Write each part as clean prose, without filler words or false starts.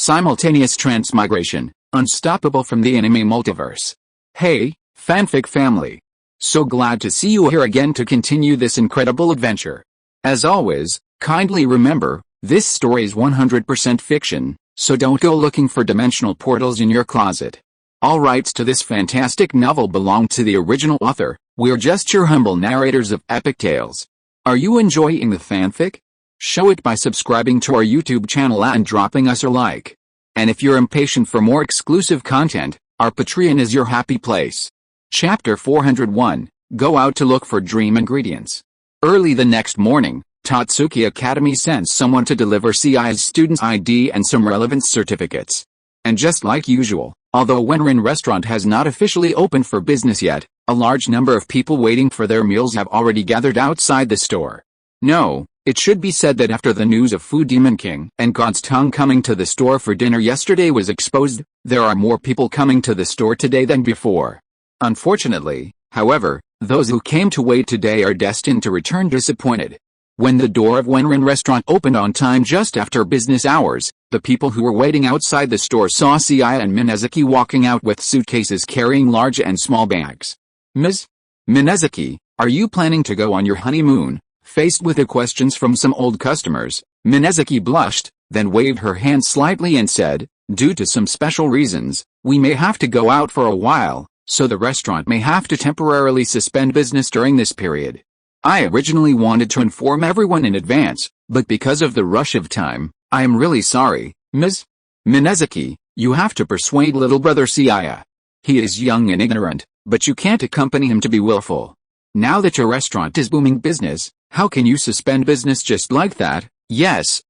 Simultaneous Transmigration, unstoppable from the anime Multiverse. Hey, fanfic family. So glad to see you here again to continue this incredible adventure. As always, kindly remember, this story is 100% fiction, so don't go looking for dimensional portals in your closet. All rights to this fantastic novel belong to the original author. We're just your humble narrators of epic tales. Are you enjoying the fanfic? Show it by subscribing to our YouTube channel and dropping us a like. And if you're impatient for more exclusive content, our Patreon is your happy place. Chapter 401, Go Out to Look for Dream Ingredients. Early the next morning, Tatsuki Academy sends someone to deliver Seiya's student's ID and some relevant certificates. And just like usual, although Wenrin restaurant has not officially opened for business yet, a large number of people waiting for their meals have already gathered outside the store. No, it should be said that after the news of Food Demon King and God's Tongue coming to the store for dinner yesterday was exposed, there are more people coming to the store today than before. Unfortunately, however, those who came to wait today are destined to return disappointed. When the door of Wenrin restaurant opened on time just after business hours, the people who were waiting outside the store saw Seiya and Minazuki walking out with suitcases carrying large and small bags. Ms. Minazuki, are you planning to go on your honeymoon? Faced with the questions from some old customers, Minazuki blushed, then waved her hand slightly and said, due to some special reasons, we may have to go out for a while, so the restaurant may have to temporarily suspend business during this period. I originally wanted to inform everyone in advance, but because of the rush of time, I am really sorry, Ms. Minazuki, you have to persuade little brother Seiya. He is young and ignorant, but you can't accompany him to be willful. Now that your restaurant is booming business, how can you suspend business just like that? Yes,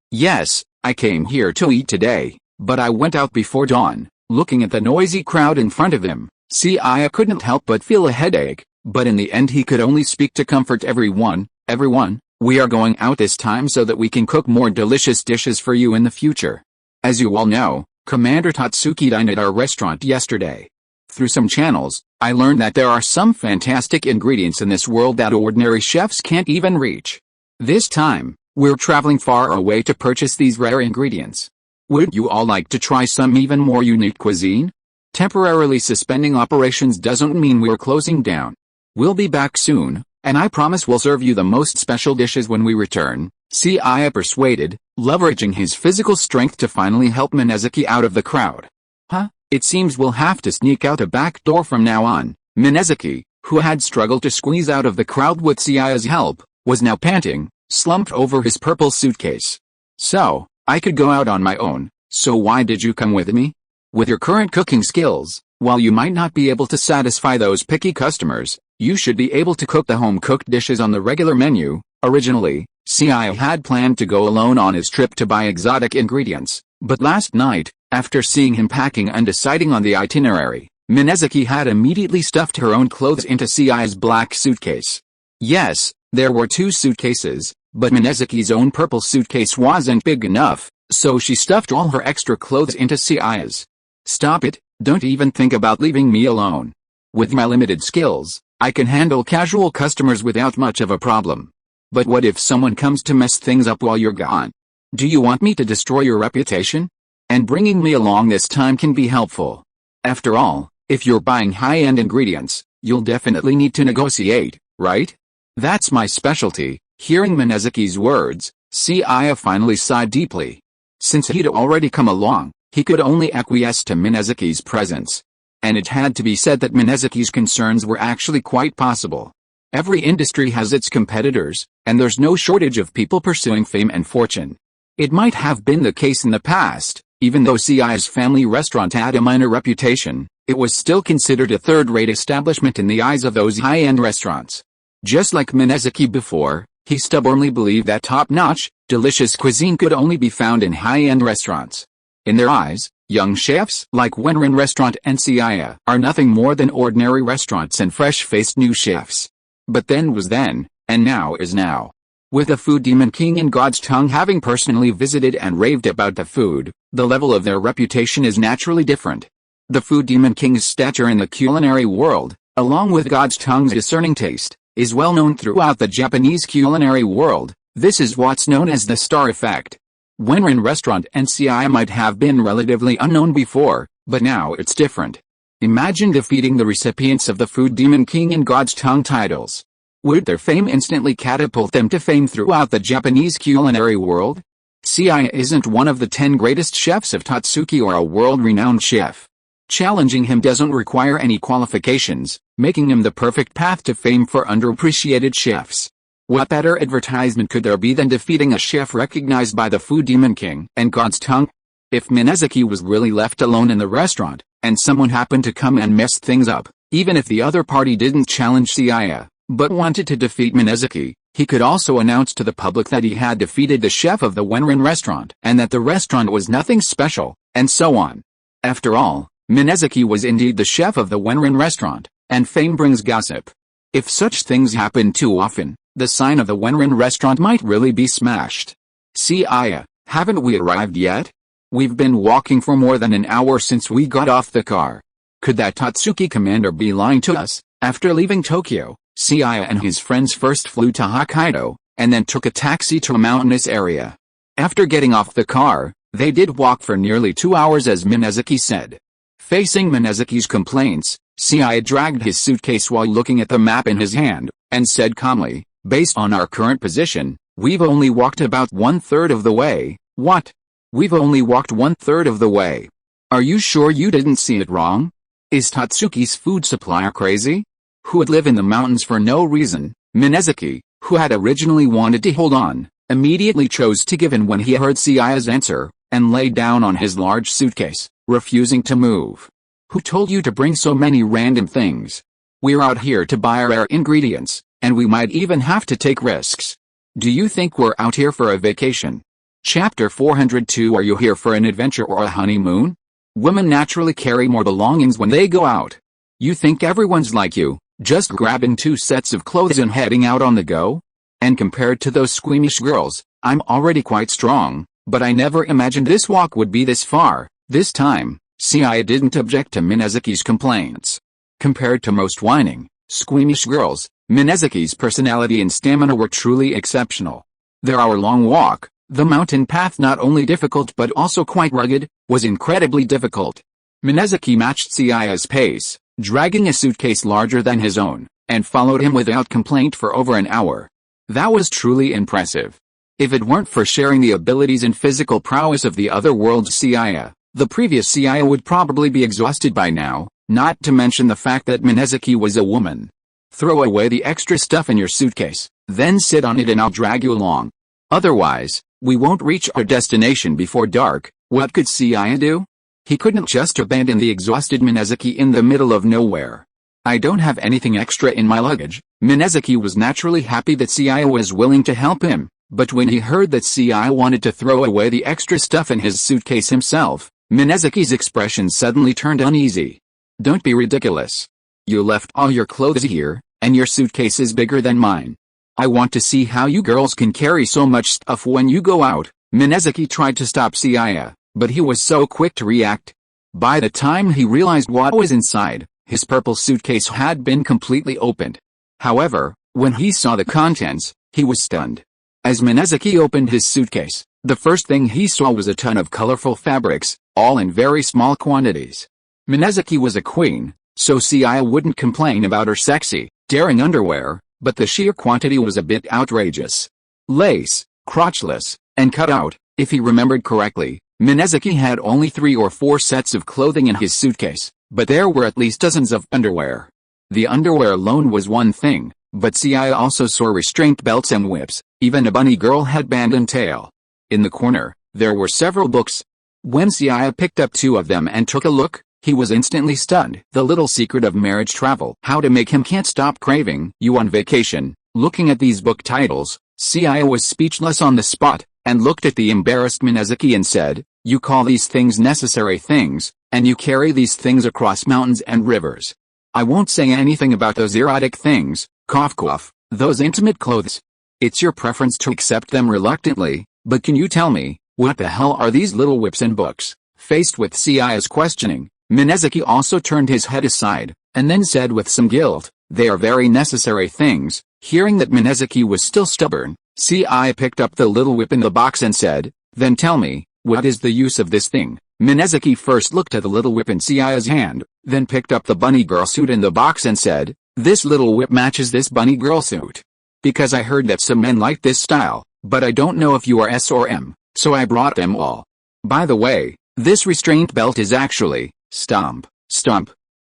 I came here to eat today, but I went out before dawn. Looking at the noisy crowd in front of him, Seiya couldn't help but feel a headache, but in the end he could only speak to comfort everyone. Everyone, we are going out this time so that we can cook more delicious dishes for you in the future. As you all know, Commander Tatsuki dined at our restaurant yesterday. Through some channels, I learned that there are some fantastic ingredients in this world that ordinary chefs can't even reach. This time, we're traveling far away to purchase these rare ingredients. Would you all like to try some even more unique cuisine? Temporarily suspending operations doesn't mean we're closing down. We'll be back soon, and I promise we'll serve you the most special dishes when we return, Seiya persuaded, leveraging his physical strength to finally help Minazuki out of the crowd. Huh? It seems we'll have to sneak out a back door from now on. Minazuki, who had struggled to squeeze out of the crowd with Seiya's help, was now panting, slumped over his purple suitcase. So, I could go out on my own, so why did you come with me? With your current cooking skills, while you might not be able to satisfy those picky customers, you should be able to cook the home-cooked dishes on the regular menu. Originally, Seiya had planned to go alone on his trip to buy exotic ingredients, but last night, after seeing him packing and deciding on the itinerary, Minazuki had immediately stuffed her own clothes into Seiya's black suitcase. Yes, there were two suitcases, but Minazuki's own purple suitcase wasn't big enough, so she stuffed all her extra clothes into Seiya's. Stop it, don't even think about leaving me alone. With my limited skills, I can handle casual customers without much of a problem. But what if someone comes to mess things up while you're gone? Do you want me to destroy your reputation? And bringing me along this time can be helpful. After all, if you're buying high-end ingredients, you'll definitely need to negotiate, right? That's my specialty. Hearing Minazuki's words, Seiya finally sighed deeply. Since he'd already come along, he could only acquiesce to Minazuki's presence. And it had to be said that Minazuki's concerns were actually quite possible. Every industry has its competitors, and there's no shortage of people pursuing fame and fortune. It might have been the case in the past. Even though Seiya's family restaurant had a minor reputation, it was still considered a third-rate establishment in the eyes of those high-end restaurants. Just like Minazuki before, he stubbornly believed that top-notch, delicious cuisine could only be found in high-end restaurants. In their eyes, young chefs like Wenrin restaurant and Seiya are nothing more than ordinary restaurants and fresh-faced new chefs. But then was then, and now is now. With the Food Demon King and God's Tongue having personally visited and raved about the food, the level of their reputation is naturally different. The Food Demon King's stature in the culinary world, along with God's Tongue's discerning taste, is well known throughout the Japanese culinary world. This is what's known as the star effect. Wenrin Restaurant and Seiya might have been relatively unknown before, but now it's different. Imagine defeating the recipients of the Food Demon King and God's Tongue titles. Would their fame instantly catapult them to fame throughout the Japanese culinary world? Seiya isn't one of the 10 greatest chefs of Tatsuki or a world-renowned chef. Challenging him doesn't require any qualifications, making him the perfect path to fame for underappreciated chefs. What better advertisement could there be than defeating a chef recognized by the Food Demon King and God's Tongue? If Minazuki was really left alone in the restaurant, and someone happened to come and mess things up, even if the other party didn't challenge Seiya, but wanted to defeat Minazuki, he could also announce to the public that he had defeated the chef of the Wenrin restaurant and that the restaurant was nothing special, and so on. After all, Minazuki was indeed the chef of the Wenrin restaurant, and fame brings gossip. If such things happen too often, the sign of the Wenrin restaurant might really be smashed. Seiya, haven't we arrived yet? We've been walking for more than an hour since we got off the car. Could that Tatsuki commander be lying to us? After leaving Tokyo, Seiya and his friends first flew to Hokkaido, and then took a taxi to a mountainous area. After getting off the car, they did walk for nearly 2 hours as Minazuki said. Facing Minazuki's complaints, Seiya dragged his suitcase while looking at the map in his hand, and said calmly, "Based on our current position, we've only walked about 1/3 of the way." "What? We've only walked 1/3 of the way? Are you sure you didn't see it wrong? Is Tatsuki's food supplier crazy? Who would live in the mountains for no reason?" Minazuki, who had originally wanted to hold on, immediately chose to give in when he heard Seiya's answer, and lay down on his large suitcase, refusing to move. "Who told you to bring so many random things? We're out here to buy rare ingredients, and we might even have to take risks. Do you think we're out here for a vacation?" Chapter 402. Are you here for an adventure or a honeymoon? Women naturally carry more belongings when they go out. You think everyone's like you, just grabbing 2 sets of clothes and heading out on the go? And compared to those squeamish girls, I'm already quite strong, but I never imagined this walk would be this far. This time, Seiya didn't object to Minazuki's complaints. Compared to most whining, squeamish girls, Minazuki's personality and stamina were truly exceptional. Their hour-long walk, the mountain path not only difficult but also quite rugged, was incredibly difficult. Minazuki matched Seiya's pace, dragging a suitcase larger than his own, and followed him without complaint for over an hour. That was truly impressive. If it weren't for sharing the abilities and physical prowess of the other world's Seiya, the previous Seiya would probably be exhausted by now, not to mention the fact that Minazuki was a woman. Throw away the extra stuff in your suitcase, then sit on it and I'll drag you along. Otherwise, we won't reach our destination before dark. What could Seiya do? He couldn't just abandon the exhausted Minazuki in the middle of nowhere. "I don't have anything extra in my luggage." Minazuki was naturally happy that Seiya was willing to help him, but when he heard that Seiya wanted to throw away the extra stuff in his suitcase himself, Minazuki's expression suddenly turned uneasy. "Don't be ridiculous. You left all your clothes here, and your suitcase is bigger than mine. I want to see how you girls can carry so much stuff when you go out." Minazuki tried to stop Seiya, but he was so quick to react. By the time he realized what was inside, his purple suitcase had been completely opened. However, when he saw the contents, he was stunned. As Minazuki opened his suitcase, the first thing he saw was a ton of colorful fabrics, all in very small quantities. Minazuki was a queen, so Seiya wouldn't complain about her sexy, daring underwear, but the sheer quantity was a bit outrageous. Lace, crotchless, and cut out. If he remembered correctly, Minazuki had only 3 or 4 sets of clothing in his suitcase, but there were at least dozens of underwear. The underwear alone was one thing, but Seiya also saw restraint belts and whips, even a bunny girl headband and tail. In the corner, there were several books. When Seiya picked up 2 of them and took a look, he was instantly stunned. The Little Secret of Marriage Travel. How to Make Him Can't Stop Craving You on Vacation. Looking at these book titles, Seiya was speechless on the spot, and looked at the embarrassed Minazuki and said, "You call these things necessary things, and you carry these things across mountains and rivers. I won't say anything about those erotic things, cough cough, those intimate clothes. It's your preference to accept them reluctantly, but can you tell me, what the hell are these little whips and books?" Faced with Seiya's questioning, Minazuki also turned his head aside, and then said with some guilt, "They are very necessary things." Hearing that Minazuki was still stubborn, Seiya picked up the little whip in the box and said, Then tell me, what is the use of this thing? Minazuki first looked at the little whip in Seiya's hand, then picked up the bunny girl suit in the box and said, "This little whip matches this bunny girl suit. Because I heard that some men like this style, but I don't know if you are S or M, so I brought them all. By the way, this restraint belt is actually, stump.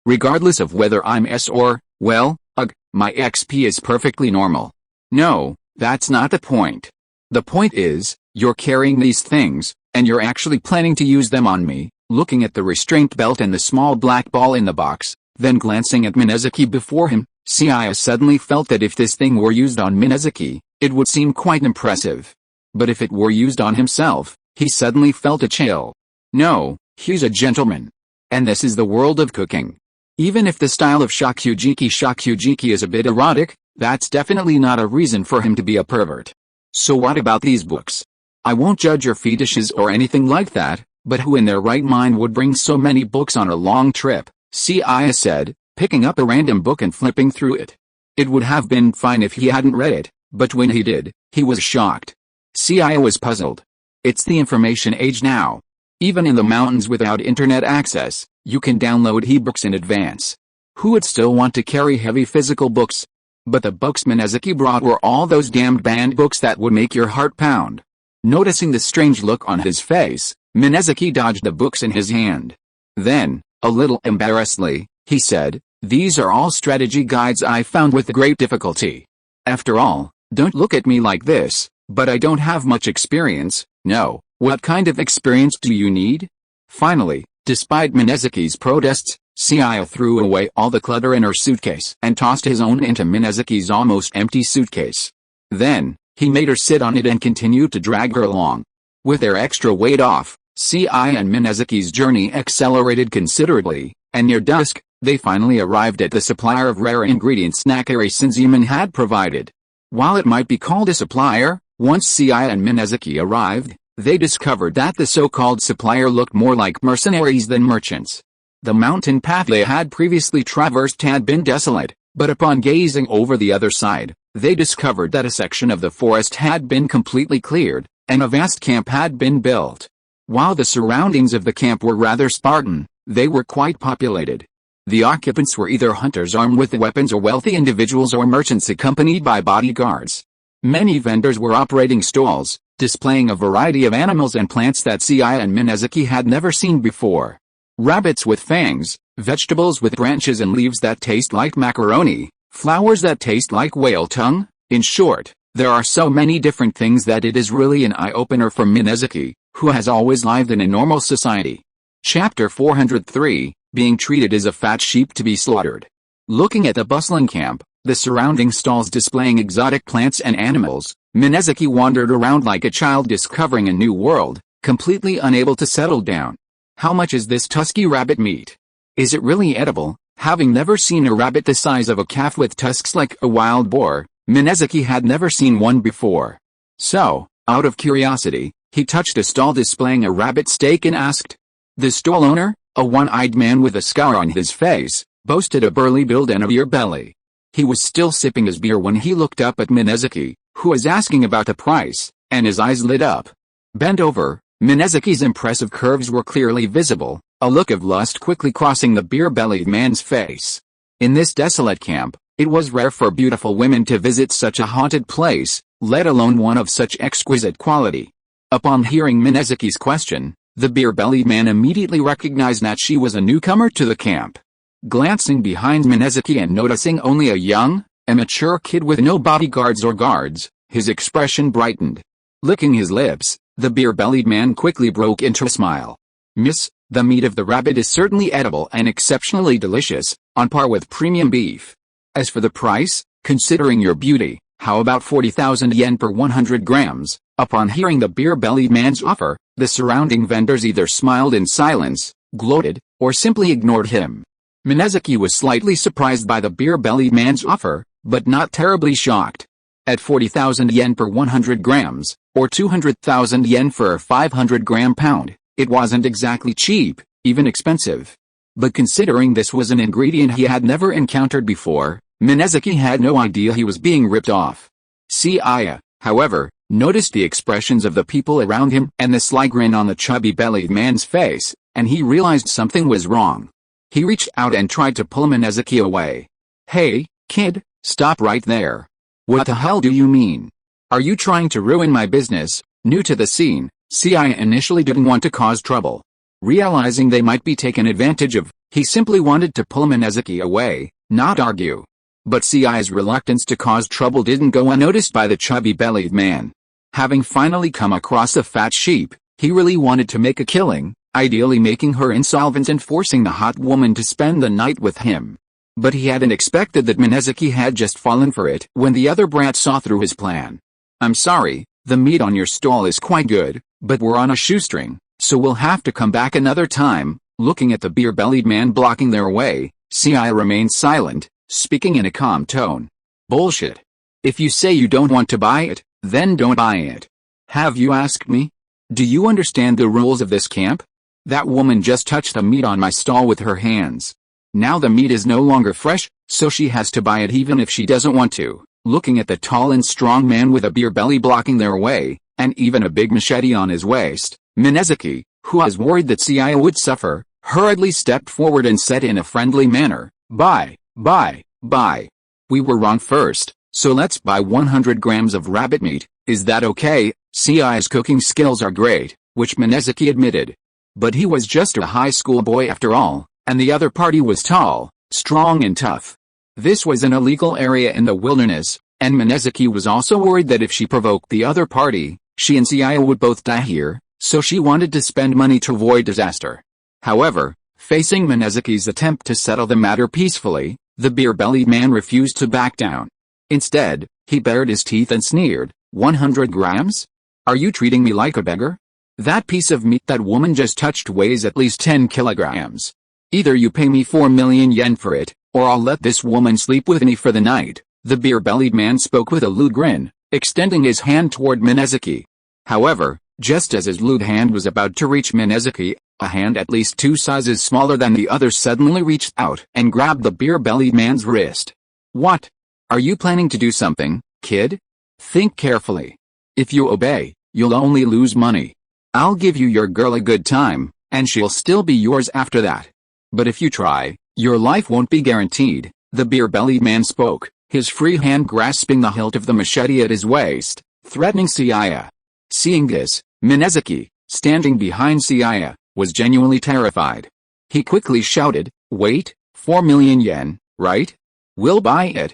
Regardless of whether I'm S or, well, ugh, my XP is perfectly normal. No, that's not the point. The point is, you're carrying these things, and you're actually planning to use them on me." Looking at the restraint belt and the small black ball in the box, then glancing at Minazuki before him, Seiya suddenly felt that if this thing were used on Minazuki, it would seem quite impressive. But if it were used on himself, he suddenly felt a chill. No, he's a gentleman. And this is the world of cooking. Even if the style of shakugeki is a bit erotic, that's definitely not a reason for him to be a pervert. So what about these books? I won't judge your fetishes or anything like that, but who in their right mind would bring so many books on a long trip? Seiya said, picking up a random book and flipping through it. It would have been fine if he hadn't read it, but when he did, he was shocked. Seiya was puzzled. It's the information age now. Even in the mountains without internet access, you can download ebooks in advance. Who would still want to carry heavy physical books? But the books Minazuki brought were all those damned banned books that would make your heart pound. Noticing the strange look on his face, Minazuki dodged the books in his hand. Then, a little embarrassedly, he said, "These are all strategy guides I found with great difficulty. After all, don't look at me like this, but I don't have much experience." "No, what kind of experience do you need?" Finally, despite Minazuki's protests, Seiya threw away all the clutter in her suitcase and tossed his own into Minazuki's almost empty suitcase. Then, he made her sit on it and continued to drag her along. With their extra weight off, Seiya and Minazuki's journey accelerated considerably, and near dusk, they finally arrived at the supplier of rare ingredients Nakari Shinziman had provided. While it might be called a supplier, once Seiya and Minazuki arrived, they discovered that the so-called supplier looked more like mercenaries than merchants. The mountain path they had previously traversed had been desolate, but upon gazing over the other side, they discovered that a section of the forest had been completely cleared, and a vast camp had been built. While the surroundings of the camp were rather Spartan, they were quite populated. The occupants were either hunters armed with weapons or wealthy individuals or merchants accompanied by bodyguards. Many vendors were operating stalls, displaying a variety of animals and plants that Seiya and Minazuki had never seen before. Rabbits with fangs, vegetables with branches and leaves that taste like macaroni, flowers that taste like whale tongue. In short, there are so many different things that it is really an eye-opener for Minazuki, who has always lived in a normal society. Chapter 403, Being Treated as a Fat Sheep to be Slaughtered. Looking at the bustling camp, the surrounding stalls displaying exotic plants and animals, Minazuki wandered around like a child discovering a new world, completely unable to settle down. How much is this tusky rabbit meat? Is it really edible? Having never seen a rabbit the size of a calf with tusks like a wild boar, Minazuki had never seen one before. So, out of curiosity, he touched a stall displaying a rabbit steak and asked. The stall owner, a one-eyed man with a scar on his face, boasted a burly build and a beer belly. He was still sipping his beer when he looked up at Minazuki, who was asking about the price, and his eyes lit up. Bent over, Minazuki's impressive curves were clearly visible, a look of lust quickly crossing the beer-bellied man's face. In this desolate camp, it was rare for beautiful women to visit such a haunted place, let alone one of such exquisite quality. Upon hearing Minazuki's question, the beer-bellied man immediately recognized that she was a newcomer to the camp. Glancing behind Minazuki and noticing only a young, immature kid with no bodyguards or guards, his expression brightened. Licking his lips, the beer-bellied man quickly broke into a smile. Miss, the meat of the rabbit is certainly edible and exceptionally delicious, on par with premium beef. As for the price, considering your beauty, how about 40,000 yen per 100 grams? Upon hearing the beer-bellied man's offer, the surrounding vendors either smiled in silence, gloated, or simply ignored him. Minazuki was slightly surprised by the beer-bellied man's offer, but not terribly shocked. At 40,000 yen per 100 grams, or 200,000 yen for a 500-gram pound, it wasn't exactly cheap, even expensive. But considering this was an ingredient he had never encountered before, Minazuki had no idea he was being ripped off. Seiya, however, noticed the expressions of the people around him and the sly grin on the chubby-bellied man's face, and he realized something was wrong. He reached out and tried to pull Minezaki away. "Hey, kid, stop right there. What the hell do you mean? Are you trying to ruin my business?" New to the scene, Seiya initially didn't want to cause trouble. Realizing they might be taken advantage of, he simply wanted to pull Minezaki away, not argue. But Seiya's reluctance to cause trouble didn't go unnoticed by the chubby-bellied man. Having finally come across a fat sheep, he really wanted to make a killing, ideally making her insolvent and forcing the hot woman to spend the night with him. But he hadn't expected that Minezaki had just fallen for it when the other brat saw through his plan. "I'm sorry, the meat on your stall is quite good, but we're on a shoestring, so we'll have to come back another time." Looking at the beer-bellied man blocking their way, Seiya remained silent, speaking in a calm tone. "Bullshit. If you say you don't want to buy it, then don't buy it. Have you asked me? Do you understand the rules of this camp? That woman just touched the meat on my stall with her hands. Now the meat is no longer fresh, so she has to buy it even if she doesn't want to." Looking at the tall and strong man with a beer belly blocking their way, and even a big machete on his waist, Minezaki, who was worried that Seiya would suffer, hurriedly stepped forward and said in a friendly manner, Buy. We were wrong first, so let's buy 100 grams of rabbit meat, is that okay?" Seiya's cooking skills are great, which Minezaki admitted. But he was just a high school boy after all, and the other party was tall, strong and tough. This was an illegal area in the wilderness, and Minezaki was also worried that if she provoked the other party, she and Seiya would both die here, so she wanted to spend money to avoid disaster. However, facing Minezaki's attempt to settle the matter peacefully, the beer-bellied man refused to back down. Instead, he bared his teeth and sneered, 100 grams? Are you treating me like a beggar? That piece of meat that woman just touched weighs at least 10 kilograms. Either you pay me 4 million yen for it, or I'll let this woman sleep with me for the night. The beer-bellied man spoke with a lewd grin, extending his hand toward Minezaki. However, just as his lewd hand was about to reach Minezaki, a hand at least 2 sizes smaller than the other suddenly reached out and grabbed the beer-bellied man's wrist. "What? Are you planning to do something, kid? Think carefully. If you obey, you'll only lose money. I'll give you your girl a good time, and she'll still be yours after that. But if you try, your life won't be guaranteed." The beer-bellied man spoke, his free hand grasping the hilt of the machete at his waist, threatening Seiya. Seeing this, Minezaki, standing behind Seiya, was genuinely terrified. He quickly shouted, "Wait, 4 million yen, right? We'll buy it,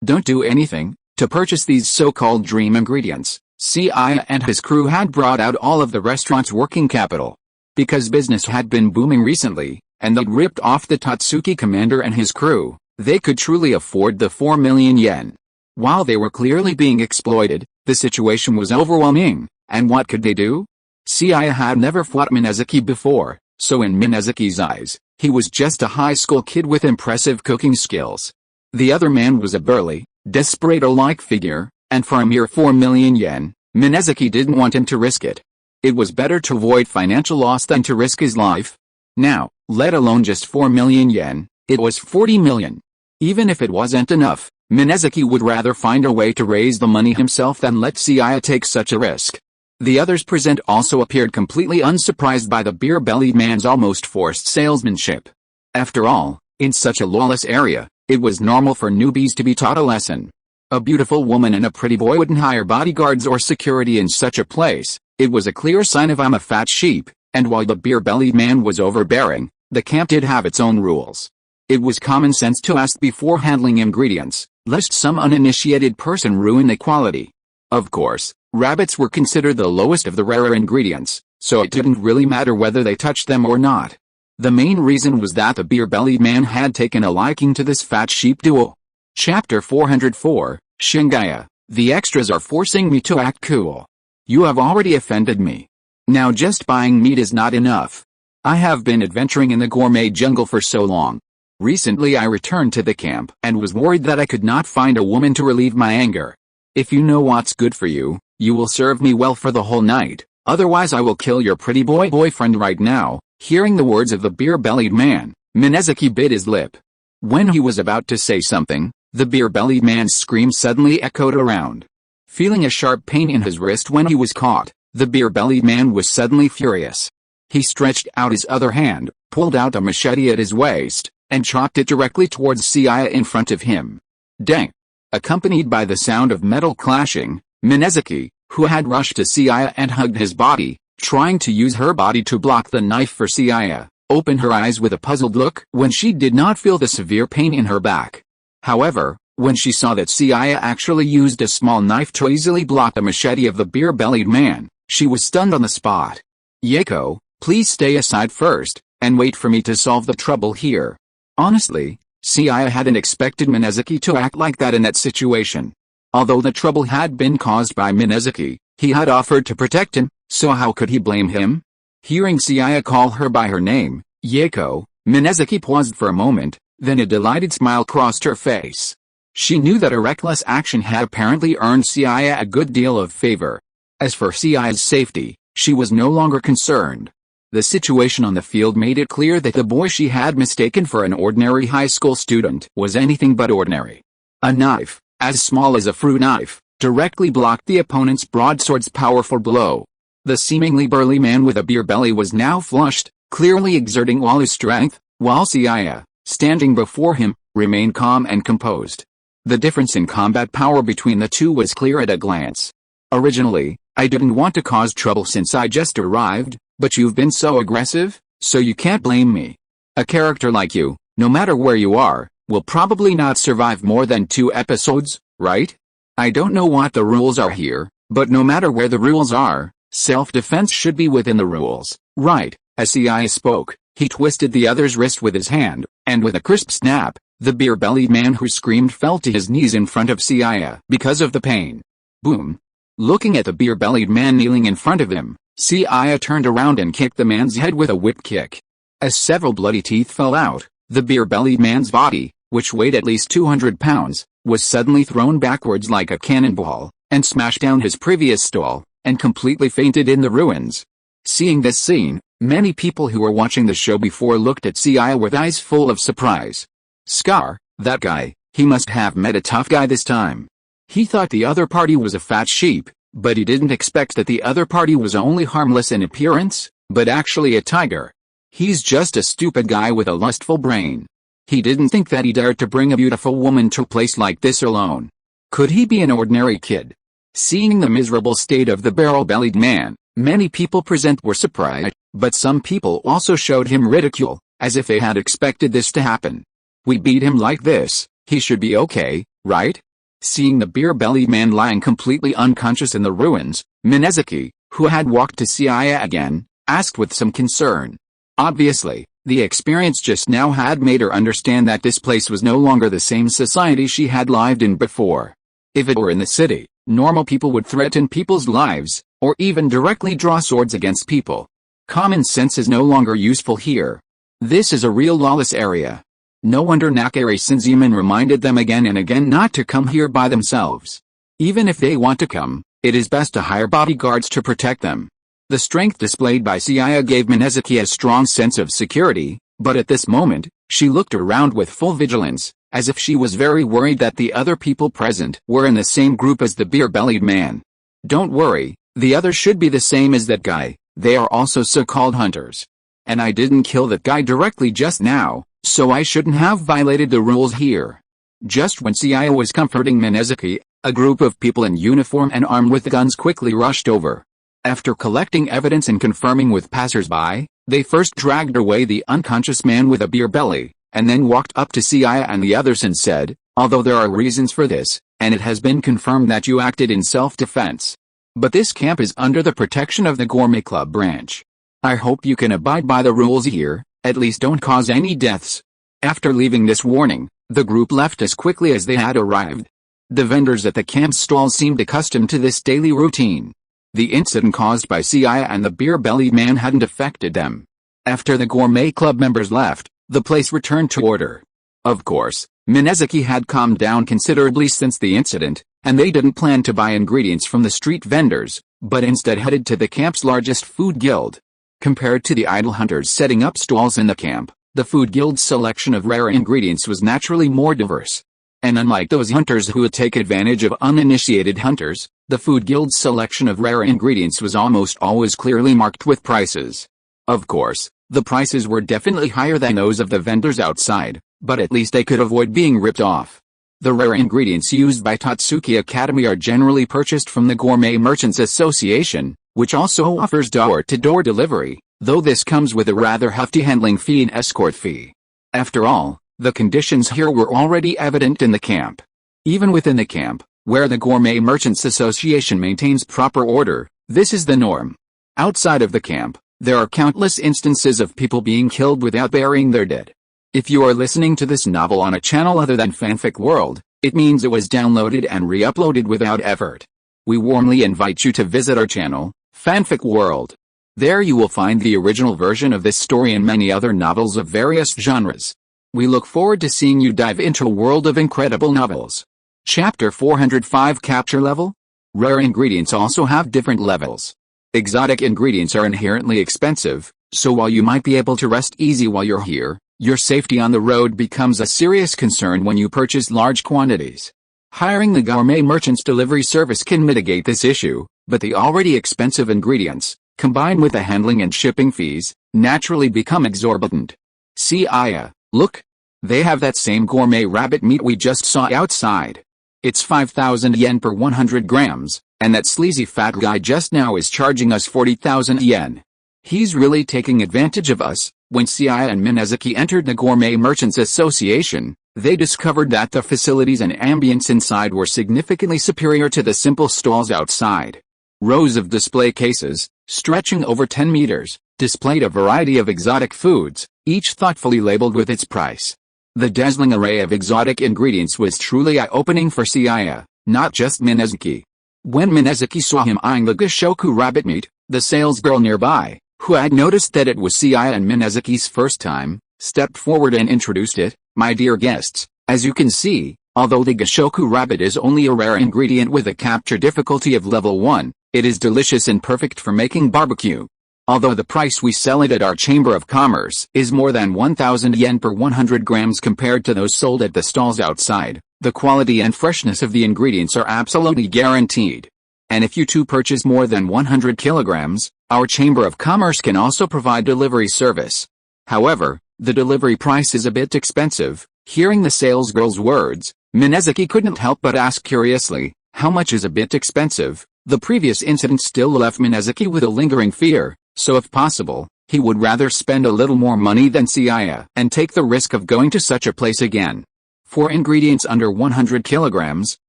don't do anything." To purchase these so-called dream ingredients, Seiya and his crew had brought out all of the restaurant's working capital. Because business had been booming recently, and they'd ripped off the Tatsuki commander and his crew, they could truly afford the 4 million yen. While they were clearly being exploited, the situation was overwhelming, and what could they do? Seiya had never fought Minezaki before, so in Minezaki's eyes, he was just a high school kid with impressive cooking skills. The other man was a burly, desperado-like figure, and for a mere 4 million yen, Minezaki didn't want him to risk it. It was better to avoid financial loss than to risk his life. Now, let alone just 4 million yen, it was 40 million. Even if it wasn't enough, Minezaki would rather find a way to raise the money himself than let Seiya take such a risk. The others present also appeared completely unsurprised by the beer-bellied man's almost forced salesmanship. After all, in such a lawless area, it was normal for newbies to be taught a lesson. A beautiful woman and a pretty boy wouldn't hire bodyguards or security in such a place. It was a clear sign of "I'm a fat sheep," and while the beer-bellied man was overbearing, the camp did have its own rules. It was common sense to ask before handling ingredients, lest some uninitiated person ruin the quality. Of course, rabbits were considered the lowest of the rarer ingredients, so it didn't really matter whether they touched them or not. The main reason was that the beer-bellied man had taken a liking to this fat sheep duel. Chapter 404, Shingaya. The extras are forcing me to act cool. You have already offended me. Now just buying meat is not enough. I have been adventuring in the gourmet jungle for so long. Recently I returned to the camp and was worried that I could not find a woman to relieve my anger. If you know what's good for you, you will serve me well for the whole night, otherwise I will kill your pretty boyfriend right now." Hearing the words of the beer-bellied man, Minezaki bit his lip. When he was about to say something, the beer-bellied man's scream suddenly echoed around. Feeling a sharp pain in his wrist when he was caught, the beer-bellied man was suddenly furious. He stretched out his other hand, pulled out a machete at his waist, and chopped it directly towards Seiya in front of him. Dang! Accompanied by the sound of metal clashing, Minezuki, who had rushed to Seiya and hugged his body, trying to use her body to block the knife for Seiya, opened her eyes with a puzzled look when she did not feel the severe pain in her back. However, when she saw that Seiya actually used a small knife to easily block the machete of the beer-bellied man, she was stunned on the spot. Yako, please stay aside first, and wait for me to solve the trouble here. Honestly, Seiya hadn't expected Minezuki to act like that in that situation. Although the trouble had been caused by Minezuki, he had offered to protect him, so how could he blame him? Hearing Seiya call her by her name, Yako, Minezuki paused for a moment, then a delighted smile crossed her face. She knew that a reckless action had apparently earned Seiya a good deal of favor. As for Seiya's safety, she was no longer concerned. The situation on the field made it clear that the boy she had mistaken for an ordinary high school student was anything but ordinary. A knife, as small as a fruit knife, directly blocked the opponent's broadsword's powerful blow. The seemingly burly man with a beer belly was now flushed, clearly exerting all his strength, while Seiya, standing before him, remained calm and composed. The difference in combat power between the two was clear at a glance. Originally, I didn't want to cause trouble since I just arrived, but you've been so aggressive, so you can't blame me. A character like you, no matter where you are, will probably not survive more than 2 episodes, right? I don't know what the rules are here, but no matter where the rules are, self-defense should be within the rules, right? As Seiya spoke, he twisted the other's wrist with his hand, and with a crisp snap, the beer-bellied man who screamed fell to his knees in front of Seiya because of the pain. Boom! Looking at the beer-bellied man kneeling in front of him, Seiya turned around and kicked the man's head with a whip kick. As several bloody teeth fell out, the beer-bellied man's body, which weighed at least 200 pounds, was suddenly thrown backwards like a cannonball, and smashed down his previous stall, and completely fainted in the ruins. Seeing this scene, many people who were watching the show before looked at Seiya with eyes full of surprise. Scar, that guy, he must have met a tough guy this time. He thought the other party was a fat sheep, but he didn't expect that the other party was only harmless in appearance, but actually a tiger. He's just a stupid guy with a lustful brain. He didn't think that he dared to bring a beautiful woman to a place like this alone. Could he be an ordinary kid? Seeing the miserable state of the barrel-bellied man, many people present were surprised, but some people also showed him ridicule, as if they had expected this to happen. We beat him like this, he should be okay, right? Seeing the beer-bellied man lying completely unconscious in the ruins, Minezuki, who had walked to Seiya again, asked with some concern. Obviously, the experience just now had made her understand that this place was no longer the same society she had lived in before. If it were in the city, normal people would threaten people's lives, or even directly draw swords against people. Common sense is no longer useful here. This is a real lawless area. No wonder Nakari Shinzaemon reminded them again and again not to come here by themselves. Even if they want to come, it is best to hire bodyguards to protect them. The strength displayed by Seiya gave Minezuki a strong sense of security, but at this moment, she looked around with full vigilance, as if she was very worried that the other people present were in the same group as the beer-bellied man. Don't worry, the others should be the same as that guy, they are also so-called hunters. And I didn't kill that guy directly just now, so I shouldn't have violated the rules here. Just when Seiya was comforting Minezuki, a group of people in uniform and armed with guns quickly rushed over. After collecting evidence and confirming with passers-by, they first dragged away the unconscious man with a beer belly, and then walked up to Seiya and the others and said, although there are reasons for this, and it has been confirmed that you acted in self-defense. But this camp is under the protection of the Gourmet Club branch. I hope you can abide by the rules here, at least don't cause any deaths. After leaving this warning, the group left as quickly as they had arrived. The vendors at the camp stalls seemed accustomed to this daily routine. The incident caused by Seiya and the beer-bellied man hadn't affected them. After the Gourmet Club members left, the place returned to order. Of course, Minezuki had calmed down considerably since the incident, and they didn't plan to buy ingredients from the street vendors, but instead headed to the camp's largest food guild. Compared to the idle hunters setting up stalls in the camp, the food guild's selection of rare ingredients was naturally more diverse. And unlike those hunters who would take advantage of uninitiated hunters, the Food Guild's selection of rare ingredients was almost always clearly marked with prices. Of course, the prices were definitely higher than those of the vendors outside, but at least they could avoid being ripped off. The rare ingredients used by Tatsuki Academy are generally purchased from the Gourmet Merchants Association, which also offers door-to-door delivery, though this comes with a rather hefty handling fee and escort fee. After all, the conditions here were already evident in the camp. Even within the camp, where the Gourmet Merchants Association maintains proper order, this is the norm. Outside of the camp, there are countless instances of people being killed without burying their dead. If you are listening to this novel on a channel other than Fanfic World, it means it was downloaded and re-uploaded without effort. We warmly invite you to visit our channel, Fanfic World. There you will find the original version of this story and many other novels of various genres. We look forward to seeing you dive into a world of incredible novels. Chapter 405 Capture Level? Rare ingredients also have different levels. Exotic ingredients are inherently expensive, so while you might be able to rest easy while you're here, your safety on the road becomes a serious concern when you purchase large quantities. Hiring the Gourmet Merchants delivery service can mitigate this issue, but the already expensive ingredients, combined with the handling and shipping fees, naturally become exorbitant. Seiya, look! They have that same gourmet rabbit meat we just saw outside. It's 5,000 yen per 100 grams, and that sleazy fat guy just now is charging us 40,000 yen. He's really taking advantage of us. When Seiya and Minazuki entered the Gourmet Merchants Association, they discovered that the facilities and ambience inside were significantly superior to the simple stalls outside. Rows of display cases, stretching over 10 meters, displayed a variety of exotic foods, each thoughtfully labeled with its price. The dazzling array of exotic ingredients was truly eye-opening for Seiya, not just Minazuki. When Minazuki saw him eyeing the Gashoku rabbit meat, the salesgirl nearby, who had noticed that it was Seiya and Minazuki's first time, stepped forward and introduced it. My dear guests, as you can see, although the Gashoku rabbit is only a rare ingredient with a capture difficulty of level 1, it is delicious and perfect for making barbecue. Although the price we sell it at our Chamber of Commerce is more than 1,000 yen per 100 grams compared to those sold at the stalls outside, the quality and freshness of the ingredients are absolutely guaranteed. And if you too purchase more than 100 kilograms, our Chamber of Commerce can also provide delivery service. However, the delivery price is a bit expensive. Hearing the salesgirl's words, Minazuki couldn't help but ask curiously, how much is a bit expensive? The previous incident still left Minazuki with a lingering fear, so if possible, he would rather spend a little more money than Seiya and take the risk of going to such a place again. For ingredients under 100 kilograms,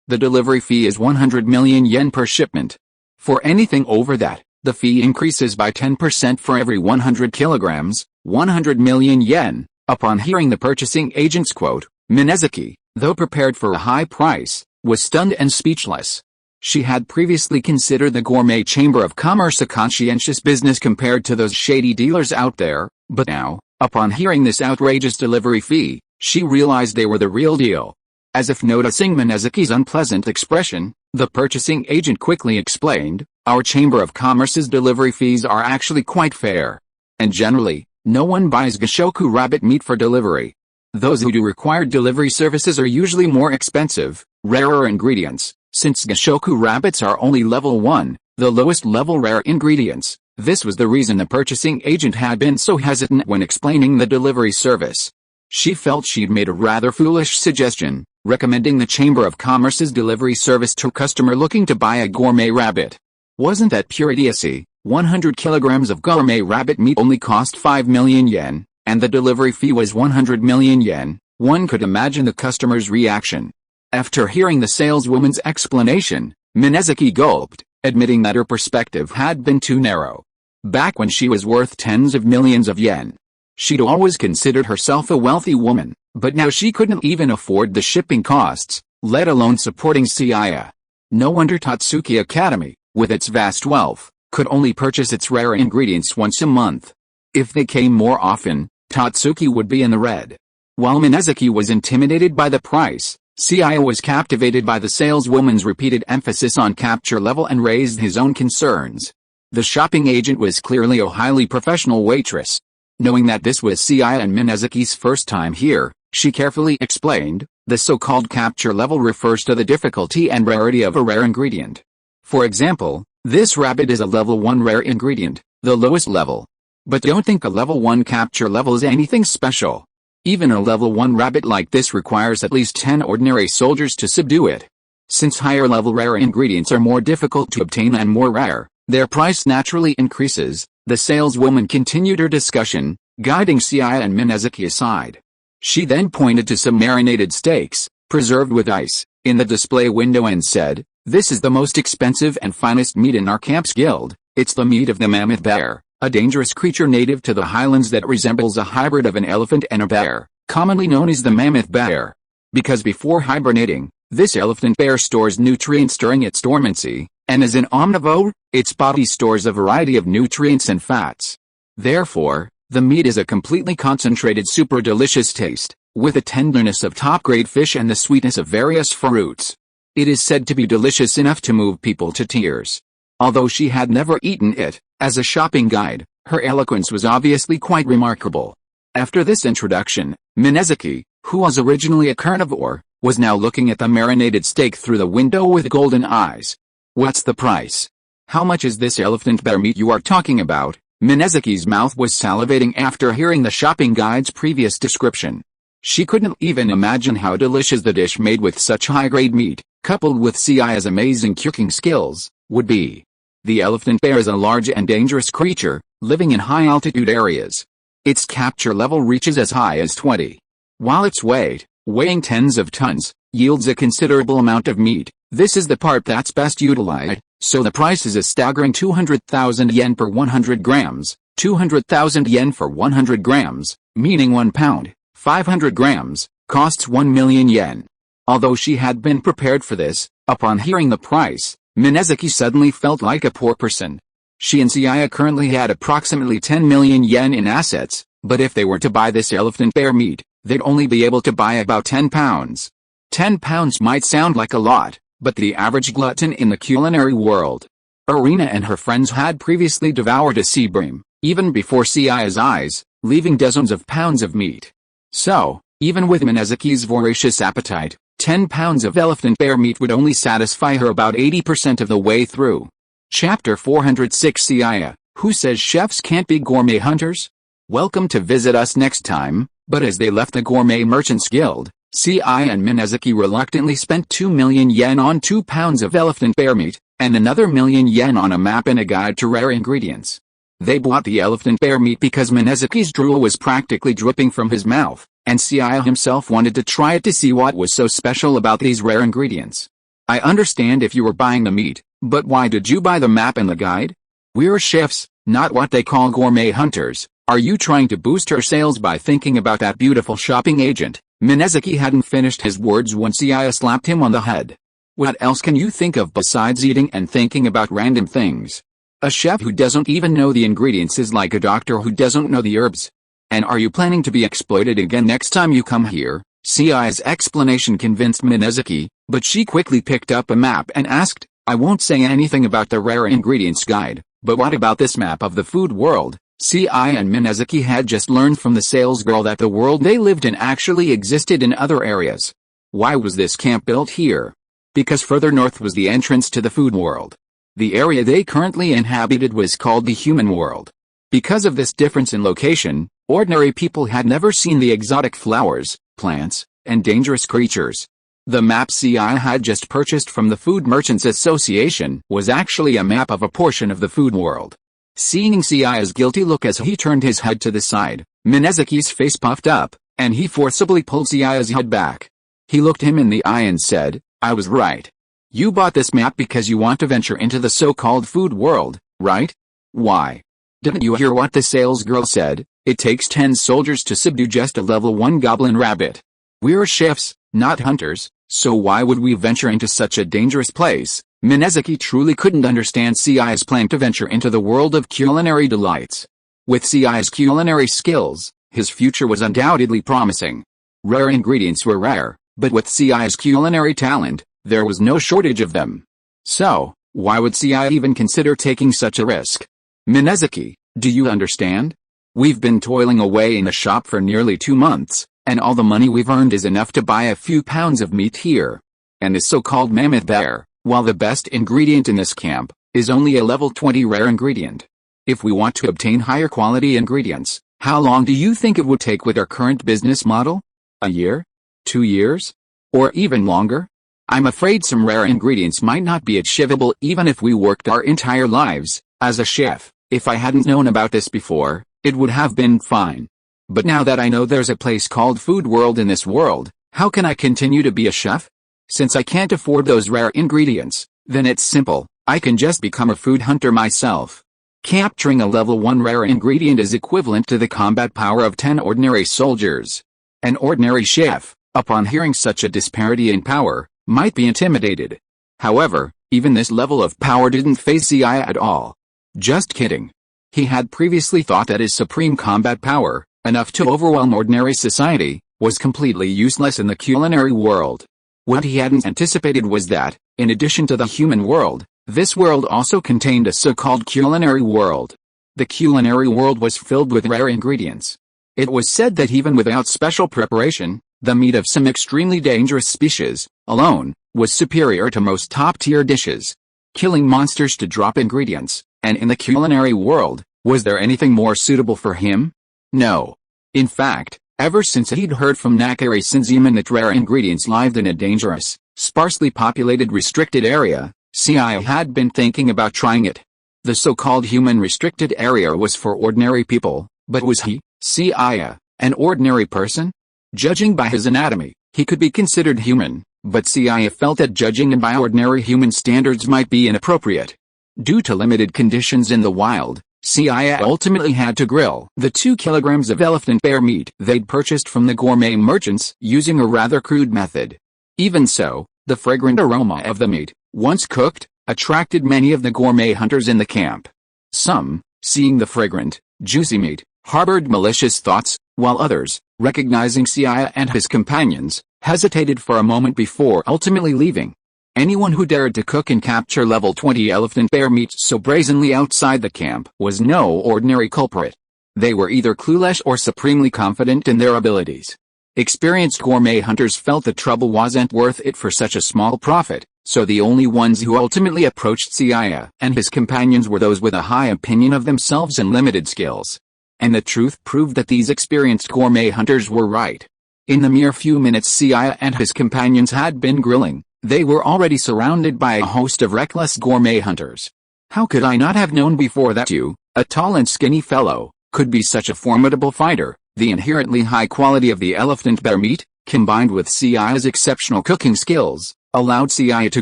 the delivery fee is 100 million yen per shipment. For anything over that, the fee increases by 10% for every 100 kilograms, 100 million yen. Upon hearing the purchasing agent's quote, Minazuki, though prepared for a high price, was stunned and speechless. She had previously considered the Gourmet Chamber of Commerce a conscientious business compared to those shady dealers out there, but now, upon hearing this outrageous delivery fee, she realized they were the real deal. As if noticing Minazuki's unpleasant expression, the purchasing agent quickly explained, our Chamber of Commerce's delivery fees are actually quite fair. And generally, no one buys Gashoku rabbit meat for delivery. Those who do require delivery services are usually more expensive, rarer ingredients. Since Gashoku rabbits are only level 1, the lowest level rare ingredients, this was the reason the purchasing agent had been so hesitant when explaining the delivery service. She felt she'd made a rather foolish suggestion, recommending the Chamber of Commerce's delivery service to a customer looking to buy a gourmet rabbit. Wasn't that pure idiocy? 100 kilograms of gourmet rabbit meat only cost 5 million yen, and the delivery fee was 100 million yen. One could imagine the customer's reaction. After hearing the saleswoman's explanation, Minazuki gulped, admitting that her perspective had been too narrow. Back when she was worth tens of millions of yen, she'd always considered herself a wealthy woman, but now she couldn't even afford the shipping costs, let alone supporting Seiya. No wonder Tatsuki Academy, with its vast wealth, could only purchase its rare ingredients once a month. If they came more often, Tatsuki would be in the red. While Minazuki was intimidated by the price, Seiya was captivated by the saleswoman's repeated emphasis on capture level and raised his own concerns. The shopping agent was clearly a highly professional waitress. Knowing that this was Seiya and Minazuki's first time here, she carefully explained, The so-called capture level refers to the difficulty and rarity of a rare ingredient. For example, this rabbit is a level 1 rare ingredient, the lowest level. But don't think a level 1 capture level is anything special. Even a level 1 rabbit like this requires at least 10 ordinary soldiers to subdue it. Since higher level rare ingredients are more difficult to obtain and more rare, their price naturally increases. The saleswoman continued her discussion, guiding Seiya and Minazuki aside. She then pointed to some marinated steaks, preserved with ice, in the display window and said, "This is the most expensive and finest meat in our camp's guild. It's the meat of the mammoth bear, a dangerous creature native to the highlands that resembles a hybrid of an elephant and a bear, commonly known as the mammoth bear. Because before hibernating, this elephant bear stores nutrients during its dormancy, and as an omnivore, its body stores a variety of nutrients and fats. Therefore, the meat is a completely concentrated super delicious taste, with a tenderness of top-grade fish and the sweetness of various fruits. It is said to be delicious enough to move people to tears." Although she had never eaten it, as a shopping guide, her eloquence was obviously quite remarkable. After this introduction, Minazuki, who was originally a carnivore, was now looking at the marinated steak through the window with golden eyes. "What's the price? How much is this elephant bear meat you are talking about?" Minazuki's mouth was salivating after hearing the shopping guide's previous description. She couldn't even imagine how delicious the dish made with such high-grade meat, coupled with Seiya's amazing cooking skills, would be. The elephant bear is a large and dangerous creature, living in high-altitude areas. Its capture level reaches as high as 20. While its weight, weighing tens of tons, yields a considerable amount of meat, this is the part that's best utilized, so the price is a staggering 200,000 yen per 100 grams, 200,000 yen for 100 grams, meaning 1 pound, 500 grams, costs 1 million yen. Although she had been prepared for this, upon hearing the price, Minazuki suddenly felt like a poor person. She and Seiya currently had approximately 10 million yen in assets, but if they were to buy this elephant bear meat, they'd only be able to buy about 10 pounds. 10 pounds might sound like a lot, but the average glutton in the culinary world. Arena and her friends had previously devoured a sea bream, even before Seiya's eyes, leaving dozens of pounds of meat. So, even with Minazuki's voracious appetite, 10 pounds of elephant bear meat would only satisfy her about 80% of the way through. Chapter 406 Seiya, who says chefs can't be gourmet hunters? Welcome to visit us next time. But as they left the Gourmet Merchants Guild, Seiya and Minazuki reluctantly spent 2 million yen on 2 pounds of elephant bear meat, and another million yen on a map and a guide to rare ingredients. They bought the elephant bear meat because Minazuki's drool was practically dripping from his mouth, and Seiya himself wanted to try it to see what was so special about these rare ingredients. "I understand if you were buying the meat, but why did you buy the map and the guide? We're chefs, not what they call gourmet hunters. Are you trying to boost her sales by thinking about that beautiful shopping agent?" Minazuki hadn't finished his words when Seiya slapped him on the head. "What else can you think of besides eating and thinking about random things? A chef who doesn't even know the ingredients is like a doctor who doesn't know the herbs. And are you planning to be exploited again next time you come here?" Seiya's explanation convinced Minazuki, but she quickly picked up a map and asked, "I won't say anything about the rare ingredients guide, but what about this map of the food world?" Seiya and Minazuki had just learned from the salesgirl that the world they lived in actually existed in other areas. Why was this camp built here? Because further north was the entrance to the food world. The area they currently inhabited was called the human world. Because of this difference in location, ordinary people had never seen the exotic flowers, plants, and dangerous creatures. The map Seiya had just purchased from the Food Merchants Association was actually a map of a portion of the food world. Seeing Seiya's guilty look as he turned his head to the side, Minazuki's face puffed up, and he forcibly pulled Seiya's head back. He looked him in the eye and said, "I was right. You bought this map because you want to venture into the so-called food world, right? Why? Didn't you hear what the salesgirl said? It takes 10 soldiers to subdue just a level 1 goblin rabbit. We're chefs, not hunters, so why would we venture into such a dangerous place?" Minazuki truly couldn't understand Seiya's plan to venture into the world of culinary delights. With Seiya's culinary skills, his future was undoubtedly promising. Rare ingredients were rare, but with Seiya's culinary talent, there was no shortage of them. So, why would Seiya even consider taking such a risk? "Minazuki, do you understand? We've been toiling away in the shop for nearly 2 months, And all the money we've earned is enough to buy a few pounds of meat here. And this so-called mammoth bear, while the best ingredient in this camp, is only a level 20 rare ingredient. If we want to obtain higher quality ingredients, how long do you think it would take with our current business model? A year? 2 years? Or even longer? I'm afraid some rare ingredients might not be achievable even if we worked our entire lives. As a chef, if I hadn't known about this before, it would have been fine. But now that I know there's a place called Food World in this world, how can I continue to be a chef? Since I can't afford those rare ingredients, then it's simple, I can just become a food hunter myself. Capturing a level 1 rare ingredient is equivalent to the combat power of 10 ordinary soldiers. An ordinary chef, upon hearing such a disparity in power, might be intimidated. However, even this level of power didn't faze Seiya at all. Just kidding. He had previously thought that his supreme combat power, enough to overwhelm ordinary society, was completely useless in the culinary world. What he hadn't anticipated was that, in addition to the human world, this world also contained a so-called culinary world. The culinary world was filled with rare ingredients. It was said that even without special preparation, the meat of some extremely dangerous species, alone, was superior to most top-tier dishes. Killing monsters to drop ingredients, and in the culinary world, was there anything more suitable for him? No. In fact, ever since he'd heard from Nakari Sinziman that rare ingredients lived in a dangerous, sparsely populated restricted area, Seiya had been thinking about trying it. The so-called human restricted area was for ordinary people, but was he, Seiya, an ordinary person? Judging by his anatomy, he could be considered human, but Seiya felt that judging him by ordinary human standards might be inappropriate. Due to limited conditions in the wild, Seiya ultimately had to grill the 2 kilograms of elephant bear meat they'd purchased from the gourmet merchants using a rather crude method. Even so, the fragrant aroma of the meat, once cooked, attracted many of the gourmet hunters in the camp. Some, seeing the fragrant, juicy meat, harbored malicious thoughts, while others, recognizing Seiya and his companions, hesitated for a moment before ultimately leaving. Anyone who dared to cook and capture level 20 elephant bear meat so brazenly outside the camp was no ordinary culprit. They were either clueless or supremely confident in their abilities. Experienced gourmet hunters felt the trouble wasn't worth it for such a small profit, so the only ones who ultimately approached Seiya and his companions were those with a high opinion of themselves and limited skills. And the truth proved that these experienced gourmet hunters were right. In the mere few minutes Seiya and his companions had been grilling, they were already surrounded by a host of reckless gourmet hunters. How could I not have known before that you, a tall and skinny fellow, could be such a formidable fighter? The inherently high quality of the elephant bear meat, combined with Seiya's exceptional cooking skills, allowed Seiya to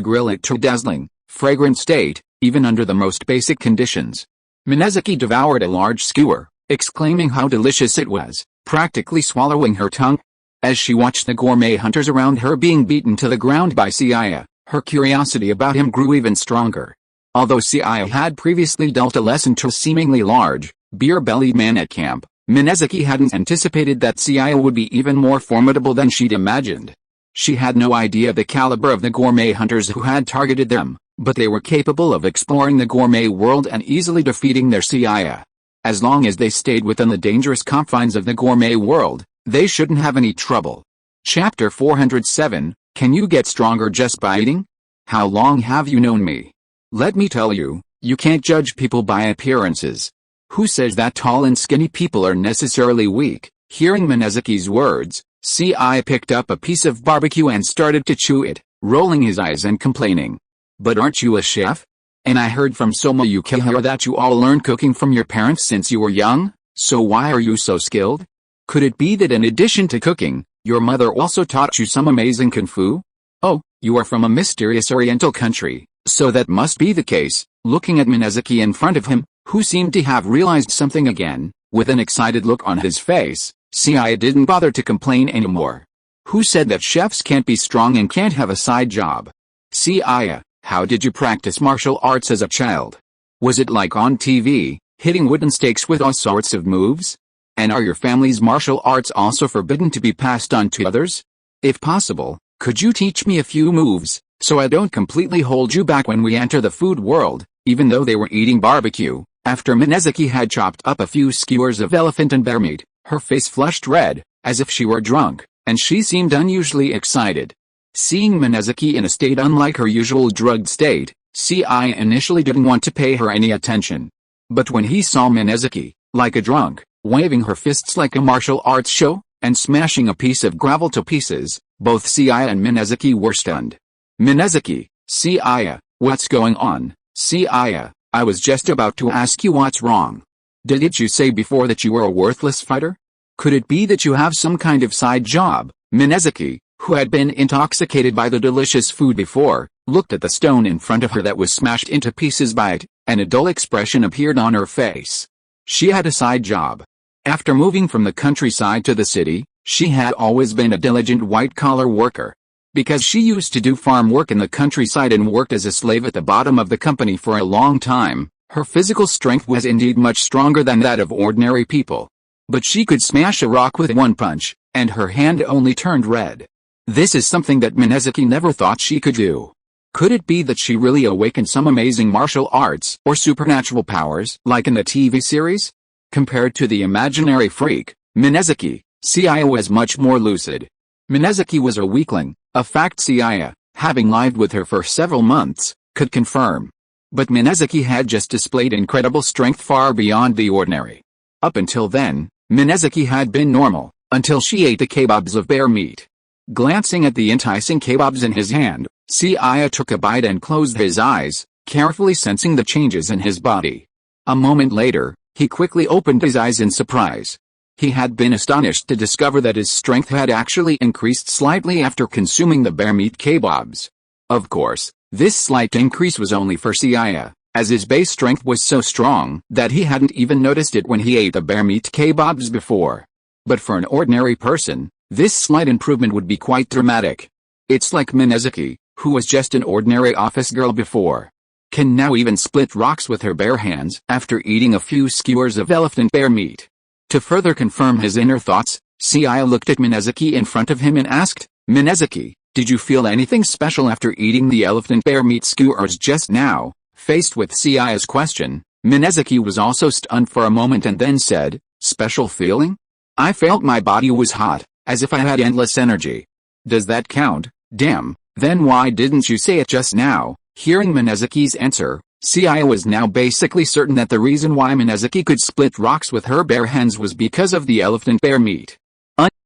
grill it to a dazzling, fragrant state, even under the most basic conditions. Minazuki devoured a large skewer, exclaiming how delicious it was, practically swallowing her tongue. As she watched the gourmet hunters around her being beaten to the ground by Seiya, her curiosity about him grew even stronger. Although Seiya had previously dealt a lesson to a seemingly large, beer-bellied man at camp, Minazuki hadn't anticipated that Seiya would be even more formidable than she'd imagined. She had no idea the caliber of the gourmet hunters who had targeted them, but they were capable of exploring the gourmet world and easily defeating their Seiya. As long as they stayed within the dangerous confines of the gourmet world, they shouldn't have any trouble. Chapter 407, Can you get stronger just by eating? How long have you known me? Let me tell you, you can't judge people by appearances. Who says that tall and skinny people are necessarily weak? Hearing Minazuki's words, Seiya picked up a piece of barbecue and started to chew it, rolling his eyes and complaining. But aren't you a chef? And I heard from Soma Yukihira that you all learned cooking from your parents since you were young, so why are you so skilled? Could it be that in addition to cooking, your mother also taught you some amazing kung fu? Oh, you are from a mysterious oriental country, so that must be the case. Looking at Minazuki in front of him, who seemed to have realized something again, with an excited look on his face, Seiya didn't bother to complain anymore. Who said that chefs can't be strong and can't have a side job? Seiya, how did you practice martial arts as a child? Was it like on TV, hitting wooden stakes with all sorts of moves? And are your family's martial arts also forbidden to be passed on to others? If possible, could you teach me a few moves, so I don't completely hold you back when we enter the food world? Even though they were eating barbecue, after Minazuki had chopped up a few skewers of elephant and bear meat, her face flushed red, as if she were drunk, and she seemed unusually excited. Seeing Minazuki in a state unlike her usual drugged state, Seiya initially didn't want to pay her any attention. But when he saw Minazuki, like a drunk, waving her fists like a martial arts show, and smashing a piece of gravel to pieces, both Seiya and Minazuki were stunned. Minazuki, Seiya, what's going on? Seiya, I was just about to ask you what's wrong. Didn't you say before that you were a worthless fighter? Could it be that you have some kind of side job? Minazuki, who had been intoxicated by the delicious food before, looked at the stone in front of her that was smashed into pieces by it, and a dull expression appeared on her face. She had a side job. After moving from the countryside to the city, she had always been a diligent white-collar worker. Because she used to do farm work in the countryside and worked as a slave at the bottom of the company for a long time, her physical strength was indeed much stronger than that of ordinary people. But she could smash a rock with one punch, and her hand only turned red. This is something that Minazuki never thought she could do. Could it be that she really awakened some amazing martial arts or supernatural powers like in the TV series? Compared to the imaginary freak, Minazuki, Seiya was much more lucid. Minazuki was a weakling, a fact Seiya, having lived with her for several months, could confirm. But Minazuki had just displayed incredible strength far beyond the ordinary. Up until then, Minazuki had been normal, until she ate the kebabs of bear meat. Glancing at the enticing kebabs in his hand, Seiya took a bite and closed his eyes, carefully sensing the changes in his body. A moment later, he quickly opened his eyes in surprise. He had been astonished to discover that his strength had actually increased slightly after consuming the bear meat kebabs. Of course, this slight increase was only for Seiya, as his base strength was so strong that he hadn't even noticed it when he ate the bear meat kebabs before. But for an ordinary person, this slight improvement would be quite dramatic. It's like Minazuki, who was just an ordinary office girl before, can now even split rocks with her bare hands after eating a few skewers of elephant bear meat. To further confirm his inner thoughts, Seiya looked at Minazuki in front of him and asked, Minazuki, did you feel anything special after eating the elephant bear meat skewers just now? Faced with Seiya's question, Minazuki was also stunned for a moment and then said, special feeling? I felt my body was hot, as if I had endless energy. Does that count? Damn, then why didn't you say it just now? Hearing Minazuki's answer, Seiya was now basically certain that the reason why Minazuki could split rocks with her bare hands was because of the elephant bear meat.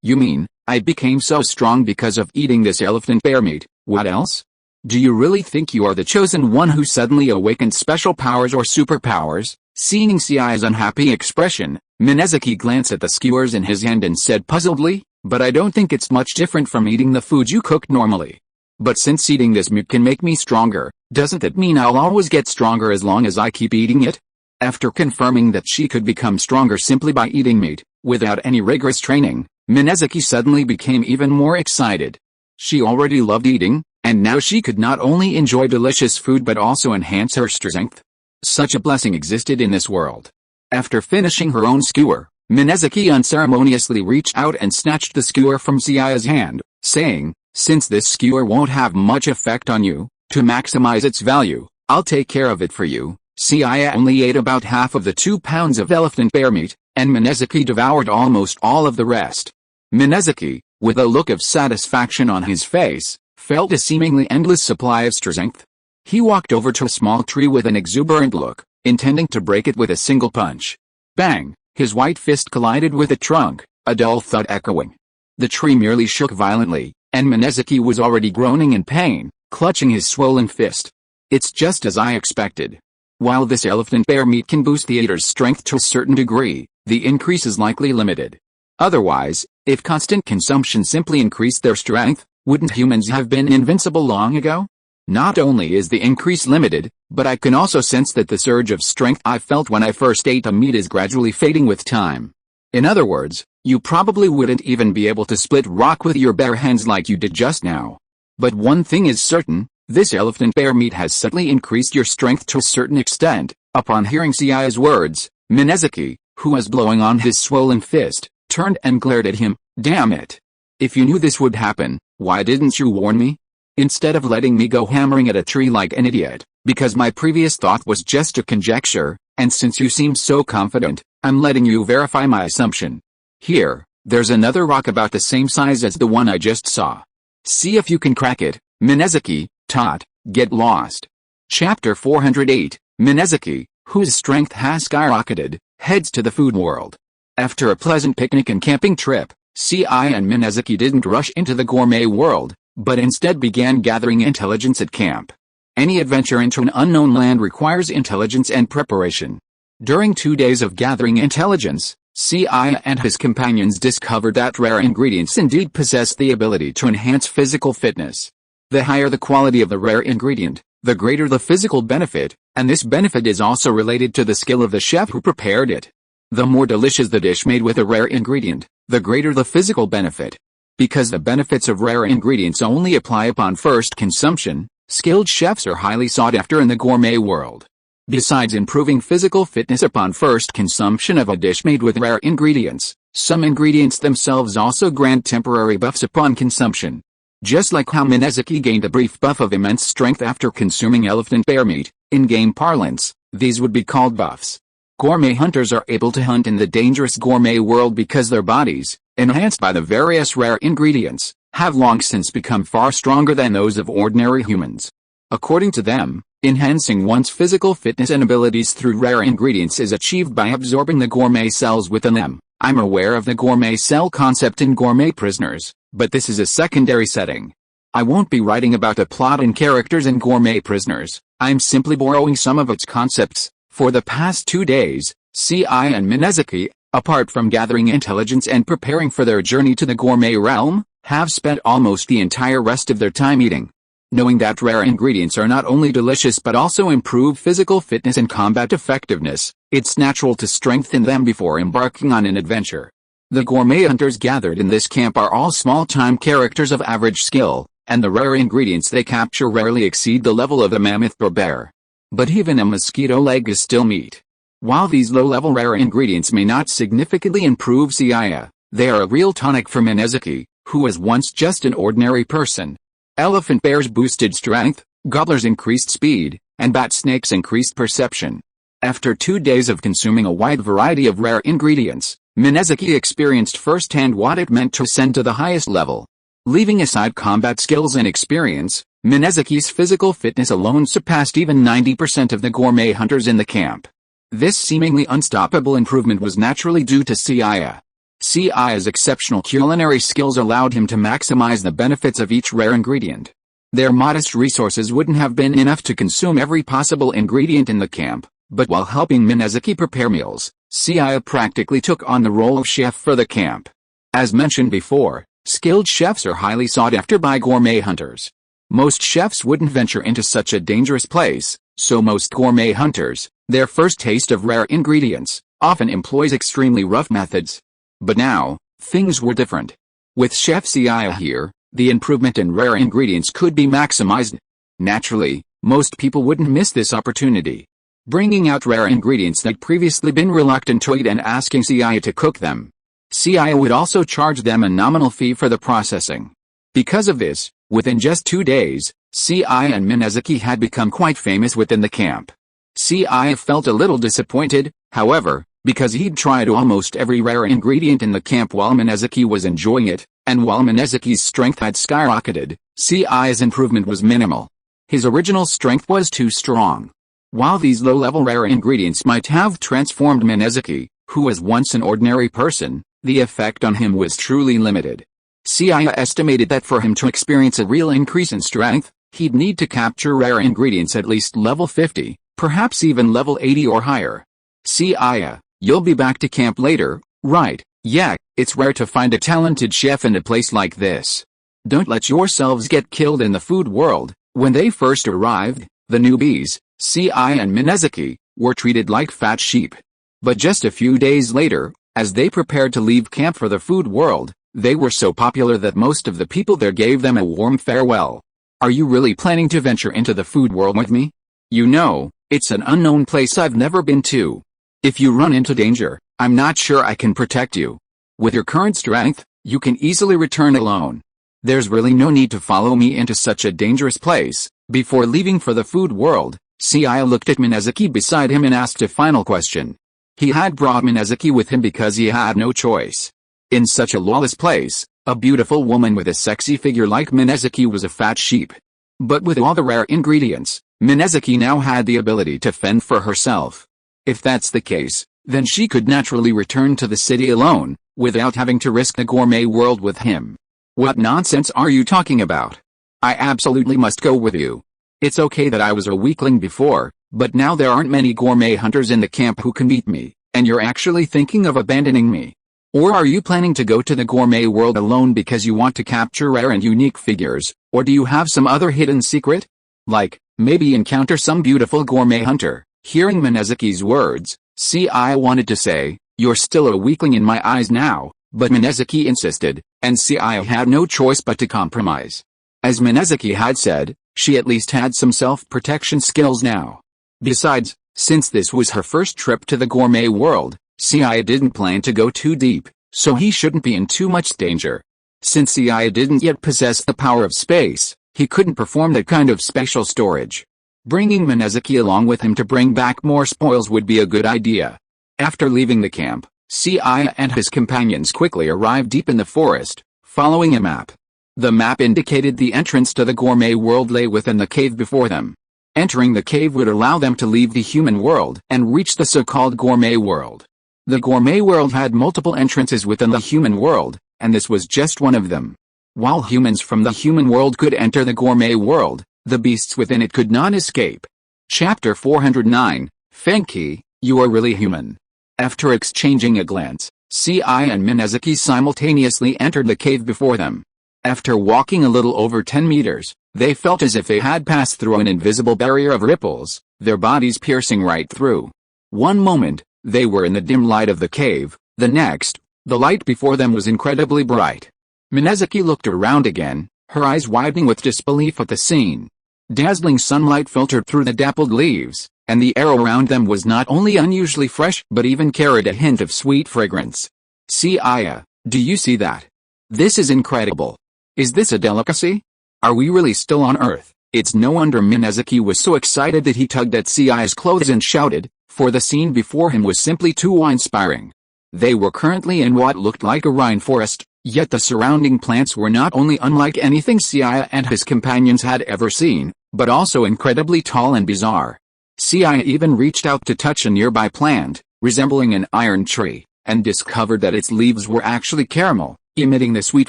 You mean, I became so strong because of eating this elephant bear meat, what else? Do you really think you are the chosen one who suddenly awakened special powers or superpowers? Seeing Seiya's unhappy expression, Minazuki glanced at the skewers in his hand and said puzzledly, but I don't think it's much different from eating the food you cooked normally. But since eating this meat can make me stronger, doesn't it mean I'll always get stronger as long as I keep eating it? After confirming that she could become stronger simply by eating meat, without any rigorous training, Minazuki suddenly became even more excited. She already loved eating, and now she could not only enjoy delicious food but also enhance her strength. Such a blessing existed in this world. After finishing her own skewer, Minazuki unceremoniously reached out and snatched the skewer from Seiya's hand, saying, since this skewer won't have much effect on you, to maximize its value, I'll take care of it for you. Seiya only ate about half of the 2 pounds of elephant bear meat, and Minazuki devoured almost all of the rest. Minazuki, with a look of satisfaction on his face, felt a seemingly endless supply of strength. He walked over to a small tree with an exuberant look, intending to break it with a single punch. Bang! His white fist collided with the trunk, a dull thud echoing. The tree merely shook violently, and Minazuki was already groaning in pain, clutching his swollen fist. It's just as I expected. While this elephant bear meat can boost the eater's strength to a certain degree, the increase is likely limited. Otherwise, if constant consumption simply increased their strength, wouldn't humans have been invincible long ago? Not only is the increase limited, but I can also sense that the surge of strength I felt when I first ate the meat is gradually fading with time. In other words, you probably wouldn't even be able to split rock with your bare hands like you did just now. But one thing is certain, this elephant bear meat has subtly increased your strength to a certain extent. Upon hearing Seiya's words, Minazuki, who was blowing on his swollen fist, turned and glared at him. Damn it! If you knew this would happen, why didn't you warn me? Instead of letting me go hammering at a tree like an idiot, because my previous thought was just a conjecture, and since you seem so confident, I'm letting you verify my assumption. Here, There's another rock about the same size as the one I just saw. See if you can crack it, Minazuki, taught, get lost. Chapter 408, Minazuki, whose strength has skyrocketed, heads to the food world. After a pleasant picnic and camping trip, Seiya and Minazuki didn't rush into the gourmet world, but instead began gathering intelligence at camp. Any adventure into an unknown land requires intelligence and preparation. During 2 days of gathering intelligence, Seiya and his companions discovered that rare ingredients indeed possess the ability to enhance physical fitness. The higher the quality of the rare ingredient, the greater the physical benefit, and this benefit is also related to the skill of the chef who prepared it. The more delicious the dish made with a rare ingredient, the greater the physical benefit. Because the benefits of rare ingredients only apply upon first consumption, skilled chefs are highly sought after in the gourmet world. Besides improving physical fitness upon first consumption of a dish made with rare ingredients, some ingredients themselves also grant temporary buffs upon consumption. Just like how Minazuki gained a brief buff of immense strength after consuming elephant bear meat, in game parlance, these would be called buffs. Gourmet hunters are able to hunt in the dangerous gourmet world because their bodies, enhanced by the various rare ingredients, have long since become far stronger than those of ordinary humans. According to them, enhancing one's physical fitness and abilities through rare ingredients is achieved by absorbing the gourmet cells within them. I'm aware of the gourmet cell concept in Gourmet Prisoners, but this is a secondary setting. I won't be writing about the plot and characters in Gourmet Prisoners, I'm simply borrowing some of its concepts. For the past 2 days, Seiya and Minazuki, apart from gathering intelligence and preparing for their journey to the gourmet realm, have spent almost the entire rest of their time eating. Knowing that rare ingredients are not only delicious but also improve physical fitness and combat effectiveness, it's natural to strengthen them before embarking on an adventure. The gourmet hunters gathered in this camp are all small-time characters of average skill, and the rare ingredients they capture rarely exceed the level of a mammoth or bear. But even a mosquito leg is still meat. While these low-level rare ingredients may not significantly improve Seiya, they are a real tonic for Minazuki, who was once just an ordinary person. Elephant bears boosted strength, gobblers increased speed, and bat snakes increased perception. After 2 days of consuming a wide variety of rare ingredients, Minazuki experienced firsthand what it meant to ascend to the highest level. Leaving aside combat skills and experience, Minazuki's physical fitness alone surpassed even 90% of the gourmet hunters in the camp. This seemingly unstoppable improvement was naturally due to Seiya. Seiya's exceptional culinary skills allowed him to maximize the benefits of each rare ingredient. Their modest resources wouldn't have been enough to consume every possible ingredient in the camp, but while helping Minazuki prepare meals, Seiya practically took on the role of chef for the camp. As mentioned before, skilled chefs are highly sought after by gourmet hunters. Most chefs wouldn't venture into such a dangerous place, so most gourmet hunters, their first taste of rare ingredients, often employs extremely rough methods. But now, things were different. With Chef Seiya here, the improvement in rare ingredients could be maximized. Naturally, most people wouldn't miss this opportunity. Bringing out rare ingredients they'd previously been reluctant to eat and asking Seiya to cook them. Seiya would also charge them a nominal fee for the processing. Because of this, within just 2 days, Seiya and Minazuki had become quite famous within the camp. Seiya felt a little disappointed, however, because he'd tried almost every rare ingredient in the camp while Minazuki was enjoying it, and while Minazuki's strength had skyrocketed, Seiya's improvement was minimal. His original strength was too strong. While these low-level rare ingredients might have transformed Minazuki, who was once an ordinary person, the effect on him was truly limited. Seiya estimated that for him to experience a real increase in strength, he'd need to capture rare ingredients at least level 50, perhaps even level 80 or higher. Seiya, you'll be back to camp later, right? Yeah, it's rare to find a talented chef in a place like this. Don't let yourselves get killed in the food world. When they first arrived, the newbies, Seiya and Minazuki, were treated like fat sheep. But just a few days later, as they prepared to leave camp for the food world, they were so popular that most of the people there gave them a warm farewell. Are you really planning to venture into the food world with me? You know, it's an unknown place I've never been to. If you run into danger, I'm not sure I can protect you. With your current strength, you can easily return alone. There's really no need to follow me into such a dangerous place. Before leaving for the food world, Seiya looked at Minazuki beside him and asked a final question. He had brought Minazuki with him because he had no choice. In such a lawless place, a beautiful woman with a sexy figure like Minazuki was a fat sheep. But with all the rare ingredients, Minazuki now had the ability to fend for herself. If that's the case, then she could naturally return to the city alone, without having to risk the gourmet world with him. What nonsense are you talking about? I absolutely must go with you. It's okay that I was a weakling before, but now there aren't many gourmet hunters in the camp who can beat me, and you're actually thinking of abandoning me. Or are you planning to go to the gourmet world alone because you want to capture rare and unique figures, or do you have some other hidden secret? Like, maybe encounter some beautiful gourmet hunter. Hearing Minazuki's words, Seiya wanted to say, you're still a weakling in my eyes now, but Minazuki insisted, and Seiya had no choice but to compromise. As Minazuki had said, she at least had some self-protection skills now. Besides, since this was her first trip to the gourmet world, Seiya didn't plan to go too deep, so he shouldn't be in too much danger. Since Seiya didn't yet possess the power of space, he couldn't perform that kind of special storage. Bringing Minazuki along with him to bring back more spoils would be a good idea. After leaving the camp, Seiya and his companions quickly arrived deep in the forest, following a map. The map indicated the entrance to the gourmet world lay within the cave before them. Entering the cave would allow them to leave the human world and reach the so-called gourmet world. The gourmet world had multiple entrances within the human world, and this was just one of them. While humans from the human world could enter the gourmet world, the beasts within it could not escape. Chapter 409, Fenki, you are really human. After exchanging a glance, Seiya and Minazuki simultaneously entered the cave before them. After walking a little over 10 meters, they felt as if they had passed through an invisible barrier of ripples, their bodies piercing right through. One moment, they were in the dim light of the cave, the next, the light before them was incredibly bright. Minazuki looked around again, her eyes widening with disbelief at the scene. Dazzling sunlight filtered through the dappled leaves, and the air around them was not only unusually fresh but even carried a hint of sweet fragrance. Seiya, do you see that? This is incredible. Is this a delicacy? Are we really still on Earth? It's no wonder Minazuki was so excited that he tugged at Seiya's clothes and shouted, for the scene before him was simply too awe-inspiring. They were currently in what looked like a rainforest, yet the surrounding plants were not only unlike anything Seiya and his companions had ever seen, but also incredibly tall and bizarre. Seiya even reached out to touch a nearby plant, resembling an iron tree, and discovered that its leaves were actually caramel, emitting the sweet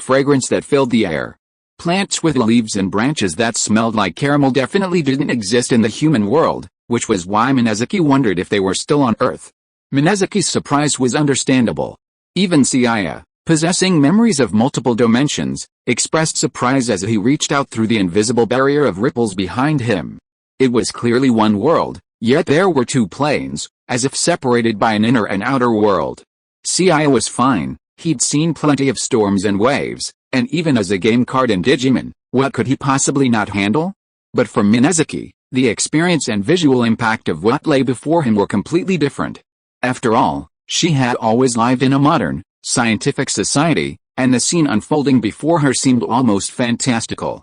fragrance that filled the air. Plants with leaves and branches that smelled like caramel definitely didn't exist in the human world, which was why Minazuki wondered if they were still on Earth. Minazuki's surprise was understandable. Even Seiya, possessing memories of multiple dimensions, expressed surprise as he reached out through the invisible barrier of ripples behind him. It was clearly one world, yet there were two planes, as if separated by an inner and outer world. Seiya was fine, he'd seen plenty of storms and waves, and even as a game card in Digimon, what could he possibly not handle? But for Minazuki, the experience and visual impact of what lay before him were completely different. After all, she had always lived in a modern, scientific society, and the scene unfolding before her seemed almost fantastical.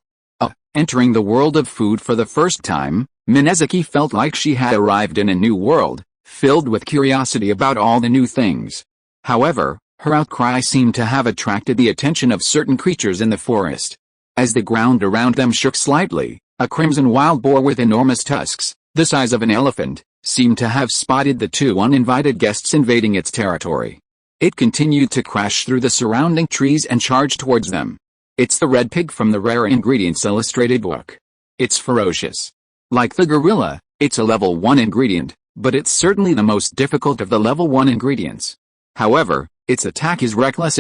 Entering the world of food for the first time, Minazuki felt like she had arrived in a new world, filled with curiosity about all the new things. However, her outcry seemed to have attracted the attention of certain creatures in the forest. As the ground around them shook slightly, a crimson wild boar with enormous tusks, the size of an elephant, seemed to have spotted the two uninvited guests invading its territory. It continued to crash through the surrounding trees and charge towards them. It's the red pig from the Rare Ingredients illustrated book. It's ferocious. Like the gorilla, it's a level 1 ingredient, but it's certainly the most difficult of the level 1 ingredients. However, its attack is reckless,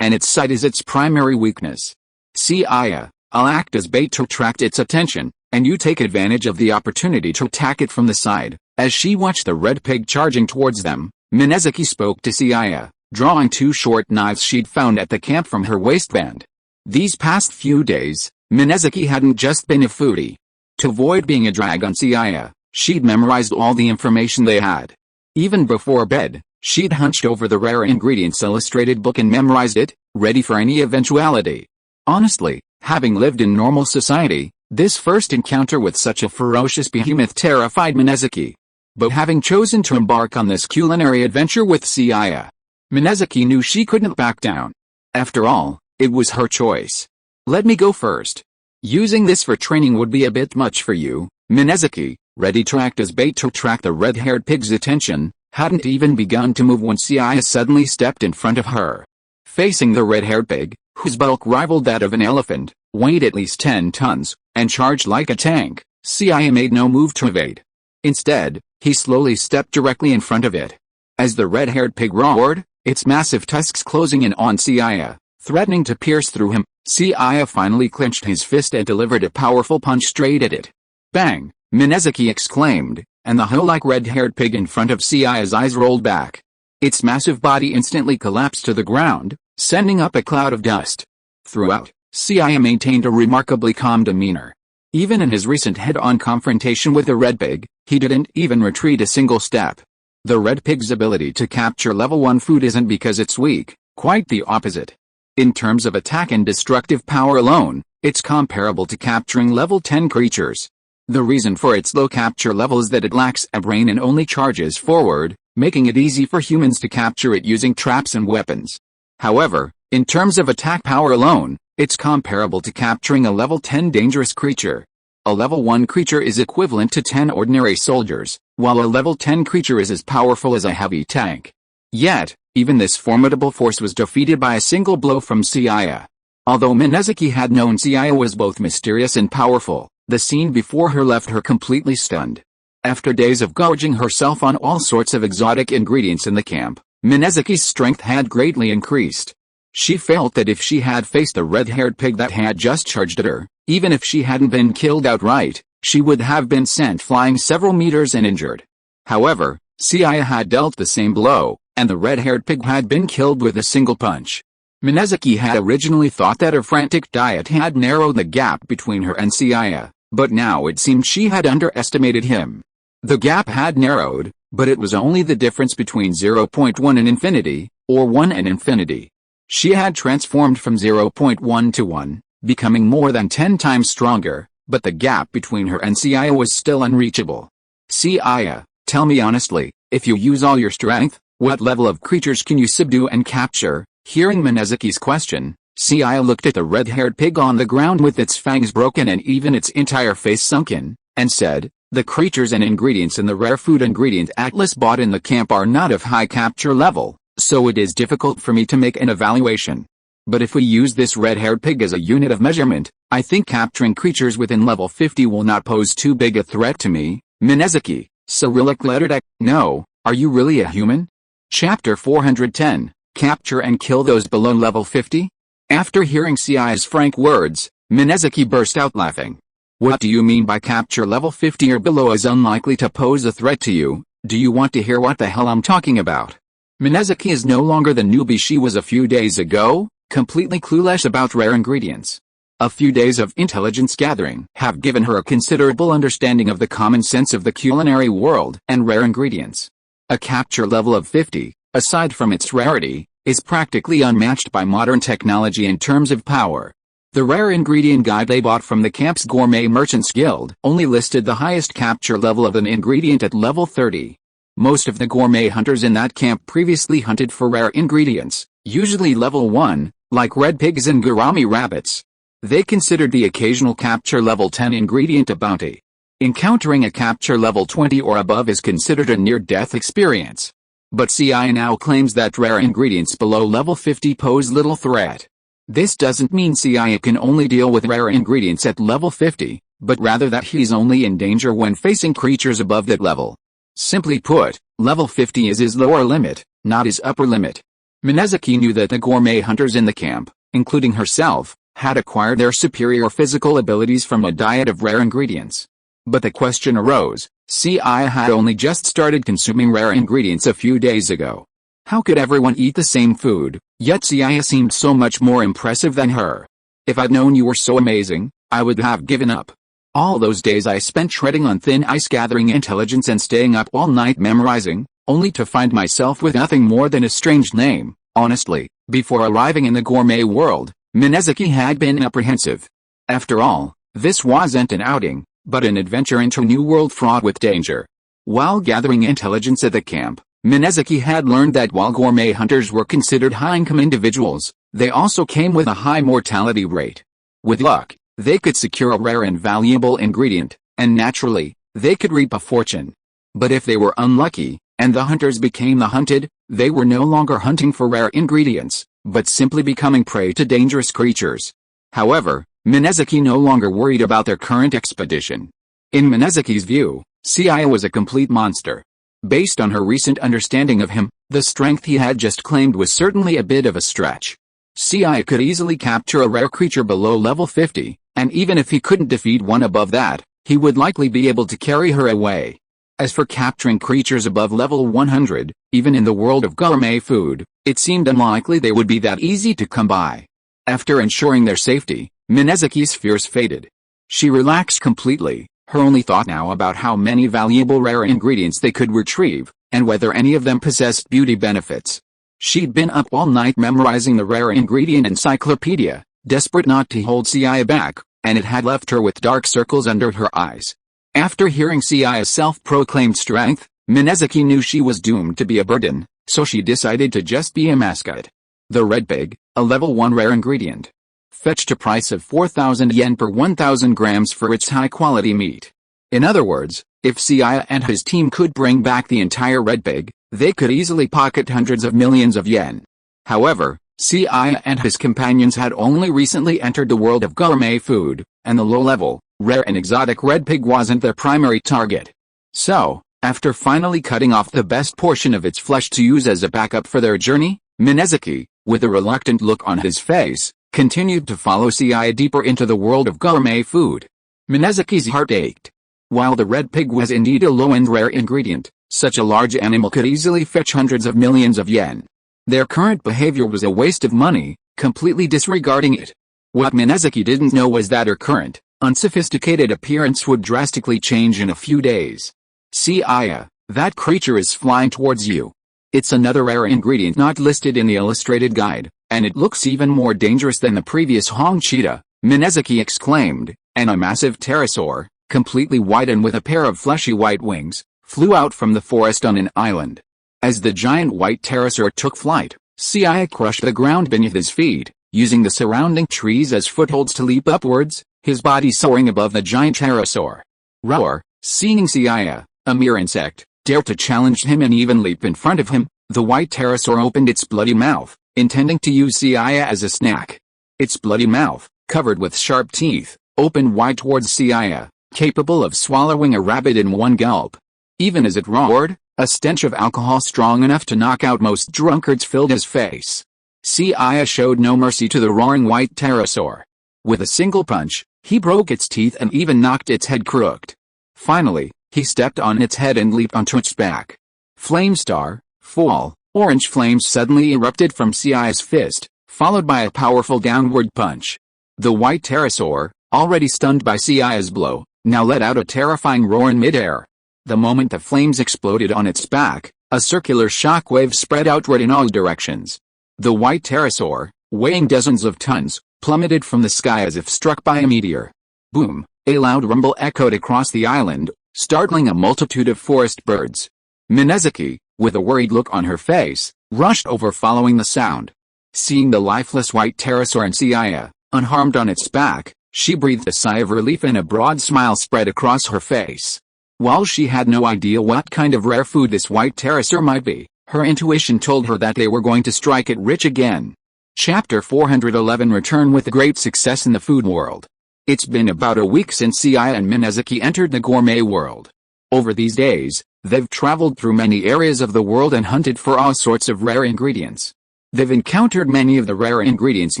and its sight is its primary weakness. Seiya, I'll act as bait to attract its attention, and you take advantage of the opportunity to attack it from the side. As she watched the red pig charging towards them, Minazuki spoke to Seiya, drawing two short knives she'd found at the camp from her waistband. These past few days, Minazuki hadn't just been a foodie. To avoid being a drag on Seiya, she'd memorized all the information they had. Even before bed, she'd hunched over the Rare Ingredients illustrated book and memorized it, ready for any eventuality. Honestly, having lived in normal society, this first encounter with such a ferocious behemoth terrified Minazuki. But having chosen to embark on this culinary adventure with Seiya, Minazuki knew she couldn't back down. After all, it was her choice. Let me go first. Using this for training would be a bit much for you, Minazuki, ready to act as bait to attract the red-haired pig's attention, hadn't even begun to move when Seiya suddenly stepped in front of her. Facing the red-haired pig, whose bulk rivaled that of an elephant, weighed at least 10 tons, and charged like a tank, Seiya made no move to evade. Instead, he slowly stepped directly in front of it. As the red-haired pig roared, its massive tusks closing in on Seiya, threatening to pierce through him, Seiya finally clenched his fist and delivered a powerful punch straight at it. Bang! Minazuki exclaimed, and the hoe-like red-haired pig in front of Seiya's eyes rolled back. Its massive body instantly collapsed to the ground, sending up a cloud of dust. Throughout, Seiya maintained a remarkably calm demeanor. Even in his recent head-on confrontation with the red pig, he didn't even retreat a single step. The red pig's ability to capture level 1 food isn't because it's weak, quite the opposite. In terms of attack and destructive power alone, it's comparable to capturing level 10 creatures. The reason for its low capture level is that it lacks a brain and only charges forward, making it easy for humans to capture it using traps and weapons. However, in terms of attack power alone, it's comparable to capturing a level 10 dangerous creature. A level 1 creature is equivalent to 10 ordinary soldiers, while a level 10 creature is as powerful as a heavy tank. Yet, even this formidable force was defeated by a single blow from Seiya. Although Minazuki had known Seiya was both mysterious and powerful, the scene before her left her completely stunned. After days of gorging herself on all sorts of exotic ingredients in the camp, Minazuki's strength had greatly increased. She felt that if she had faced the red-haired pig that had just charged at her, even if she hadn't been killed outright, she would have been sent flying several meters and injured. However, Seiya had dealt the same blow, and the red-haired pig had been killed with a single punch. Minazuki had originally thought that her frantic diet had narrowed the gap between her and Seiya, but now it seemed she had underestimated him. The gap had narrowed, but it was only the difference between 0.1 and infinity, or 1 and infinity. She had transformed from 0.1 to 1, becoming more than 10 times stronger, but the gap between her and Seiya was still unreachable. Seiya, tell me honestly, if you use all your strength, what level of creatures can you subdue and capture? Hearing Minazuki's question, Seiya looked at the red-haired pig on the ground with its fangs broken and even its entire face sunken, and said, "The creatures and ingredients in the rare food ingredient atlas bought in the camp are not of high capture level, so it is difficult for me to make an evaluation. But if we use this red-haired pig as a unit of measurement, I think capturing creatures within level 50 will not pose too big a threat to me." Minazuki, Cyrillic lettered X. No, are you really a human? Chapter 410, Capture and Kill Those Below Level 50? After hearing Seiya's frank words, Minazuki burst out laughing. What do you mean by capture level 50 or below is unlikely to pose a threat to you? Do you want to hear what the hell I'm talking about? Minazuki is no longer the newbie she was a few days ago, completely clueless about rare ingredients. A few days of intelligence gathering have given her a considerable understanding of the common sense of the culinary world and rare ingredients. A capture level of 50, aside from its rarity, is practically unmatched by modern technology in terms of power. The rare ingredient guide they bought from the camp's Gourmet Merchants Guild only listed the highest capture level of an ingredient at level 30. Most of the gourmet hunters in that camp previously hunted for rare ingredients, usually level 1, like red pigs and gourami rabbits. They considered the occasional capture level 10 ingredient a bounty. Encountering a capture level 20 or above is considered a near-death experience. But Seiya now claims that rare ingredients below level 50 pose little threat. This doesn't mean Seiya can only deal with rare ingredients at level 50, but rather that he's only in danger when facing creatures above that level. Simply put, level 50 is his lower limit, not his upper limit. Minazuki knew that the gourmet hunters in the camp, including herself, had acquired their superior physical abilities from a diet of rare ingredients. But the question arose, Seiya had only just started consuming rare ingredients a few days ago. How could everyone eat the same food, yet Seiya seemed so much more impressive than her? If I'd known you were so amazing, I would have given up. All those days I spent treading on thin ice gathering intelligence and staying up all night memorizing, only to find myself with nothing more than a strange name. Honestly, before arriving in the gourmet world, Minazuki had been apprehensive. After all, this wasn't an outing, but an adventure into a new world fraught with danger. While gathering intelligence at the camp, Minazuki had learned that while gourmet hunters were considered high-income individuals, they also came with a high mortality rate. With luck, they could secure a rare and valuable ingredient, and naturally, they could reap a fortune. But if they were unlucky, and the hunters became the hunted, they were no longer hunting for rare ingredients, but simply becoming prey to dangerous creatures. However, Minazuki no longer worried about their current expedition. In Minazuki's view, Seiya was a complete monster. Based on her recent understanding of him, the strength he had just claimed was certainly a bit of a stretch. Seiya could easily capture a rare creature below level 50, and even if he couldn't defeat one above that, he would likely be able to carry her away. As for capturing creatures above level 100, even in the world of gourmet food, it seemed unlikely they would be that easy to come by. After ensuring their safety, Minazuki's fears faded. She relaxed completely, her only thought now about how many valuable rare ingredients they could retrieve, and whether any of them possessed beauty benefits. She'd been up all night memorizing the rare ingredient encyclopedia, desperate not to hold Seiya back, and it had left her with dark circles under her eyes. After hearing Seiya's self-proclaimed strength, Minazuki knew she was doomed to be a burden, so she decided to just be a mascot. The red pig, a level 1 rare ingredient, fetched a price of 4,000 yen per 1,000 grams for its high-quality meat. In other words, if Seiya and his team could bring back the entire red pig, they could easily pocket hundreds of millions of yen. However, Seiya and his companions had only recently entered the world of gourmet food, and the low-level, rare and exotic red pig wasn't their primary target. So, after finally cutting off the best portion of its flesh to use as a backup for their journey, Minazuki, with a reluctant look on his face, continued to follow Seiya deeper into the world of gourmet food. Minazuki's heart ached. While the red pig was indeed a low-end rare ingredient, such a large animal could easily fetch hundreds of millions of yen. Their current behavior was a waste of money, completely disregarding it. What Minazuki didn't know was that her current, unsophisticated appearance would drastically change in a few days. Seiya, that creature is flying towards you. It's another rare ingredient not listed in the illustrated guide, and it looks even more dangerous than the previous Hong cheetah, Minazuki exclaimed, and a massive pterosaur, completely white and with a pair of fleshy white wings, flew out from the forest on an island. As the giant white pterosaur took flight, Seiya crushed the ground beneath his feet, using the surrounding trees as footholds to leap upwards, his body soaring above the giant pterosaur. Roar, seeing Seiya, a mere insect, dare to challenge him and even leap in front of him, the white pterosaur opened its bloody mouth, intending to use Seiya as a snack. Its bloody mouth, covered with sharp teeth, opened wide towards Seiya, capable of swallowing a rabbit in one gulp. Even as it roared, a stench of alcohol strong enough to knock out most drunkards filled his face. Seiya showed no mercy to the roaring white pterosaur. With a single punch, he broke its teeth and even knocked its head crooked. Finally, he stepped on its head and leaped onto its back. Flamestar, fall, orange flames suddenly erupted from Seiya's fist, followed by a powerful downward punch. The white pterosaur, already stunned by Seiya's blow, now let out a terrifying roar in midair. The moment the flames exploded on its back, a circular shockwave spread outward in all directions. The white pterosaur, weighing dozens of tons, plummeted from the sky as if struck by a meteor. Boom! A loud rumble echoed across the island, startling a multitude of forest birds. Minazuki, with a worried look on her face, rushed over following the sound. Seeing the lifeless white pterosaur and Seiya, unharmed on its back, she breathed a sigh of relief and a broad smile spread across her face. While she had no idea what kind of rare food this white pterosaur might be, her intuition told her that they were going to strike it rich again. Chapter 411 Return with great success in the food world. It's been about a week since Seiya and Minazuki entered the gourmet world. Over these days, they've traveled through many areas of the world and hunted for all sorts of rare ingredients. They've encountered many of the rare ingredients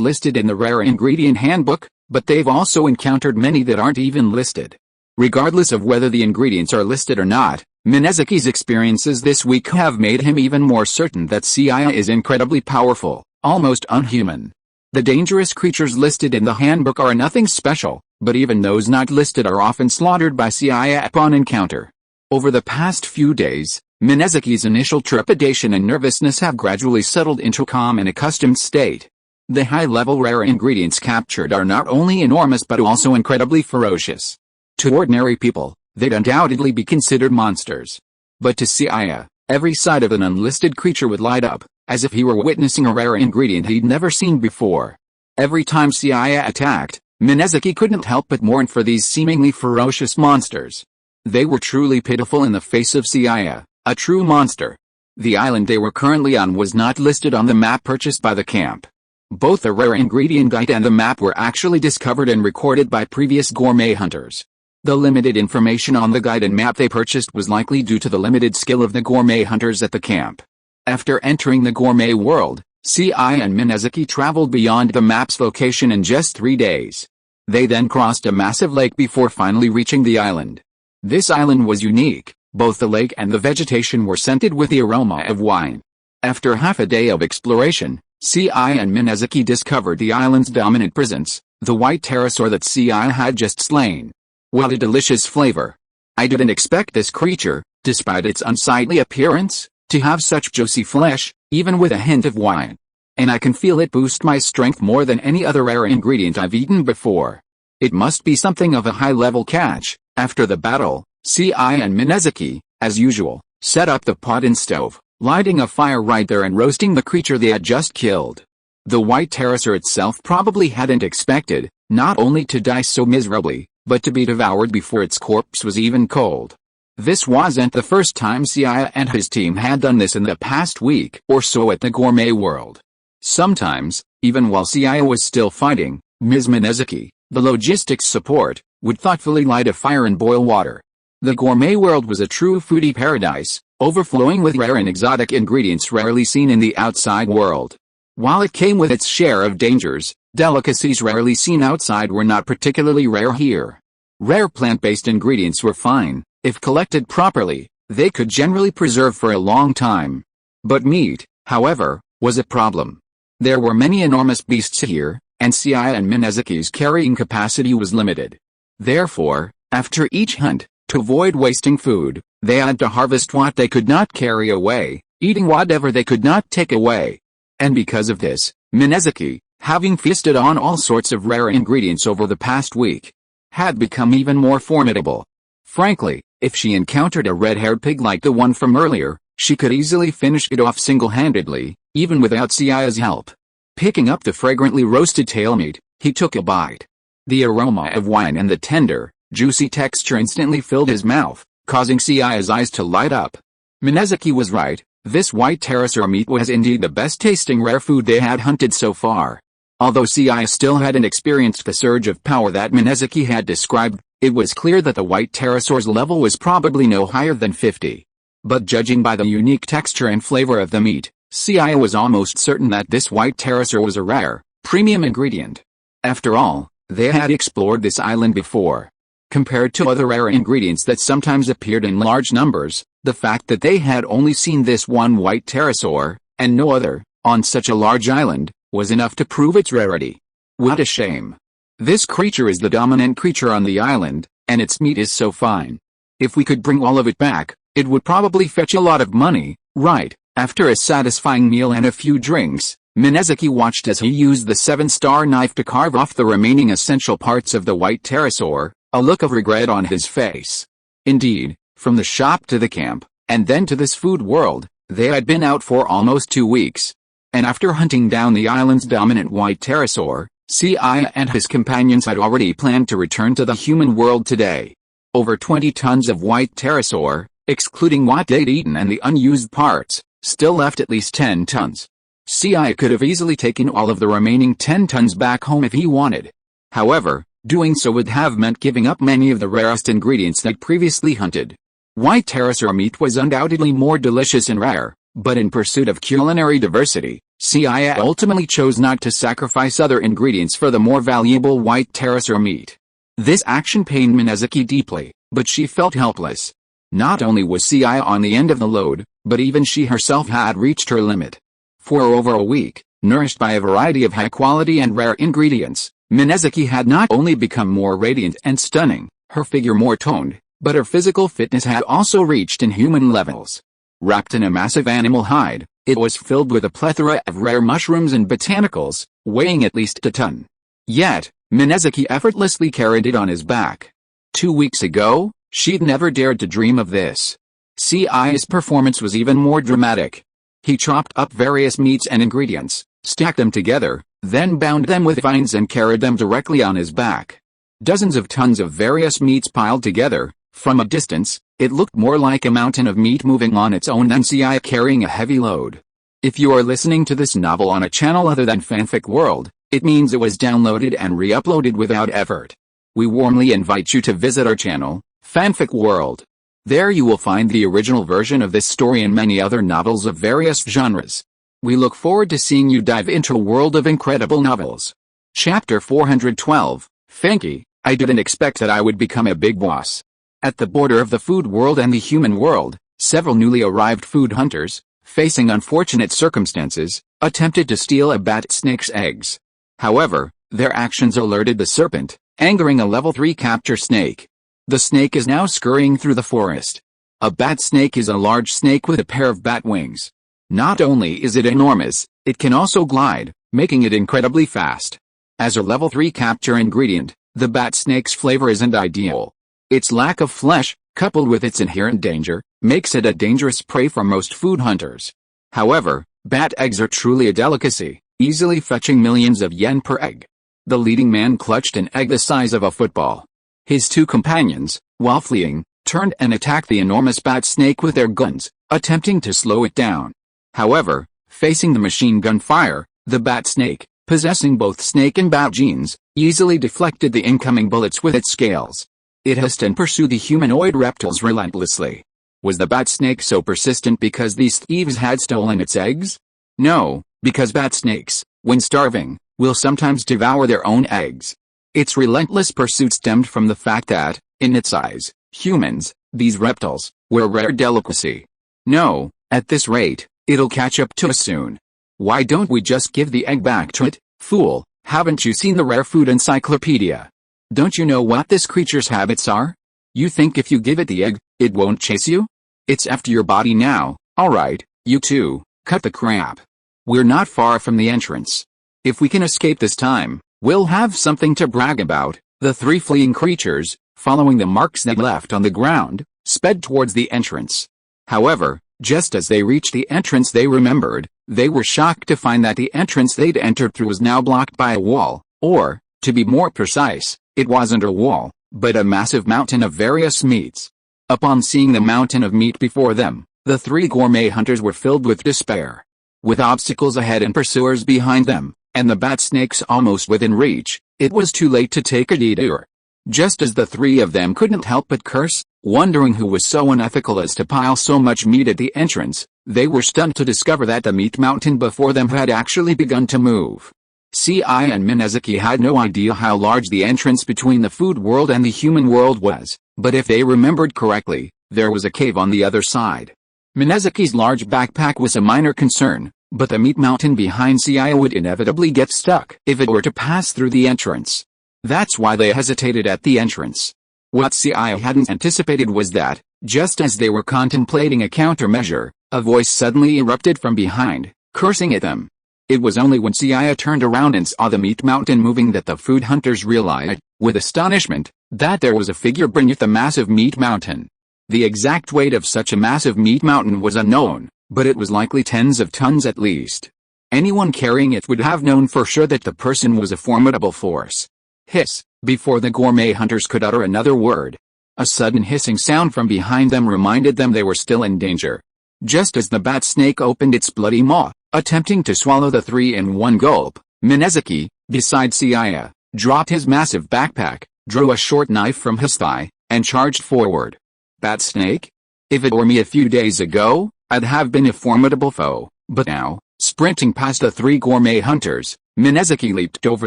listed in the Rare Ingredient Handbook, but they've also encountered many that aren't even listed. Regardless of whether the ingredients are listed or not, Minazuki's experiences this week have made him even more certain that Seiya is incredibly powerful, almost unhuman. The dangerous creatures listed in the handbook are nothing special, but even those not listed are often slaughtered by Seiya upon encounter. Over the past few days, Minazuki's initial trepidation and nervousness have gradually settled into a calm and accustomed state. The high-level rare ingredients captured are not only enormous but also incredibly ferocious. To ordinary people, they'd undoubtedly be considered monsters. But to Seiya, Every sight of an unlisted creature would light up, as if he were witnessing a rare ingredient he'd never seen before. Every time Seiya attacked, Minazuki couldn't help but mourn for these seemingly ferocious monsters. They were truly pitiful in the face of Seiya, a true monster. The island they were currently on was not listed on the map purchased by the camp. Both the rare ingredient guide and the map were actually discovered and recorded by previous gourmet hunters. The limited information on the guide and map they purchased was likely due to the limited skill of the gourmet hunters at the camp. After entering the gourmet world, Seiya and Minazuki traveled beyond the map's location in just 3 days. They then crossed a massive lake before finally reaching the island. This island was unique. Both the lake and the vegetation were scented with the aroma of wine. After half a day of exploration, Seiya and Minazuki discovered the island's dominant presence, the white pterosaur that Seiya had just slain. What a delicious flavor! I didn't expect this creature, despite its unsightly appearance, to have such juicy flesh, even with a hint of wine. And I can feel it boost my strength more than any other rare ingredient I've eaten before. It must be something of a high-level catch. After the battle, Seiya and Minazuki, as usual, set up the pot and stove, lighting a fire right there and roasting the creature they had just killed. The white pterosaur itself probably hadn't expected, not only to die so miserably, but to be devoured before its corpse was even cold. This wasn't the first time Seiya and his team had done this in the past week or so at the gourmet world. Sometimes, even while Seiya was still fighting, Ms. Minazuki, the logistics support, would thoughtfully light a fire and boil water. The gourmet world was a true foodie paradise, overflowing with rare and exotic ingredients rarely seen in the outside world. While it came with its share of dangers, delicacies rarely seen outside were not particularly rare here. Rare plant-based ingredients were fine. If collected properly, they could generally preserve for a long time. But meat, however, was a problem. There were many enormous beasts here, and Seiya and Minazuki's carrying capacity was limited. Therefore, after each hunt, to avoid wasting food, they had to harvest what they could not carry away, eating whatever they could not take away. And because of this, Minazuki, having feasted on all sorts of rare ingredients over the past week, had become even more formidable. Frankly, if she encountered a red-haired pig like the one from earlier, she could easily finish it off single-handedly, even without Seiya's help. Picking up the fragrantly roasted tail meat, he took a bite. The aroma of wine and the tender, juicy texture instantly filled his mouth, causing Seiya's eyes to light up. Minazuki was right, this white pterosaur meat was indeed the best-tasting rare food they had hunted so far. Although Seiya still hadn't experienced the surge of power that Minazuki had described, it was clear that the white pterosaur's level was probably no higher than 50. But judging by the unique texture and flavor of the meat, Seiya was almost certain that this white pterosaur was a rare, premium ingredient. After all, they had explored this island before. Compared to other rare ingredients that sometimes appeared in large numbers, the fact that they had only seen this one white pterosaur, and no other, on such a large island, was enough to prove its rarity. What a shame. This creature is the dominant creature on the island, and its meat is so fine. If we could bring all of it back, it would probably fetch a lot of money, right? After a satisfying meal and a few drinks, Minazuki watched as he used the 7-star knife to carve off the remaining essential parts of the white pterosaur, a look of regret on his face. Indeed, from the shop to the camp, and then to this food world, they had been out for almost 2 weeks. And after hunting down the island's dominant white pterosaur, Seiya and his companions had already planned to return to the human world today. Over 20 tons of white pterosaur, excluding what they'd eaten and the unused parts, still left at least 10 tons. Seiya could have easily taken all of the remaining 10 tons back home if he wanted. However, doing so would have meant giving up many of the rarest ingredients they'd previously hunted. White pterosaur meat was undoubtedly more delicious and rare, but in pursuit of culinary diversity, Seiya ultimately chose not to sacrifice other ingredients for the more valuable white pterosaur meat. This action pained Minazuki deeply, but she felt helpless. Not only was Seiya on the end of the load, but even she herself had reached her limit. For over a week, nourished by a variety of high-quality and rare ingredients, Minazuki had not only become more radiant and stunning, her figure more toned, but her physical fitness had also reached inhuman levels. Wrapped in a massive animal hide, it was filled with a plethora of rare mushrooms and botanicals, weighing at least a ton. Yet, Minazuki effortlessly carried it on his back. 2 weeks ago, she'd never dared to dream of this. Seiya's performance was even more dramatic. He chopped up various meats and ingredients, stacked them together, then bound them with vines and carried them directly on his back. Dozens of tons of various meats piled together. From a distance, it looked more like a mountain of meat moving on its own than Seiya carrying a heavy load. If you are listening to this novel on a channel other than Fanfic World, it means it was downloaded and re-uploaded without effort. We warmly invite you to visit our channel, Fanfic World. There you will find the original version of this story and many other novels of various genres. We look forward to seeing you dive into a world of incredible novels. Chapter 412, Fanky, I didn't expect that I would become a big boss. At the border of the food world and the human world, several newly arrived food hunters, facing unfortunate circumstances, attempted to steal a bat snake's eggs. However, their actions alerted the serpent, angering a level 3 capture snake. The snake is now scurrying through the forest. A bat snake is a large snake with a pair of bat wings. Not only is it enormous, it can also glide, making it incredibly fast. As a level 3 capture ingredient, the bat snake's flavor isn't ideal. Its lack of flesh, coupled with its inherent danger, makes it a dangerous prey for most food hunters. However, bat eggs are truly a delicacy, easily fetching millions of yen per egg. The leading man clutched an egg the size of a football. His two companions, while fleeing, turned and attacked the enormous bat snake with their guns, attempting to slow it down. However, facing the machine gun fire, the bat snake, possessing both snake and bat genes, easily deflected the incoming bullets with its scales. It hissed and pursued the humanoid reptiles relentlessly. Was the bat snake so persistent because these thieves had stolen its eggs? No, because bat snakes, when starving, will sometimes devour their own eggs. Its relentless pursuit stemmed from the fact that, in its eyes, humans, these reptiles, were a rare delicacy. No, at this rate, it'll catch up to us soon. Why don't we just give the egg back to it, fool? Haven't you seen the rare food encyclopedia? Don't you know what this creature's habits are? You think if you give it the egg, it won't chase you? It's after your body now. Alright, you two, cut the crap. We're not far from the entrance. If we can escape this time, we'll have something to brag about. The three fleeing creatures, following the marks they left on the ground, sped towards the entrance. However, just as they reached the entrance they remembered, they were shocked to find that the entrance they'd entered through was now blocked by a wall, or, to be more precise, it wasn't a wall, but a massive mountain of various meats. Upon seeing the mountain of meat before them, the three gourmet hunters were filled with despair. With obstacles ahead and pursuers behind them, and the bat snakes almost within reach, it was too late to take a detour. Just as the three of them couldn't help but curse, wondering who was so unethical as to pile so much meat at the entrance, they were stunned to discover that the meat mountain before them had actually begun to move. Seiya and Minazuki had no idea how large the entrance between the food world and the human world was, but if they remembered correctly, there was a cave on the other side. Minazuki's large backpack was a minor concern, but the meat mountain behind Seiya would inevitably get stuck if it were to pass through the entrance. That's why they hesitated at the entrance. What Seiya hadn't anticipated was that, just as they were contemplating a countermeasure, a voice suddenly erupted from behind, cursing at them. It was only when Seiya turned around and saw the meat mountain moving that the food hunters realized, with astonishment, that there was a figure beneath the massive meat mountain. The exact weight of such a massive meat mountain was unknown, but it was likely tens of tons at least. Anyone carrying it would have known for sure that the person was a formidable force. Hiss, before the gourmet hunters could utter another word. A sudden hissing sound from behind them reminded them they were still in danger. Just as the bat snake opened its bloody maw, attempting to swallow the three in one gulp, Minazuki, beside Seiya, dropped his massive backpack, drew a short knife from his thigh, and charged forward. Bat snake? If it were me a few days ago, I'd have been a formidable foe, but now, sprinting past the three gourmet hunters, Minazuki leaped over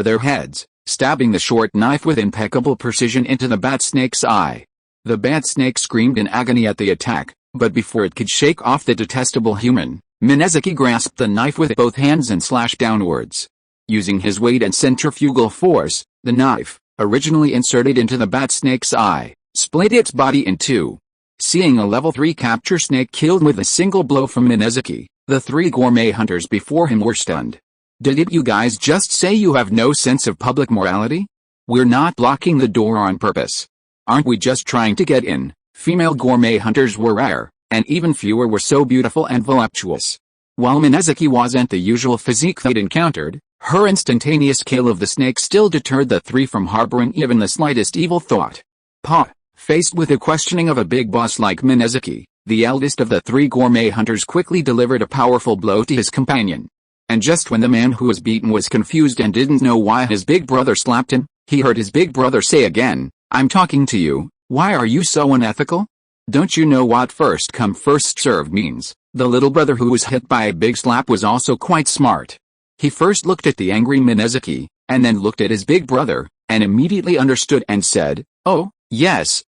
their heads, stabbing the short knife with impeccable precision into the bat snake's eye. The bat snake screamed in agony at the attack, but before it could shake off the detestable human, Minazuki grasped the knife with both hands and slashed downwards. Using his weight and centrifugal force, the knife, originally inserted into the bat snake's eye, split its body in two. Seeing a level 3 capture snake killed with a single blow from Minazuki, the three gourmet hunters before him were stunned. Did you guys just say you have no sense of public morality? We're not blocking the door on purpose. Aren't we just trying to get in? Female gourmet hunters were rare, and even fewer were so beautiful and voluptuous. While Minazuki wasn't the usual physique they'd encountered, her instantaneous kill of the snake still deterred the three from harboring even the slightest evil thought. Faced with the questioning of a big boss like Minazuki, the eldest of the three gourmet hunters quickly delivered a powerful blow to his companion. And just when the man who was beaten was confused and didn't know why his big brother slapped him, he heard his big brother say again, "I'm talking to you, why are you so unethical? Don't you know what first come first served means?" The little brother who was hit by a big slap was also quite smart. He first looked at the angry Minazuki, and then looked at his big brother, and immediately understood and said, "Oh, yes,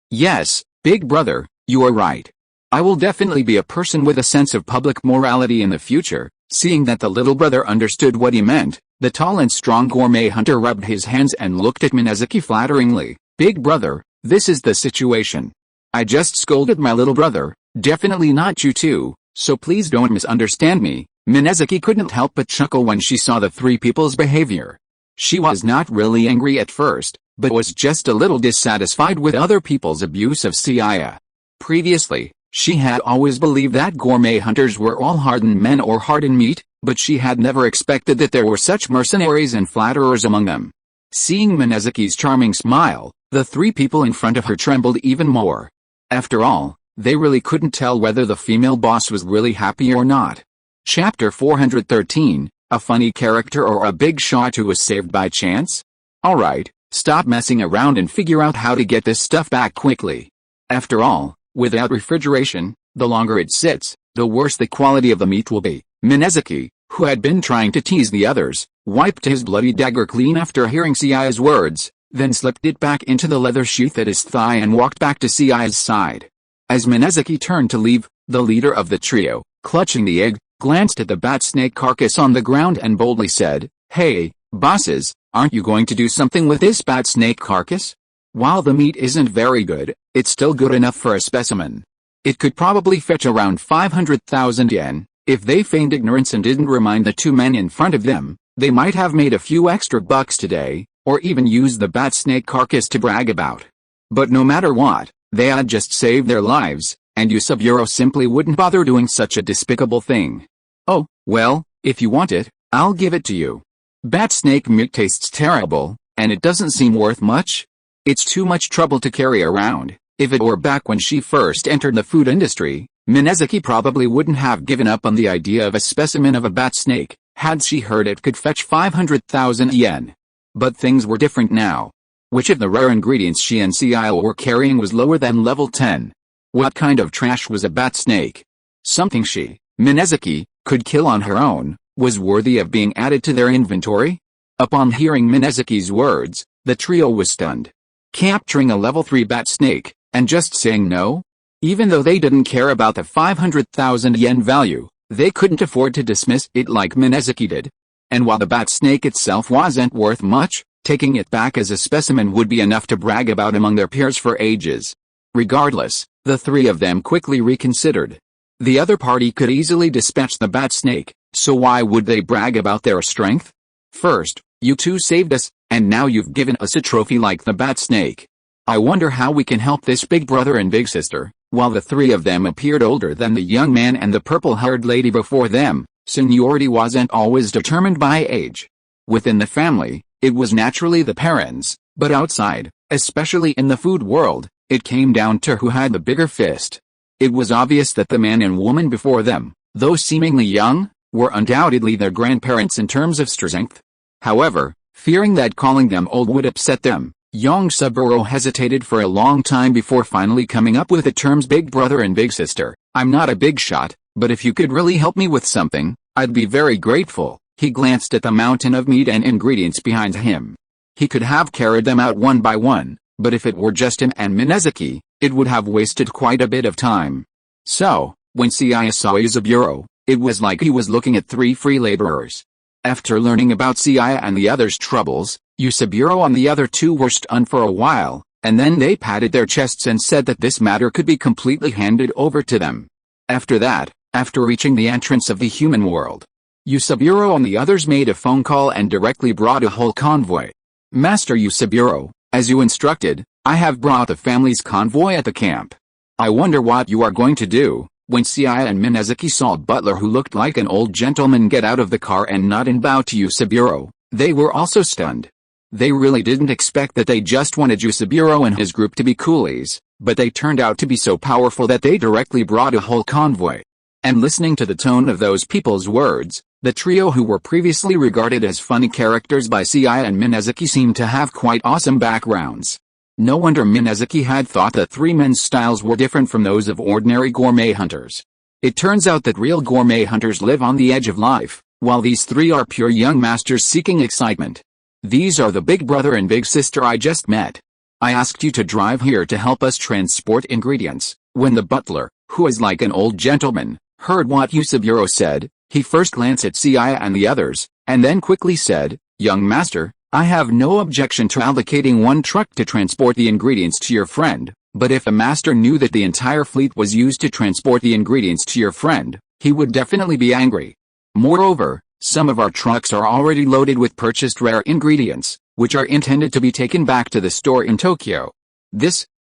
big brother, you are right. I will definitely be a person with a sense of public morality in the future." Seeing that the little brother understood what he meant, the tall and strong gourmet hunter rubbed his hands and looked at Minazuki flatteringly. "Big brother, this is the situation. I just scolded my little brother, definitely not you too, so please don't misunderstand me." Minazuki couldn't help but chuckle when she saw the three people's behavior. She was not really angry at first, but was just a little dissatisfied with other people's abuse of Seiya. Previously, she had always believed that gourmet hunters were all hardened men or hardened meat, but she had never expected that there were such mercenaries and flatterers among them. Seeing Minazuki's charming smile, the three people in front of her trembled even more. After all, they really couldn't tell whether the female boss was really happy or not. Chapter 413, a funny character or a big shot who was saved by chance? Alright, stop messing around and figure out how to get this stuff back quickly. After all, without refrigeration, the longer it sits, the worse the quality of the meat will be. Minazuki, who had been trying to tease the others, wiped his bloody dagger clean after hearing Seiya's words, then slipped it back into the leather sheath at his thigh and walked back to Seiya's side. As Minazuki turned to leave, the leader of the trio, clutching the egg, glanced at the bat snake carcass on the ground and boldly said, "Hey, bosses, aren't you going to do something with this bat snake carcass? While the meat isn't very good, it's still good enough for a specimen. It could probably fetch around 500,000 yen. If they feigned ignorance and didn't remind the two men in front of them, they might have made a few extra bucks today, or even used the bat snake carcass to brag about. But no matter what, they had just saved their lives, and Yusaburo simply wouldn't bother doing such a despicable thing. Oh, well, if you want it, I'll give it to you. Bat snake meat tastes terrible, and it doesn't seem worth much. It's too much trouble to carry around." If it were back when she first entered the food industry, Minazuki probably wouldn't have given up on the idea of a specimen of a bat snake, had she heard it could fetch 500,000 yen. But things were different now. Which of the rare ingredients she and Seiya were carrying was lower than level 10? What kind of trash was a bat snake? Something she, Minazuki, could kill on her own, was worthy of being added to their inventory? Upon hearing Minazuki's words, the trio was stunned. Capturing a level 3 bat snake, and just saying no? Even though they didn't care about the 500,000 yen value, they couldn't afford to dismiss it like Minazuki did. And while the bat snake itself wasn't worth much, taking it back as a specimen would be enough to brag about among their peers for ages. Regardless, the three of them quickly reconsidered. The other party could easily dispatch the bat snake, so why would they brag about their strength? First, you two saved us, and now you've given us a trophy like the bat snake. I wonder how we can help this big brother and big sister. While the three of them appeared older than the young man and the purple-haired lady before them, seniority wasn't always determined by age. Within the family, it was naturally the parents, but outside, especially in the food world, it came down to who had the bigger fist. It was obvious that the man and woman before them, though seemingly young, were undoubtedly their grandparents in terms of strength. However, fearing that calling them old would upset them, young Saburo hesitated for a long time before finally coming up with the terms big brother and big sister. "I'm not a big shot, but if you could really help me with something, I'd be very grateful." He glanced at the mountain of meat and ingredients behind him. He could have carried them out one by one, but if it were just him and Minazuki, it would have wasted quite a bit of time. So, when Seiya saw Yusaburo, it was like he was looking at three free laborers. After learning about Seiya and the others' troubles, Yusaburo and the other two were stunned for a while, and then they patted their chests and said that this matter could be completely handed over to them. After that, after reaching the entrance of the human world, Yusaburo and the others made a phone call and directly brought a whole convoy. "Master Yusaburo, as you instructed, I have brought the family's convoy at the camp. I wonder what you are going to do." When Seiya and Minazuki saw a butler who looked like an old gentleman get out of the car and nod and bow to Yusaburo, they were also stunned. They really didn't expect that. They just wanted Yusaburo and his group to be coolies, but they turned out to be so powerful that they directly brought a whole convoy. And listening to the tone of those people's words, the trio who were previously regarded as funny characters by Seiya and Minazuki seemed to have quite awesome backgrounds. No wonder Minazuki had thought that three men's styles were different from those of ordinary gourmet hunters. It turns out that real gourmet hunters live on the edge of life, while these three are pure young masters seeking excitement. These are the big brother and big sister I just met. I asked you to drive here to help us transport ingredients. When the butler, who is like an old gentleman, heard what Yusaburo said, he first glanced at Seiya and the others, and then quickly said, "Young master, I have no objection to allocating one truck to transport the ingredients to your friend, but if a master knew that the entire fleet was used to transport the ingredients to your friend, he would definitely be angry. Moreover, some of our trucks are already loaded with purchased rare ingredients, which are intended to be taken back to the store in Tokyo.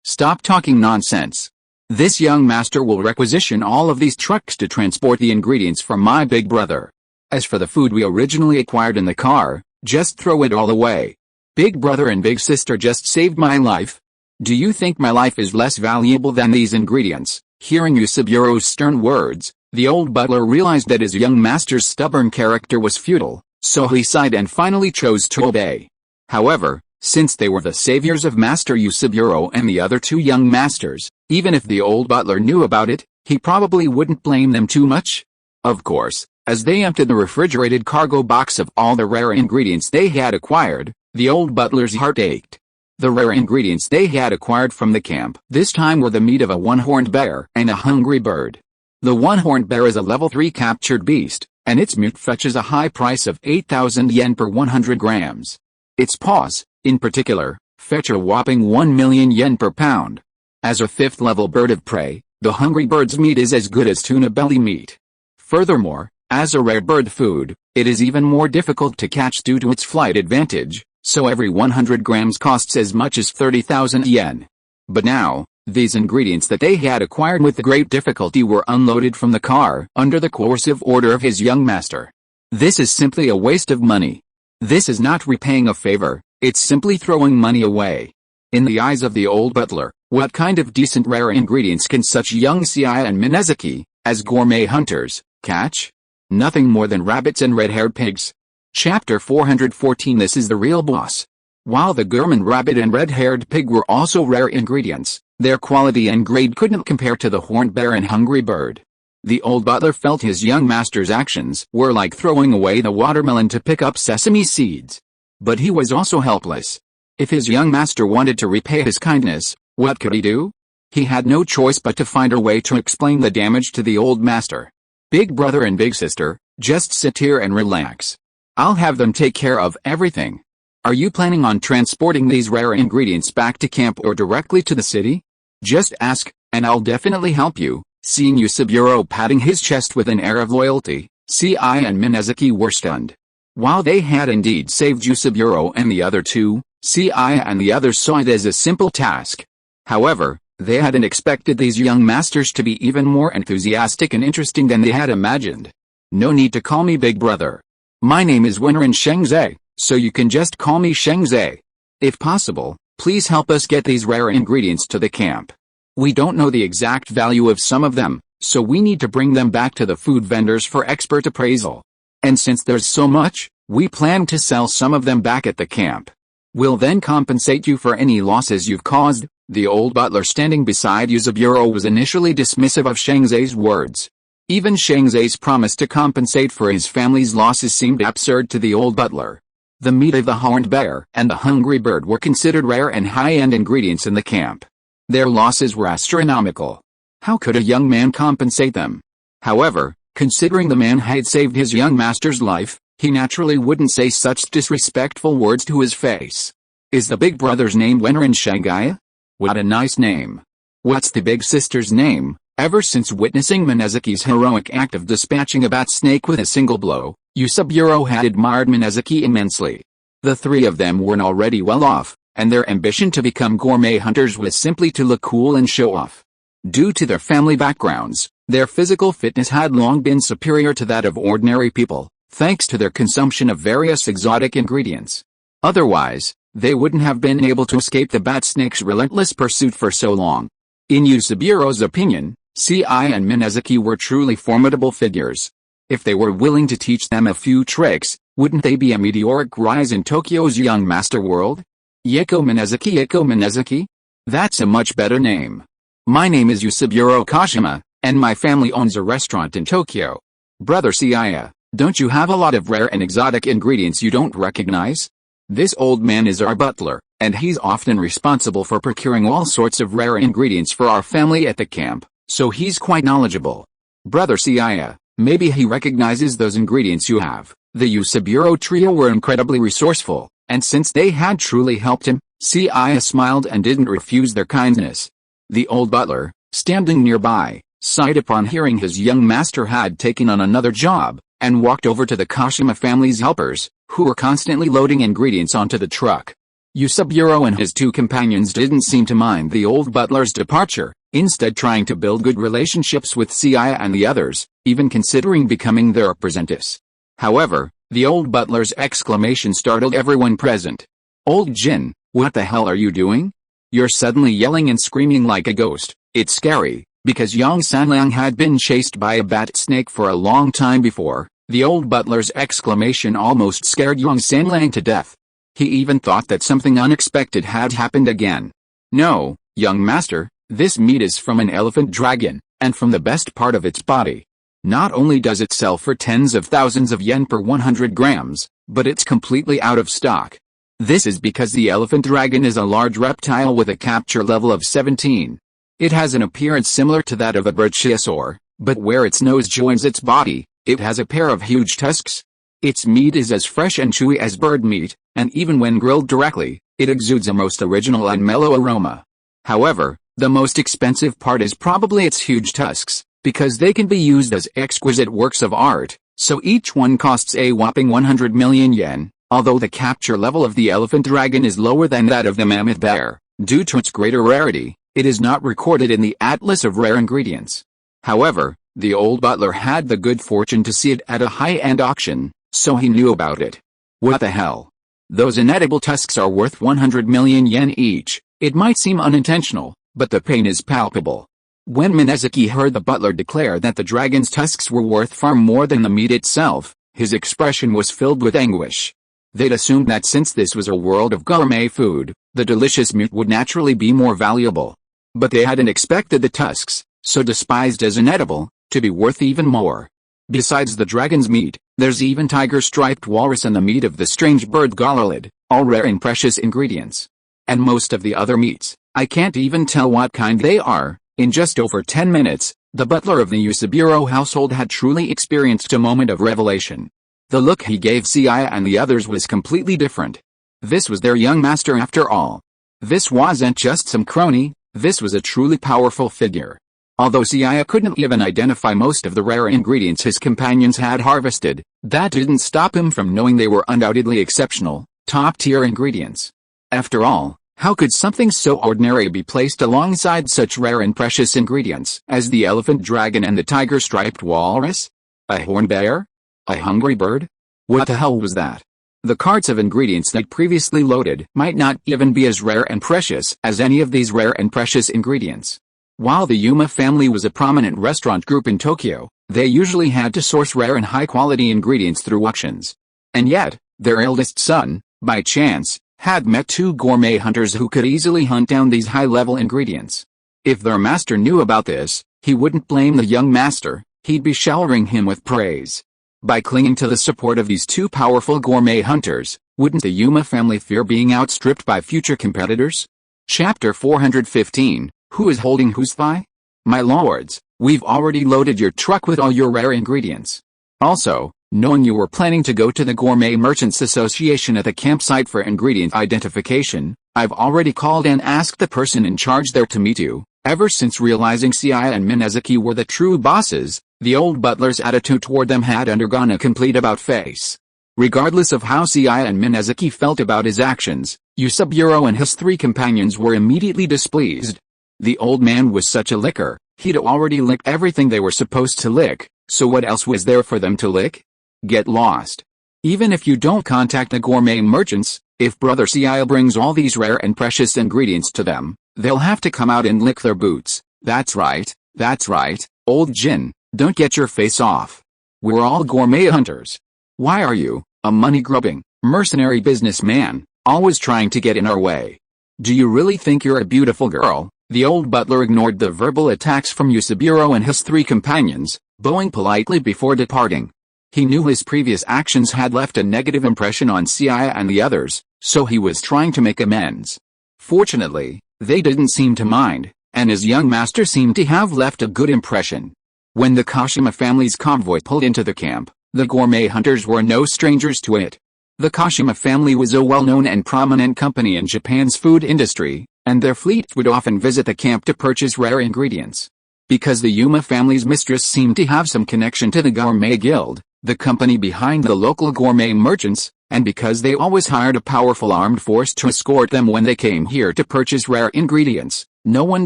Stop talking nonsense. This young master will requisition all of these trucks to transport the ingredients for my big brother. As for the food we originally acquired in the car, just throw it all away. Big brother and big sister just saved my life. Do you think my life is less valuable than these ingredients?" Hearing Yusaburo's stern words, the old butler realized that his young master's stubborn character was futile, so he sighed and finally chose to obey. However, since they were the saviors of Master Yusaburo and the other two young masters, even if the old butler knew about it, he probably wouldn't blame them too much. Of course, as they emptied the refrigerated cargo box of all the rare ingredients they had acquired, the old butler's heart ached. The rare ingredients they had acquired from the camp this time were the meat of a one-horned bear and a hungry bird. The one-horned bear is a level 3 captured beast, and its meat fetches a high price of 8,000 yen per 100 grams. Its paws, in particular, fetch a whopping 1 million yen per pound. As a 5th level bird of prey, the hungry bird's meat is as good as tuna belly meat. Furthermore, as a rare bird food, it is even more difficult to catch due to its flight advantage, so every 100 grams costs as much as 30,000 yen. But now, these ingredients that they had acquired with great difficulty were unloaded from the car under the coercive order of his young master. This is simply a waste of money. This is not repaying a favor, it's simply throwing money away. In the eyes of the old butler, what kind of decent rare ingredients can such young Seiya and Minazuki, as gourmet hunters, catch? Nothing more than rabbits and red-haired pigs. Chapter 414. This is the real boss. While the gourmand rabbit and red-haired pig were also rare ingredients, their quality and grade couldn't compare to the horned bear and hungry bird. The old butler felt his young master's actions were like throwing away the watermelon to pick up sesame seeds. But he was also helpless. If his young master wanted to repay his kindness, what could he do? He had no choice but to find a way to explain the damage to the old master. "Big brother and big sister, just sit here and relax. I'll have them take care of everything. Are you planning on transporting these rare ingredients back to camp or directly to the city? Just ask, and I'll definitely help you." Seeing Yusaburo patting his chest with an air of loyalty, Seiya and Minazuki were stunned. While they had indeed saved Yusaburo and the other two, Seiya and the others saw it as a simple task. However, they hadn't expected these young masters to be even more enthusiastic and interesting than they had imagined. "No need to call me big brother. My name is Winrin Shengzai, so you can just call me Shengzai. If possible, please help us get these rare ingredients to the camp. We don't know the exact value of some of them, so we need to bring them back to the food vendors for expert appraisal. And since there's so much, we plan to sell some of them back at the camp. We'll then compensate you for any losses you've caused." The old butler standing beside Yusaburo was initially dismissive of Shengzai's words. Even Shengzai's promise to compensate for his family's losses seemed absurd to the old butler. The meat of the horned bear and the hungry bird were considered rare and high-end ingredients in the camp. Their losses were astronomical. How could a young man compensate them? However, considering the man had saved his young master's life, he naturally wouldn't say such disrespectful words to his face. "Is the big brother's name Winrin Shengzai? What a nice name. What's the big sister's name?" Ever since witnessing Minazuki's heroic act of dispatching a bat snake with a single blow, Yusaburo had admired Minazuki immensely. The three of them were already well off, and their ambition to become gourmet hunters was simply to look cool and show off. Due to their family backgrounds, their physical fitness had long been superior to that of ordinary people, thanks to their consumption of various exotic ingredients. Otherwise, they wouldn't have been able to escape the bat snake's relentless pursuit for so long. In Yusaburo's opinion, Seiya and Minazuki were truly formidable figures. If they were willing to teach them a few tricks, wouldn't they be a meteoric rise in Tokyo's young master world? Yeko Minazuki? That's a much better name. My name is Yusaburo Kashima, and my family owns a restaurant in Tokyo. Brother Seiya, don't you have a lot of rare and exotic ingredients you don't recognize? This old man is our butler, and he's often responsible for procuring all sorts of rare ingredients for our family at the camp, so he's quite knowledgeable. Brother Seiya, maybe he recognizes those ingredients you have. The Yusaburo trio were incredibly resourceful, and since they had truly helped him, Seiya smiled and didn't refuse their kindness. The old butler, standing nearby, sighed upon hearing his young master had taken on another job, and walked over to the Kashima family's helpers, who were constantly loading ingredients onto the truck. Yusaburo and his two companions didn't seem to mind the old butler's departure, instead trying to build good relationships with Seiya and the others, even considering becoming their apprentice. However, the old butler's exclamation startled everyone present. Old Jin, what the hell are you doing? You're suddenly yelling and screaming like a ghost. It's scary, because Yang Sanlang had been chased by a bat snake for a long time before. The old butler's exclamation almost scared Yang Sanlang to death. He even thought that something unexpected had happened again. No, young master, this meat is from an elephant dragon, and from the best part of its body. Not only does it sell for tens of thousands of yen per 100 grams, but it's completely out of stock. This is because the elephant dragon is a large reptile with a capture level of 17. It has an appearance similar to that of a brachiosaur, but where its nose joins its body, it has a pair of huge tusks. Its meat is as fresh and chewy as bird meat, and even when grilled directly, it exudes a most original and mellow aroma. However, the most expensive part is probably its huge tusks, because they can be used as exquisite works of art, so each one costs a whopping 100 million yen, although the capture level of the elephant dragon is lower than that of the mammoth bear. Due to its greater rarity, it is not recorded in the Atlas of Rare Ingredients. However, the old butler had the good fortune to see it at a high-end auction, so he knew about it. What the hell? Those inedible tusks are worth 100 million yen each. It might seem unintentional, but the pain is palpable. When Minazuki heard the butler declare that the dragon's tusks were worth far more than the meat itself, his expression was filled with anguish. They'd assumed that since this was a world of gourmet food, the delicious meat would naturally be more valuable. But they hadn't expected the tusks, so despised as inedible, to be worth even more. Besides the dragon's meat, there's even tiger-striped walrus and the meat of the strange bird gololid, all rare and precious ingredients. And most of the other meats, I can't even tell what kind they are. In just over 10 minutes, the butler of the Yusaburo household had truly experienced a moment of revelation. The look he gave Seiya and the others was completely different. This was their young master after all. This wasn't just some crony, this was a truly powerful figure. Although Seiya couldn't even identify most of the rare ingredients his companions had harvested, that didn't stop him from knowing they were undoubtedly exceptional, top-tier ingredients. After all, how could something so ordinary be placed alongside such rare and precious ingredients as the elephant dragon and the tiger-striped walrus? A horned bear? A hungry bird? What the hell was that? The carts of ingredients they'd previously loaded might not even be as rare and precious as any of these rare and precious ingredients. While the Yuma family was a prominent restaurant group in Tokyo, they usually had to source rare and high-quality ingredients through auctions. And yet, their eldest son, by chance, had met two gourmet hunters who could easily hunt down these high-level ingredients. If their master knew about this, he wouldn't blame the young master, he'd be showering him with praise. By clinging to the support of these two powerful gourmet hunters, wouldn't the Yuma family fear being outstripped by future competitors? Chapter 415, Who is holding whose thigh? My lords, we've already loaded your truck with all your rare ingredients. Also, knowing you were planning to go to the Gourmet Merchants Association at the campsite for ingredient identification, I've already called and asked the person in charge there to meet you. Ever since realizing Seiya and Minazuki were the true bosses, the old butler's attitude toward them had undergone a complete about-face. Regardless of how Seiya and Minazuki felt about his actions, Yusaburo and his three companions were immediately displeased. The old man was such a licker, he'd already licked everything they were supposed to lick, so what else was there for them to lick? Get lost. Even if you don't contact the gourmet merchants, if Brother Seiya brings all these rare and precious ingredients to them, they'll have to come out and lick their boots. That's right, old Jin, don't get your face off. We're all gourmet hunters. Why are you, a money-grubbing, mercenary businessman, always trying to get in our way? Do you really think you're a beautiful girl? The old butler ignored the verbal attacks from Yusaburo and his three companions, bowing politely before departing. He knew his previous actions had left a negative impression on Seiya and the others, so he was trying to make amends. Fortunately, they didn't seem to mind, and his young master seemed to have left a good impression. When the Kashima family's convoy pulled into the camp, the gourmet hunters were no strangers to it. The Kashima family was a well-known and prominent company in Japan's food industry, and their fleet would often visit the camp to purchase rare ingredients. Because the Yuma family's mistress seemed to have some connection to the Gourmet Guild, the company behind the local gourmet merchants, and because they always hired a powerful armed force to escort them when they came here to purchase rare ingredients, no one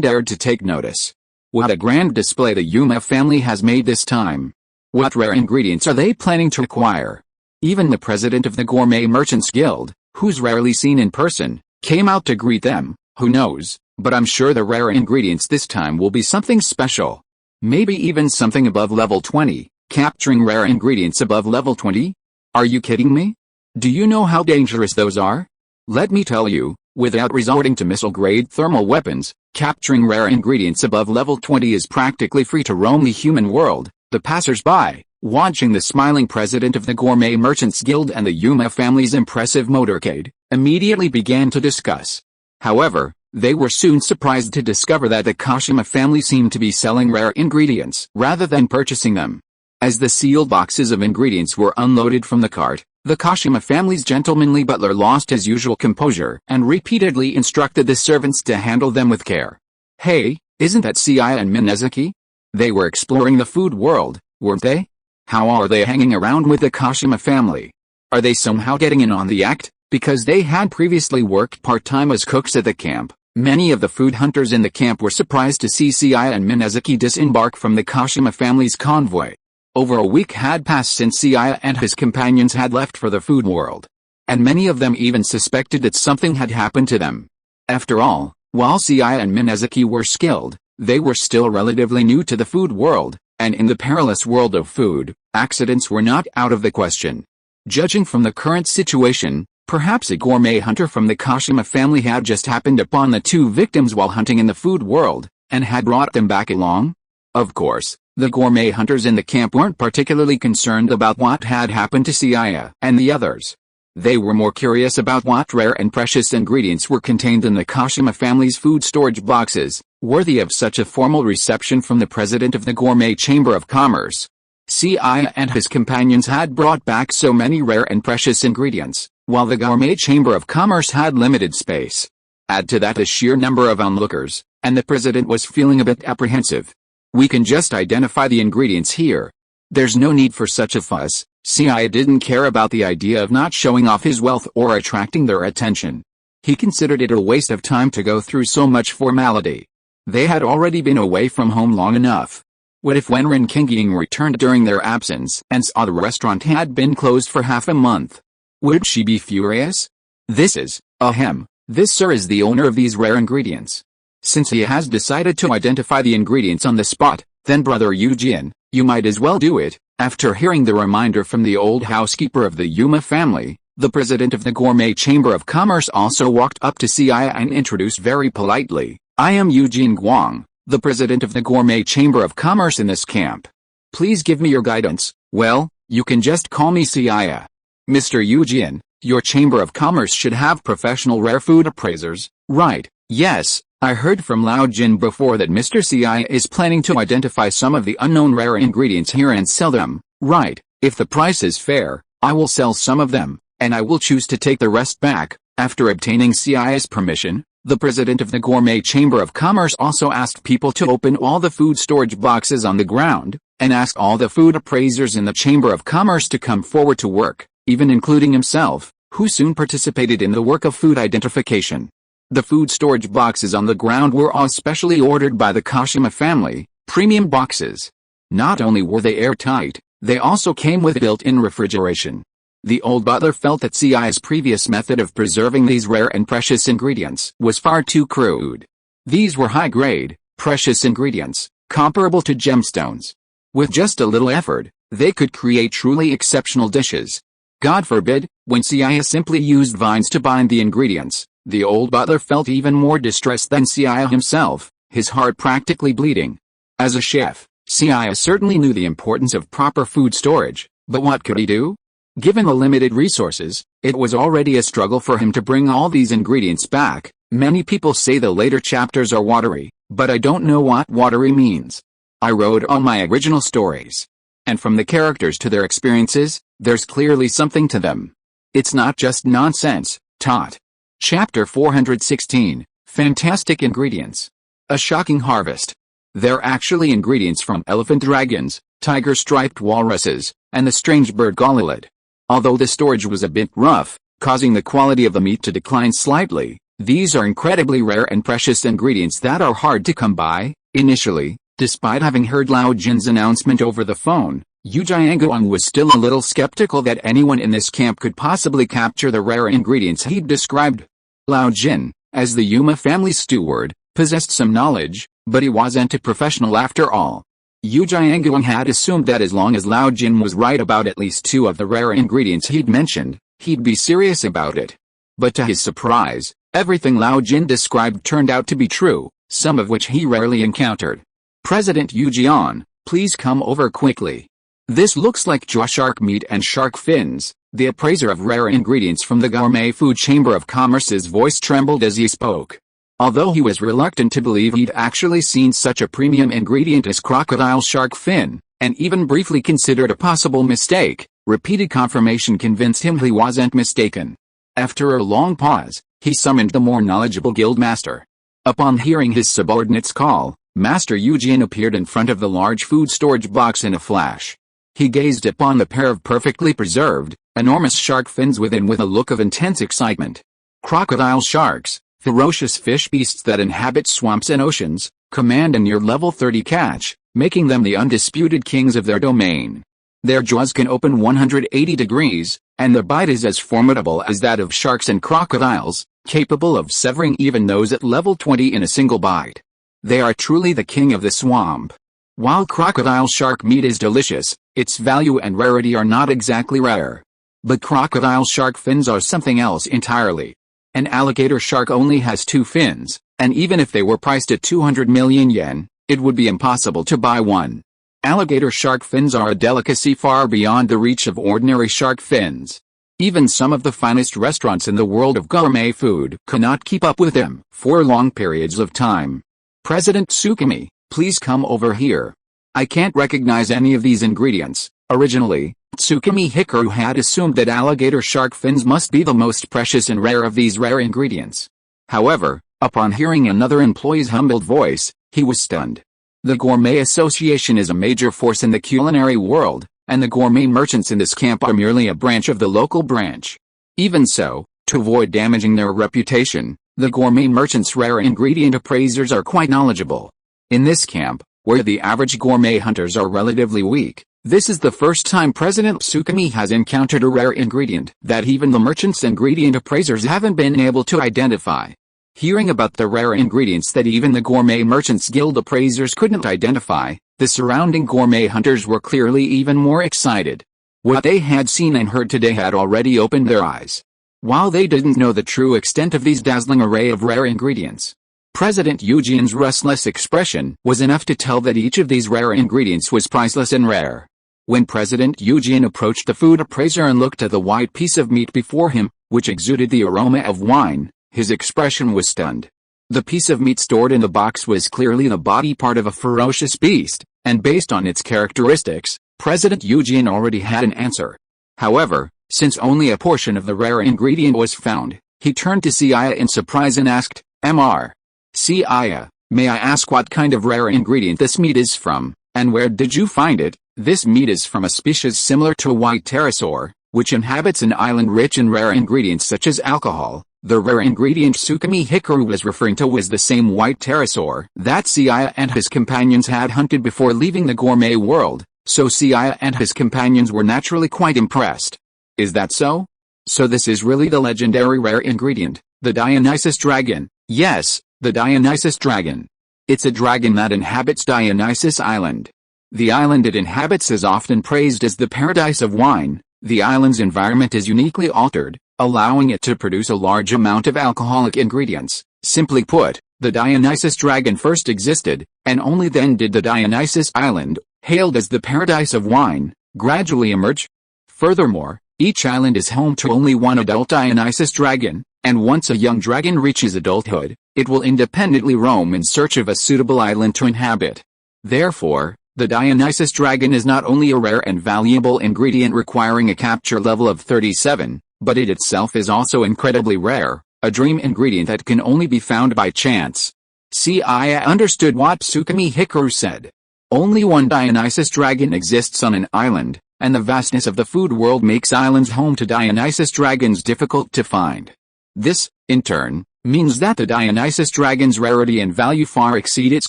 dared to take notice. What a grand display the Yuma family has made this time. What rare ingredients are they planning to acquire? Even the president of the Gourmet Merchants Guild, who's rarely seen in person, came out to greet them. Who knows, but I'm sure the rare ingredients this time will be something special. Maybe even something above level 20, capturing rare ingredients above level 20? Are you kidding me? Do you know how dangerous those are? Let me tell you, without resorting to missile-grade thermal weapons, capturing rare ingredients above level 20 is practically free to roam the human world. The passers-by, watching the smiling president of the Gourmet Merchants Guild and the Yuma family's impressive motorcade, immediately began to discuss. However, they were soon surprised to discover that the Kashima family seemed to be selling rare ingredients rather than purchasing them. As the sealed boxes of ingredients were unloaded from the cart, the Kashima family's gentlemanly butler lost his usual composure and repeatedly instructed the servants to handle them with care. Hey, isn't that Seiya and Minazuki? They were exploring the food world, weren't they? How are they hanging around with the Kashima family? Are they somehow getting in on the act? Because they had previously worked part-time as cooks at the camp, many of the food hunters in the camp were surprised to see Seiya and Minazuki disembark from the Kashima family's convoy. Over a week had passed since Seiya and his companions had left for the food world, and many of them even suspected that something had happened to them. After all, while Seiya and Minazuki were skilled, they were still relatively new to the food world, and in the perilous world of food, accidents were not out of the question. Judging from the current situation, perhaps a gourmet hunter from the Kashima family had just happened upon the two victims while hunting in the food world, and had brought them back along. Of course, the gourmet hunters in the camp weren't particularly concerned about what had happened to Seiya and the others. They were more curious about what rare and precious ingredients were contained in the Kashima family's food storage boxes, worthy of such a formal reception from the president of the Gourmet Chamber of Commerce. Seiya and his companions had brought back so many rare and precious ingredients, while the Gourmet Chamber of Commerce had limited space. Add to that the sheer number of onlookers, and the president was feeling a bit apprehensive. We can just identify the ingredients here. There's no need for such a fuss. Seiya didn't care about the idea of not showing off his wealth or attracting their attention. He considered it a waste of time to go through so much formality. They had already been away from home long enough. What if when Ren Kingying returned during their absence and saw the restaurant had been closed for half a month? Would she be furious? This, sir, is the owner of these rare ingredients. Since he has decided to identify the ingredients on the spot, then Brother Eugene, you might as well do it. After hearing the reminder from the old housekeeper of the Yuma family, the president of the Gourmet Chamber of Commerce also walked up to Seiya and introduced very politely, I am Eugene Guang, the president of the Gourmet Chamber of Commerce in this camp. Please give me your guidance. Well, you can just call me Seiya. Mr. Eugene, your Chamber of Commerce should have professional rare food appraisers, right? Yes, I heard from Lao Jin before that Mr. Seiya is planning to identify some of the unknown rare ingredients here and sell them, right? If the price is fair, I will sell some of them, and I will choose to take the rest back. After obtaining Seiya's permission, the president of the Gourmet Chamber of Commerce also asked people to open all the food storage boxes on the ground, and asked all the food appraisers in the Chamber of Commerce to come forward to work, even including himself, who soon participated in the work of food identification. The food storage boxes on the ground were all specially ordered by the Kashima family, premium boxes. Not only were they airtight, they also came with built-in refrigeration. The old butler felt that Seiya's previous method of preserving these rare and precious ingredients was far too crude. These were high-grade, precious ingredients, comparable to gemstones. With just a little effort, they could create truly exceptional dishes. God forbid, when Seiya simply used vines to bind the ingredients, the old butler felt even more distressed than Seiya himself, his heart practically bleeding. As a chef, Seiya certainly knew the importance of proper food storage, but what could he do? Given the limited resources, it was already a struggle for him to bring all these ingredients back. Many people say the later chapters are watery, but I don't know what watery means. I wrote all my original stories. And from the characters to their experiences, there's clearly something to them. It's not just nonsense, Tot. Chapter 416, Fantastic Ingredients. A Shocking Harvest. They're actually ingredients from elephant dragons, tiger-striped walruses, and the strange bird gololid. Although the storage was a bit rough, causing the quality of the meat to decline slightly, these are incredibly rare and precious ingredients that are hard to come by. Initially, despite having heard Lao Jin's announcement over the phone, Yu Jianguang was still a little skeptical that anyone in this camp could possibly capture the rare ingredients he'd described. Lao Jin, as the Yuma family steward, possessed some knowledge, but he wasn't a professional after all. Yu Jianguang had assumed that as long as Lao Jin was right about at least 2 of the rare ingredients he'd mentioned, he'd be serious about it. But to his surprise, everything Lao Jin described turned out to be true, some of which he rarely encountered. President Yu Jian, please come over quickly. This looks like jaw shark meat and shark fins. The appraiser of rare ingredients from the Gourmet Food Chamber of Commerce's voice trembled as he spoke. Although he was reluctant to believe he'd actually seen such a premium ingredient as crocodile shark fin, and even briefly considered a possible mistake, repeated confirmation convinced him he wasn't mistaken. After a long pause, he summoned the more knowledgeable guildmaster. Upon hearing his subordinate's call, Master Eugene appeared in front of the large food storage box in a flash. He gazed upon the pair of perfectly preserved, enormous shark fins within with a look of intense excitement. Crocodile sharks, ferocious fish beasts that inhabit swamps and oceans, command a near level 30 catch, making them the undisputed kings of their domain. Their jaws can open 180 degrees, and their bite is as formidable as that of sharks and crocodiles, capable of severing even those at level 20 in a single bite. They are truly the king of the swamp. While crocodile shark meat is delicious, its value and rarity are not exactly rare. But crocodile shark fins are something else entirely. An alligator shark only has 2 fins, and even if they were priced at 200 million yen, it would be impossible to buy one. Alligator shark fins are a delicacy far beyond the reach of ordinary shark fins. Even some of the finest restaurants in the world of gourmet food cannot keep up with them for long periods of time. President Tsukimi, please come over here. I can't recognize any of these ingredients. Originally, Tsukimi Hikaru had assumed that alligator shark fins must be the most precious and rare of these rare ingredients. However, upon hearing another employee's humbled voice, he was stunned. The Gourmet Association is a major force in the culinary world, and the gourmet merchants in this camp are merely a branch of the local branch. Even so, to avoid damaging their reputation, the gourmet merchants' rare ingredient appraisers are quite knowledgeable. In this camp, where the average gourmet hunters are relatively weak, this is the first time President Tsukimi has encountered a rare ingredient that even the merchants' ingredient appraisers haven't been able to identify. Hearing about the rare ingredients that even the Gourmet Merchants Guild appraisers couldn't identify, the surrounding gourmet hunters were clearly even more excited. What they had seen and heard today had already opened their eyes. While they didn't know the true extent of these dazzling array of rare ingredients, President Eugene's restless expression was enough to tell that each of these rare ingredients was priceless and rare. When President Eugene approached the food appraiser and looked at the white piece of meat before him, which exuded the aroma of wine, his expression was stunned. The piece of meat stored in the box was clearly the body part of a ferocious beast, and based on its characteristics, President Eugene already had an answer. However, since only a portion of the rare ingredient was found, he turned to Seiya in surprise and asked, Mr. Seiya, may I ask what kind of rare ingredient this meat is from, and where did you find it? This meat is from a species similar to a white pterosaur, which inhabits an island rich in rare ingredients such as alcohol, The rare ingredient Tsukimi Hikaru was referring to was the same white pterosaur that Seiya and his companions had hunted before leaving the gourmet world, so Seiya and his companions were naturally quite impressed. Is that so? So this is really the legendary rare ingredient, the Dionysus dragon. Yes, the Dionysus dragon. It's a dragon that inhabits Dionysus Island. The island it inhabits is often praised as the paradise of wine. The island's environment is uniquely altered, allowing it to produce a large amount of alcoholic ingredients. Simply put, the Dionysus dragon first existed, and only then did the Dionysus Island, hailed as the paradise of wine, gradually emerge. Furthermore, each island is home to only one adult Dionysus dragon, and once a young dragon reaches adulthood, it will independently roam in search of a suitable island to inhabit. Therefore, the Dionysus dragon is not only a rare and valuable ingredient requiring a capture level of 37, but it itself is also incredibly rare, a dream ingredient that can only be found by chance. Seiya understood what Tsukimi Hikaru said. Only one Dionysus dragon exists on an island, and the vastness of the food world makes islands home to Dionysus dragons difficult to find. This, in turn, means that the Dionysus dragon's rarity and value far exceed its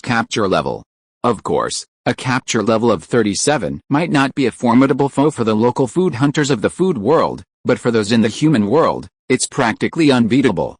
capture level. Of course, a capture level of 37 might not be a formidable foe for the local food hunters of the food world, but for those in the human world, it's practically unbeatable.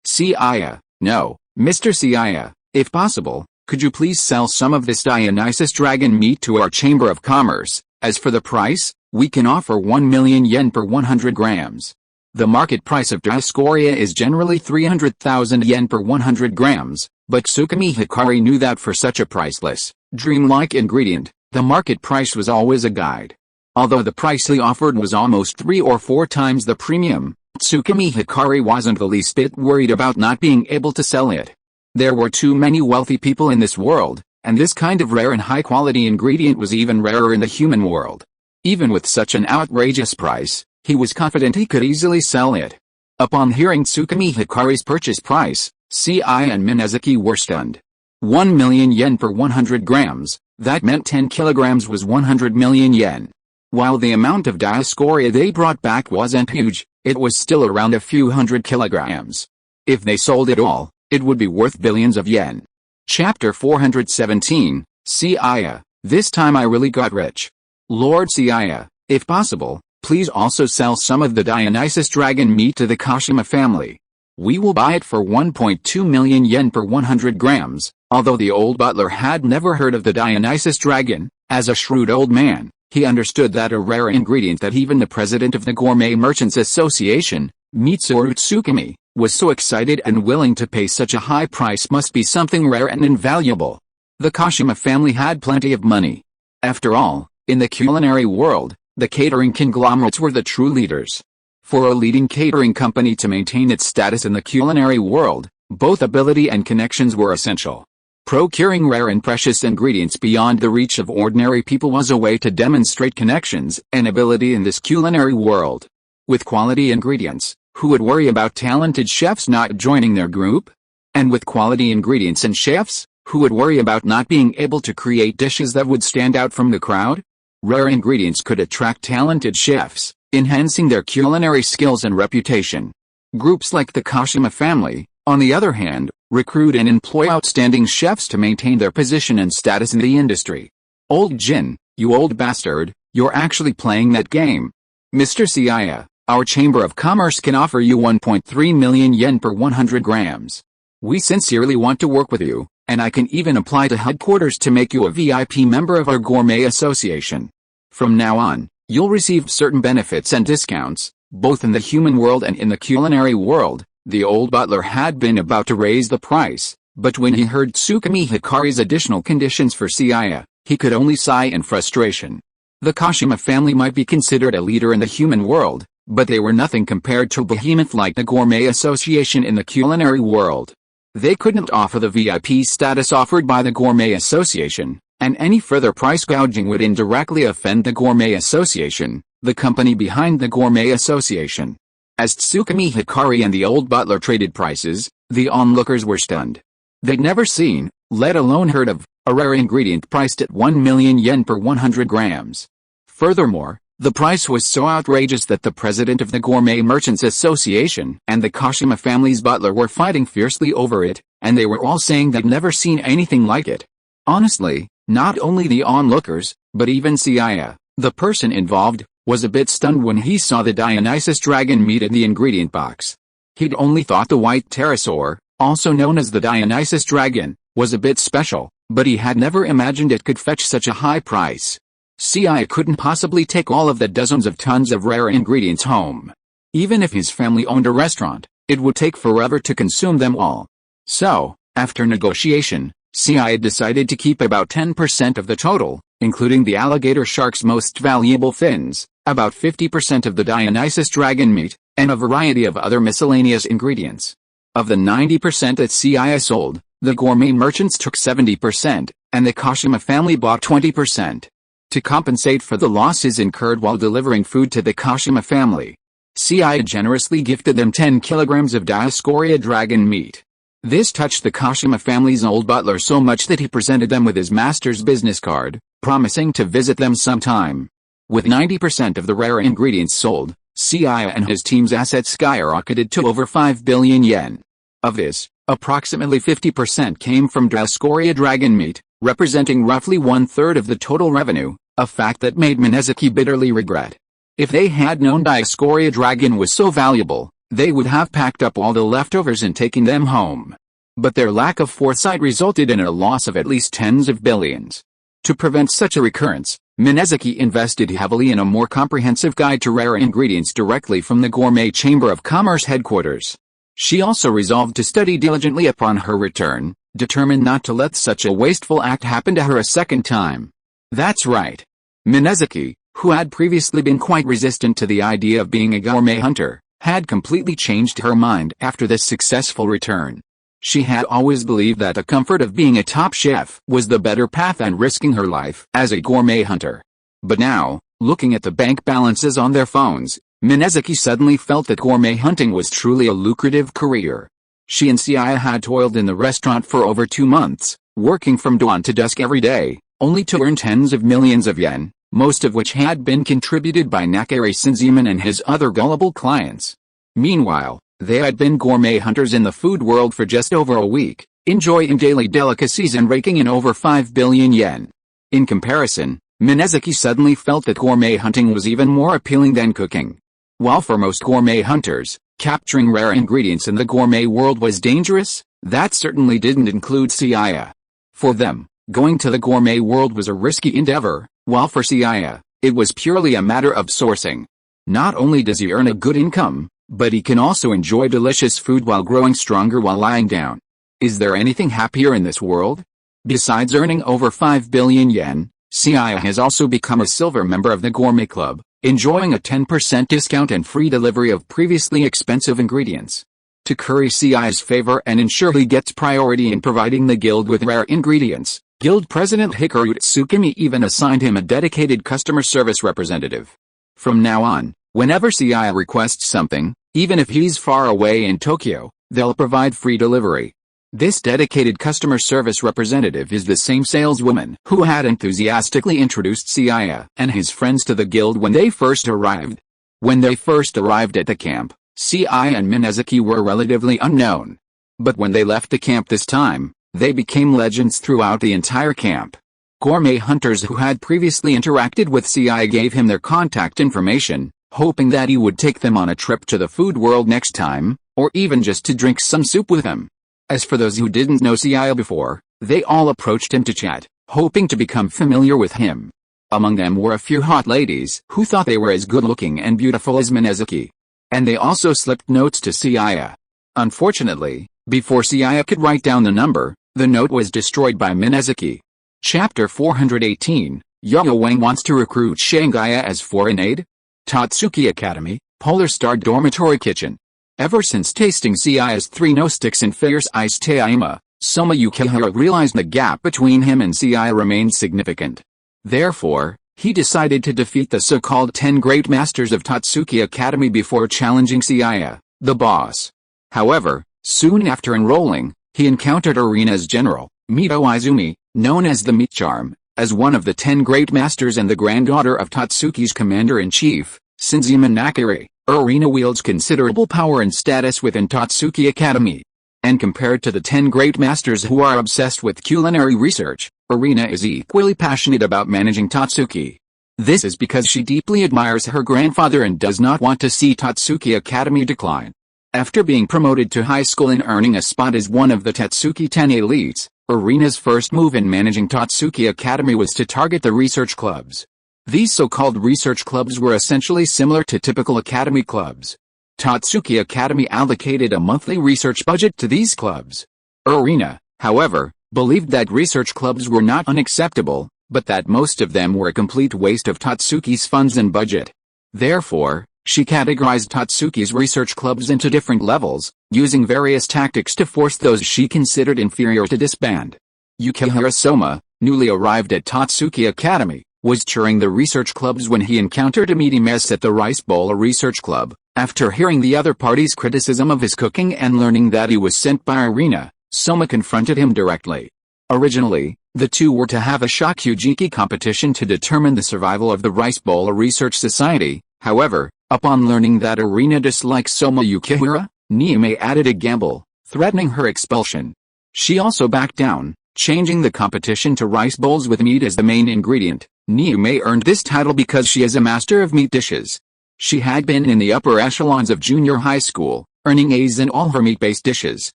Seiya, no, Mr. Seiya, if possible, could you please sell some of this Dionysus dragon meat to our Chamber of Commerce? As for the price, we can offer 1 million yen per 100 grams. The market price of Dioscorea is generally 300,000 yen per 100 grams, but Tsukimi Hikaru knew that for such a priceless, dreamlike ingredient, the market price was always a guide. Although the price he offered was almost 3 or 4 times the premium, Tsukimi Hikaru wasn't the least bit worried about not being able to sell it. There were too many wealthy people in this world, and this kind of rare and high-quality ingredient was even rarer in the human world. Even with such an outrageous price, he was confident he could easily sell it. Upon hearing Tsukimi Hikaru's purchase price, Seiya and Minazuki were stunned. 1 million yen per 100 grams, that meant 10 kilograms was 100 million yen. While the amount of Dioscorea they brought back wasn't huge, it was still around a few hundred kilograms. If they sold it all, it would be worth billions of yen. Chapter 417, Seiya, this time I really got rich. Lord Seiya, if possible, please also sell some of the Dionysus dragon meat to the Kashima family. We will buy it for 1.2 million yen per 100 grams, although the old butler had never heard of the Dionysus dragon. As a shrewd old man, he understood that a rare ingredient that even the president of the Gourmet Merchants Association, Mitsuru Tsukimi, was so excited and willing to pay such a high price must be something rare and invaluable. The Kashima family had plenty of money. After all, in the culinary world, the catering conglomerates were the true leaders. For a leading catering company to maintain its status in the culinary world, both ability and connections were essential. Procuring rare and precious ingredients beyond the reach of ordinary people was a way to demonstrate connections and ability in this culinary world. With quality ingredients, who would worry about talented chefs not joining their group? And with quality ingredients and chefs, who would worry about not being able to create dishes that would stand out from the crowd? Rare ingredients could attract talented chefs, enhancing their culinary skills and reputation. Groups like the Kashima family, on the other hand, recruit and employ outstanding chefs to maintain their position and status in the industry. Old Jin, you old bastard, you're actually playing that game. Mr. Seiya, our Chamber of Commerce can offer you 1.3 million yen per 100 grams. We sincerely want to work with you, and I can even apply to headquarters to make you a VIP member of our Gourmet Association. From now on, you'll receive certain benefits and discounts, both in the human world and in the culinary world. The old butler had been about to raise the price, but when he heard Tsukimi Hikaru's additional conditions for Seiya, he could only sigh in frustration. The Kashima family might be considered a leader in the human world, but they were nothing compared to a behemoth like the Gourmet Association in the culinary world. They couldn't offer the VIP status offered by the Gourmet Association, and any further price gouging would indirectly offend the Gourmet Association, the company behind the Gourmet Association. As Tsukimi Hikaru and the old butler traded prices, the onlookers were stunned. They'd never seen, let alone heard of, a rare ingredient priced at 1 million yen per 100 grams. Furthermore, The price was so outrageous that the president of the Gourmet Merchants Association and the Kashima family's butler were fighting fiercely over it, and they were all saying they'd never seen anything like it. Honestly, not only the onlookers, but even Seiya, the person involved, was a bit stunned when he saw the Dionysus dragon meat in the ingredient box. He'd only thought the white pterosaur, also known as the Dionysus dragon, was a bit special, but he had never imagined it could fetch such a high price. Seiya couldn't possibly take all of the dozens of tons of rare ingredients home. Even if his family owned a restaurant, it would take forever to consume them all. So, after negotiation, Seiya decided to keep about 10% of the total, including the alligator shark's most valuable fins, about 50% of the Dionysus dragon meat, and a variety of other miscellaneous ingredients. Of the 90% that Seiya sold, the gourmet merchants took 70%, and the Kashima family bought 20%. To compensate for the losses incurred while delivering food to the Kashima family, Seiya generously gifted them 10 kilograms of Dioscorea dragon meat. This touched the Kashima family's old butler so much that he presented them with his master's business card, promising to visit them sometime. With 90% of the rare ingredients sold, Seiya and his team's assets skyrocketed to over 5 billion yen. Of this, approximately 50% came from Dioscorea dragon meat, representing roughly 1/3 of the total revenue, a fact that made Minezuki bitterly regret. If they had known Dioscorea dragon was so valuable, they would have packed up all the leftovers and taken them home. But their lack of foresight resulted in a loss of at least tens of billions. To prevent such a recurrence, Minezuki invested heavily in a more comprehensive guide to rare ingredients directly from the Gourmet Chamber of Commerce headquarters. She also resolved to study diligently upon her return, determined not to let such a wasteful act happen to her a second time. That's right. Minezuki, who had previously been quite resistant to the idea of being a gourmet hunter, had completely changed her mind after this successful return. She had always believed that the comfort of being a top chef was the better path than risking her life as a gourmet hunter. But now, looking at the bank balances on their phones, Minezuki suddenly felt that gourmet hunting was truly a lucrative career. She and Seiya had toiled in the restaurant for over 2 months, working from dawn to dusk every day, only to earn tens of millions of yen, most of which had been contributed by Nakari Shinzeman and his other gullible clients. Meanwhile, they had been gourmet hunters in the food world for just over a week, enjoying daily delicacies and raking in over 5 billion yen. In comparison, Minezuki suddenly felt that gourmet hunting was even more appealing than cooking. While for most gourmet hunters, capturing rare ingredients in the gourmet world was dangerous, that certainly didn't include Seiya. For them, going to the gourmet world was a risky endeavor, while for Seiya, it was purely a matter of sourcing. Not only does he earn a good income, but he can also enjoy delicious food while growing stronger while lying down. Is there anything happier in this world? Besides earning over 5 billion yen, Seiya has also become a silver member of the Gourmet Club, enjoying a 10% discount and free delivery of previously expensive ingredients. To curry Seiya's favor and ensure he gets priority in providing the guild with rare ingredients, Guild President Hikaru Tsukimi even assigned him a dedicated customer service representative. From now on, whenever Seiya requests something, even if he's far away in Tokyo, they'll provide free delivery. This dedicated customer service representative is the same saleswoman who had enthusiastically introduced Seiya and his friends to the guild when they first arrived. When they first arrived at the camp, Seiya and Minezuki were relatively unknown. But when they left the camp this time, they became legends throughout the entire camp. Gourmet hunters who had previously interacted with Seiya gave him their contact information, hoping that he would take them on a trip to the food world next time, or even just to drink some soup with him. As for those who didn't know Seiya before, they all approached him to chat, hoping to become familiar with him. Among them were a few hot ladies who thought they were as good-looking and beautiful as Minezuki. And they also slipped notes to Seiya. Unfortunately, before Seiya could write down the number, the note was destroyed by Minezuki. Chapter 418, Yo Wang wants to recruit Shangaya as foreign aid? Tatsuki Academy, Polar Star Dormitory Kitchen. Ever since tasting Seiya's 3 no-sticks and fierce iced Taima, Soma Yukihira realized the gap between him and Seiya remained significant. Therefore, he decided to defeat the so-called 10 great masters of Tatsuki Academy before challenging Seiya, the boss. However, soon after enrolling, he encountered Arena's general, Mito Izumi, known as the Meat Charm, As one of the 10 great masters and the granddaughter of Tatsuki's commander-in-chief, Shinzima Nakiri, Arina wields considerable power and status within Tatsuki Academy. And compared to the 10 great masters who are obsessed with culinary research, Arina is equally passionate about managing Tatsuki. This is because she deeply admires her grandfather and does not want to see Tatsuki Academy decline. After being promoted to high school and earning a spot as one of the Tatsuki 10 elites, Arina's first move in managing Tatsuki Academy was to target the research clubs. These so-called research clubs were essentially similar to typical academy clubs. Tatsuki Academy allocated a monthly research budget to these clubs. Arina, however, believed that research clubs were not unacceptable, but that most of them were a complete waste of Tatsuki's funds and budget. Therefore, she categorized Tatsuki's research clubs into different levels, using various tactics to force those she considered inferior to disband. Yukihira Soma, newly arrived at Tatsuki Academy, was touring the research clubs when he encountered a meaty mess at the Rice Bowl Research Club. After hearing the other party's criticism of his cooking and learning that he was sent by Arina, Soma confronted him directly. Originally, the two were to have a Shokugeki competition to determine the survival of the Rice Bowl Research Society. However, upon learning that Arina dislikes Soma Yukihira, Niume added a gamble, threatening her expulsion. She also backed down, changing the competition to rice bowls with meat as the main ingredient. Niume earned this title because she is a master of meat dishes. She had been in the upper echelons of junior high school, earning A's in all her meat-based dishes.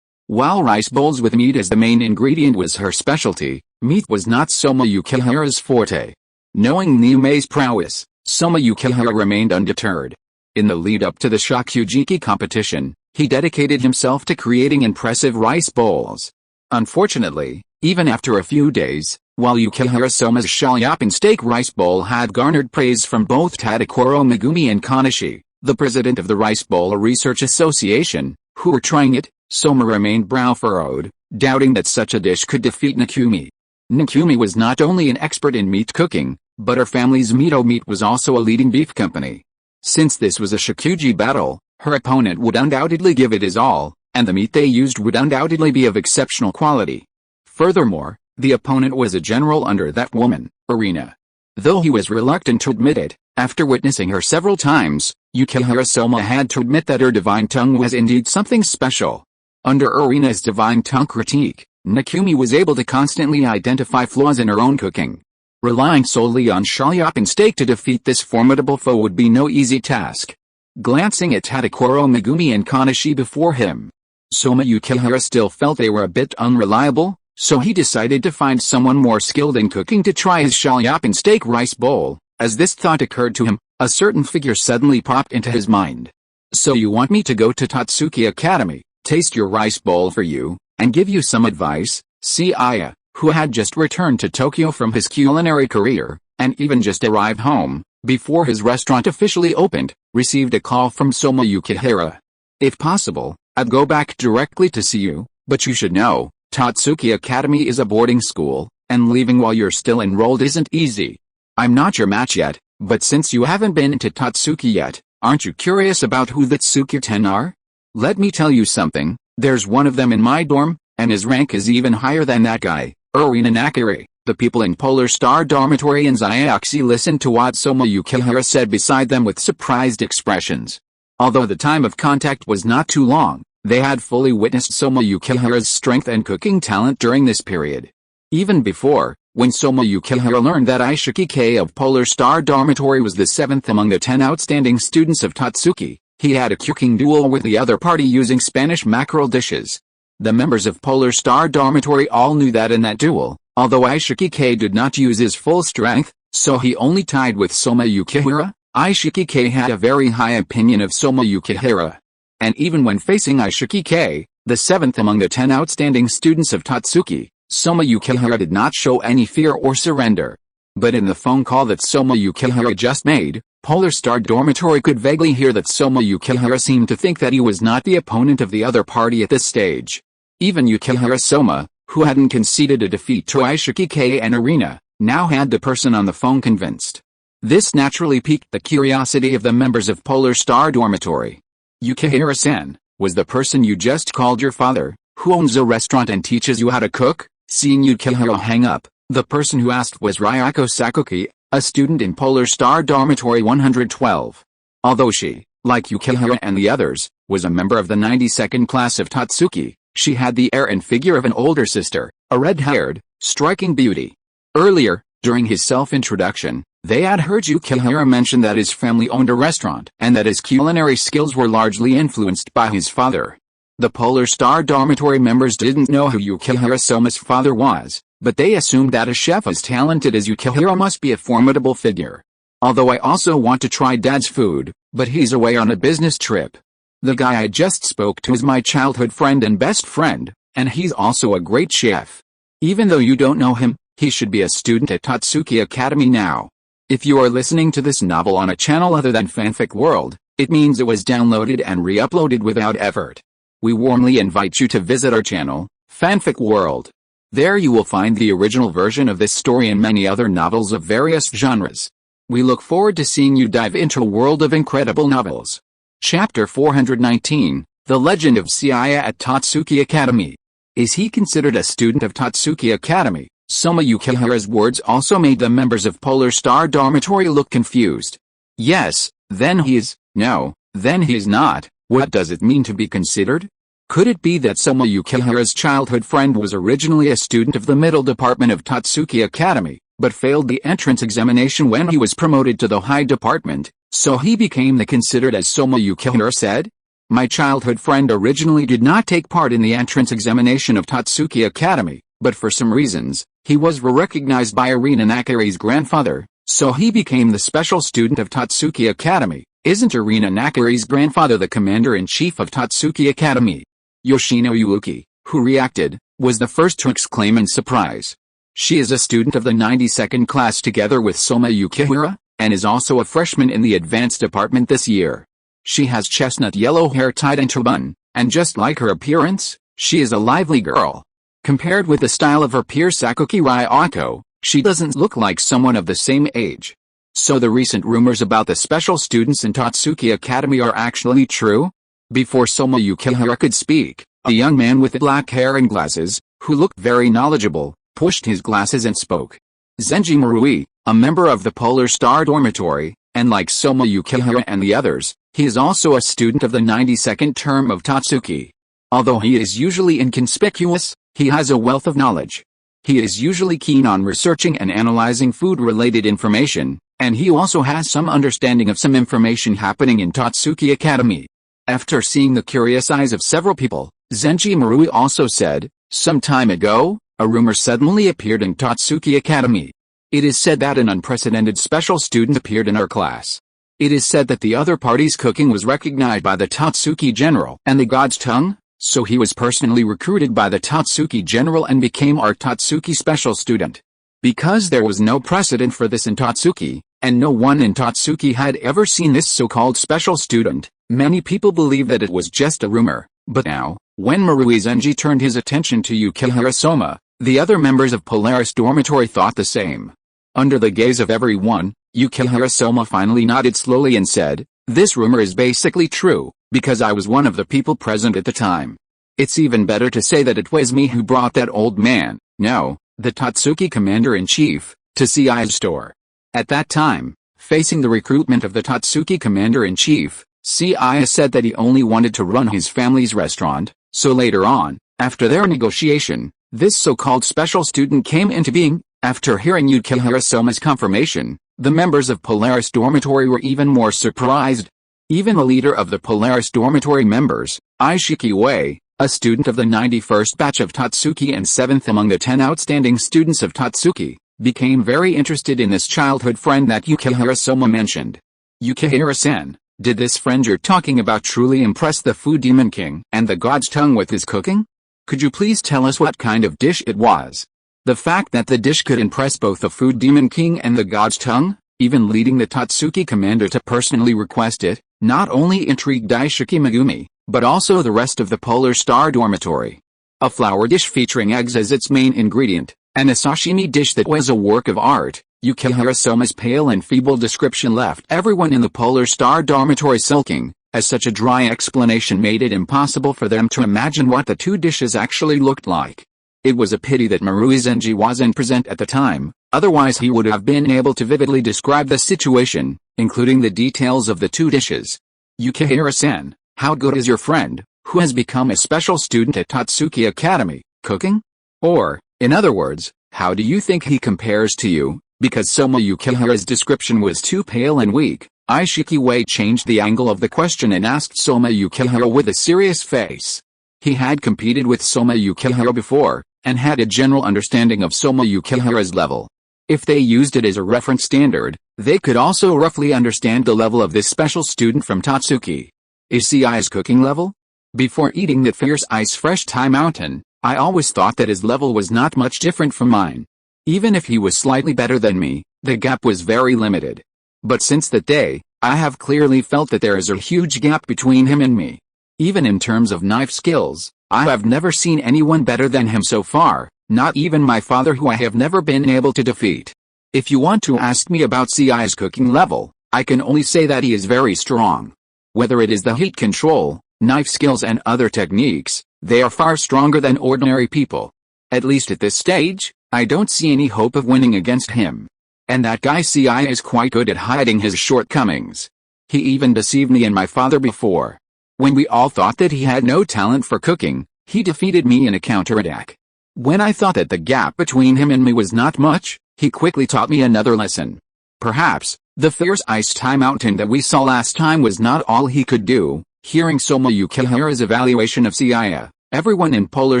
While rice bowls with meat as the main ingredient was her specialty, meat was not Soma Yukihira's forte. Knowing Niume's prowess, Soma Yukihira remained undeterred. In the lead-up to the Shokugeki competition, he dedicated himself to creating impressive rice bowls. Unfortunately, even after a few days, while Yukihira Soma's Shoryuken steak rice bowl had garnered praise from both Tadakoro Megumi and Kanishi, the president of the Rice Bowl Research Association, who were trying it, Soma remained brow-furrowed, doubting that such a dish could defeat Nikumi. Nikumi was not only an expert in meat cooking, but her family's Mito Meat was also a leading beef company. Since this was a Shokuji battle, her opponent would undoubtedly give it his all, and the meat they used would undoubtedly be of exceptional quality. Furthermore, the opponent was a general under that woman, Arina. Though he was reluctant to admit it, after witnessing her several times, Yukihira Soma had to admit that her divine tongue was indeed something special. Under Arina's divine tongue critique, Nikumi was able to constantly identify flaws in her own cooking. Relying solely on Shoryuken steak to defeat this formidable foe would be no easy task. Glancing at Tadakoro Megumi and Kanishi before him, Soma Yukihira still felt they were a bit unreliable, so he decided to find someone more skilled in cooking to try his Shoryuken steak rice bowl. As this thought occurred to him, a certain figure suddenly popped into his mind. So you want me to go to Tatsuki Academy, taste your rice bowl for you, and give you some advice? Seiya, who had just returned to Tokyo from his culinary career, and even just arrived home, before his restaurant officially opened, received a call from Soma Yukihira. If possible, I'd go back directly to see you, but you should know, Tatsuki Academy is a boarding school, and leaving while you're still enrolled isn't easy. I'm not your match yet, but since you haven't been to Tatsuki yet, aren't you curious about who the Tsuki-10 are? Let me tell you something, there's one of them in my dorm, and his rank is even higher than that guy, Arina Nakiri. The people in Polar Star Dormitory in Zyaoxi listened to what Soma Yukihira said beside them with surprised expressions. Although the time of contact was not too long, they had fully witnessed Soma Yukihira's strength and cooking talent during this period. Even before, when Soma Yukihira learned that Aishiki of Polar Star Dormitory was the 7th among the 10 outstanding students of Tatsuki, he had a cooking duel with the other party using Spanish mackerel dishes. The members of Polar Star Dormitory all knew that in that duel, although Aishiki did not use his full strength, so he only tied with Soma Yukihira, Aishiki had a very high opinion of Soma Yukihira. And even when facing Aishiki, the 7th among the 10 outstanding students of Tatsuki, Soma Yukihira did not show any fear or surrender. But in the phone call that Soma Yukihira just made, Polar Star Dormitory could vaguely hear that Soma Yukihira seemed to think that he was not the opponent of the other party at this stage. Even Yukihira Soma, who hadn't conceded a defeat to Aishiki and Arina, now had the person on the phone convinced. This naturally piqued the curiosity of the members of Polar Star Dormitory. Yukihira-san, was the person you just called your father, who owns a restaurant and teaches you how to cook? Seeing Yukihira hang up, The person who asked was Ryako Sakuki, a student in Polar Star Dormitory 112. Although she, like Yukihira and the others, was a member of the 92nd class of Tatsuki, she had the air and figure of an older sister, a red-haired, striking beauty. Earlier, during his self-introduction, they had heard Yukihira mention that his family owned a restaurant and that his culinary skills were largely influenced by his father. The Polar Star Dormitory members didn't know who Yukihira Soma's father was, but they assumed that a chef as talented as Yukihira must be a formidable figure. Although I also want to try Dad's food, but he's away on a business trip. The guy I just spoke to is my childhood friend and best friend, and he's also a great chef. Even though you don't know him, he should be a student at Tatsuki Academy now. If you are listening to this novel on a channel other than Fanfic World, it means it was downloaded and re-uploaded without effort. We warmly invite you to visit our channel, Fanfic World. There you will find the original version of this story and many other novels of various genres. We look forward to seeing you dive into a world of incredible novels. Chapter 419, The Legend of Seiya at Tatsuki Academy. Is he considered a student of Tatsuki Academy? Soma Yukihira's words also made the members of Polar Star Dormitory look confused. Yes, then he is. No, then he is not. What does it mean to be considered? Could it be that Soma Yukihira's childhood friend was originally a student of the middle department of Tatsuki Academy, but failed the entrance examination when he was promoted to the high department, so he became the considered, as Soma Yukihira said? My childhood friend originally did not take part in the entrance examination of Tatsuki Academy, but for some reasons, he was recognized by Arina Nakari's grandfather, so he became the special student of Tatsuki Academy. Isn't Arina Nakari's grandfather the commander-in-chief of Tatsuki Academy? Yoshino Yuuki, who reacted, was the first to exclaim in surprise. She is a student of the 92nd class together with Soma Yukihira, and is also a freshman in the advanced department this year. She has chestnut yellow hair tied into a bun, and just like her appearance, she is a lively girl. Compared with the style of her peer Sakuki Ryako, she doesn't look like someone of the same age. So the recent rumors about the special students in Tatsuki Academy are actually true? Before Soma Yukihira could speak, a young man with black hair and glasses, who looked very knowledgeable, pushed his glasses and spoke. Zenji Marui, a member of the Polar Star Dormitory, and like Soma Yukihira and the others, he is also a student of the 92nd term of Tatsuki. Although he is usually inconspicuous, he has a wealth of knowledge. He is usually keen on researching and analyzing food-related information, and he also has some understanding of some information happening in Tatsuki Academy. After seeing the curious eyes of several people, Zenji Marui also said, some time ago, a rumor suddenly appeared in Tatsuki Academy. It is said that an unprecedented special student appeared in our class. It is said that the other party's cooking was recognized by the Tatsuki general and the god's tongue, so he was personally recruited by the Tatsuki general and became our Tatsuki special student. Because there was no precedent for this in Tatsuki, and no one in Tatsuki had ever seen this so-called special student, many people believe that it was just a rumor. But now, when Marui Zenji turned his attention to Yukihira Soma, the other members of Polaris Dormitory thought the same. Under the gaze of everyone, Yukihira Soma finally nodded slowly and said, this rumor is basically true, because I was one of the people present at the time. It's even better to say that it was me who brought that old man, no, the Tatsuki commander-in-chief, to Seiya's store. At that time, facing the recruitment of the Tatsuki commander-in-chief, Seiya said that he only wanted to run his family's restaurant, so later on, after their negotiation, this so-called special student came into being. After hearing Yukihira Soma's confirmation, the members of Polaris Dormitory were even more surprised. Even the leader of the Polaris Dormitory members, Ishiki Wei, a student of the 91st batch of Tatsuki and 7th among the 10 outstanding students of Tatsuki, became very interested in this childhood friend that Yukihira Soma mentioned. Yukihira-san, did this friend you're talking about truly impress the Food Demon King and the God's Tongue with his cooking? Could you please tell us what kind of dish it was? The fact that the dish could impress both the Food Demon King and the God's Tongue, even leading the Tatsuki commander to personally request it, not only intrigued Daisuke Megumi, but also the rest of the Polar Star Dormitory. A flour dish featuring eggs as its main ingredient, and a sashimi dish that was a work of art, Yukihira Soma's pale and feeble description left everyone in the Polar Star Dormitory sulking, as such a dry explanation made it impossible for them to imagine what the two dishes actually looked like. It was a pity that Marui Zenji wasn't present at the time, otherwise he would have been able to vividly describe the situation, including the details of the two dishes. Yukihira-san, how good is your friend, who has become a special student at Tatsuki Academy, cooking? Or, in other words, how do you think he compares to you? Because Soma Yukihira's description was too pale and weak, Aishiki-wei changed the angle of the question and asked Soma Yukihira with a serious face. He had competed with Soma Yukihira before, and had a general understanding of Soma Yukihira's level. If they used it as a reference standard, they could also roughly understand the level of this special student from Tatsuki. Is Seiya's cooking level? Before eating that fierce ice fresh Thai mountain, I always thought that his level was not much different from mine. Even if he was slightly better than me, the gap was very limited. But since that day, I have clearly felt that there is a huge gap between him and me. Even in terms of knife skills, I have never seen anyone better than him so far, not even my father who I have never been able to defeat. If you want to ask me about Seiya's cooking level, I can only say that he is very strong. Whether it is the heat control, knife skills and other techniques, they are far stronger than ordinary people. At least at this stage, I don't see any hope of winning against him. And that guy Seiya is quite good at hiding his shortcomings. He even deceived me and my father before. When we all thought that he had no talent for cooking, he defeated me in a counterattack. When I thought that the gap between him and me was not much, he quickly taught me another lesson. Perhaps, the fierce ice Thai mountain that we saw last time was not all he could do. Hearing Soma Yukihira's evaluation of Seiya, everyone in Polar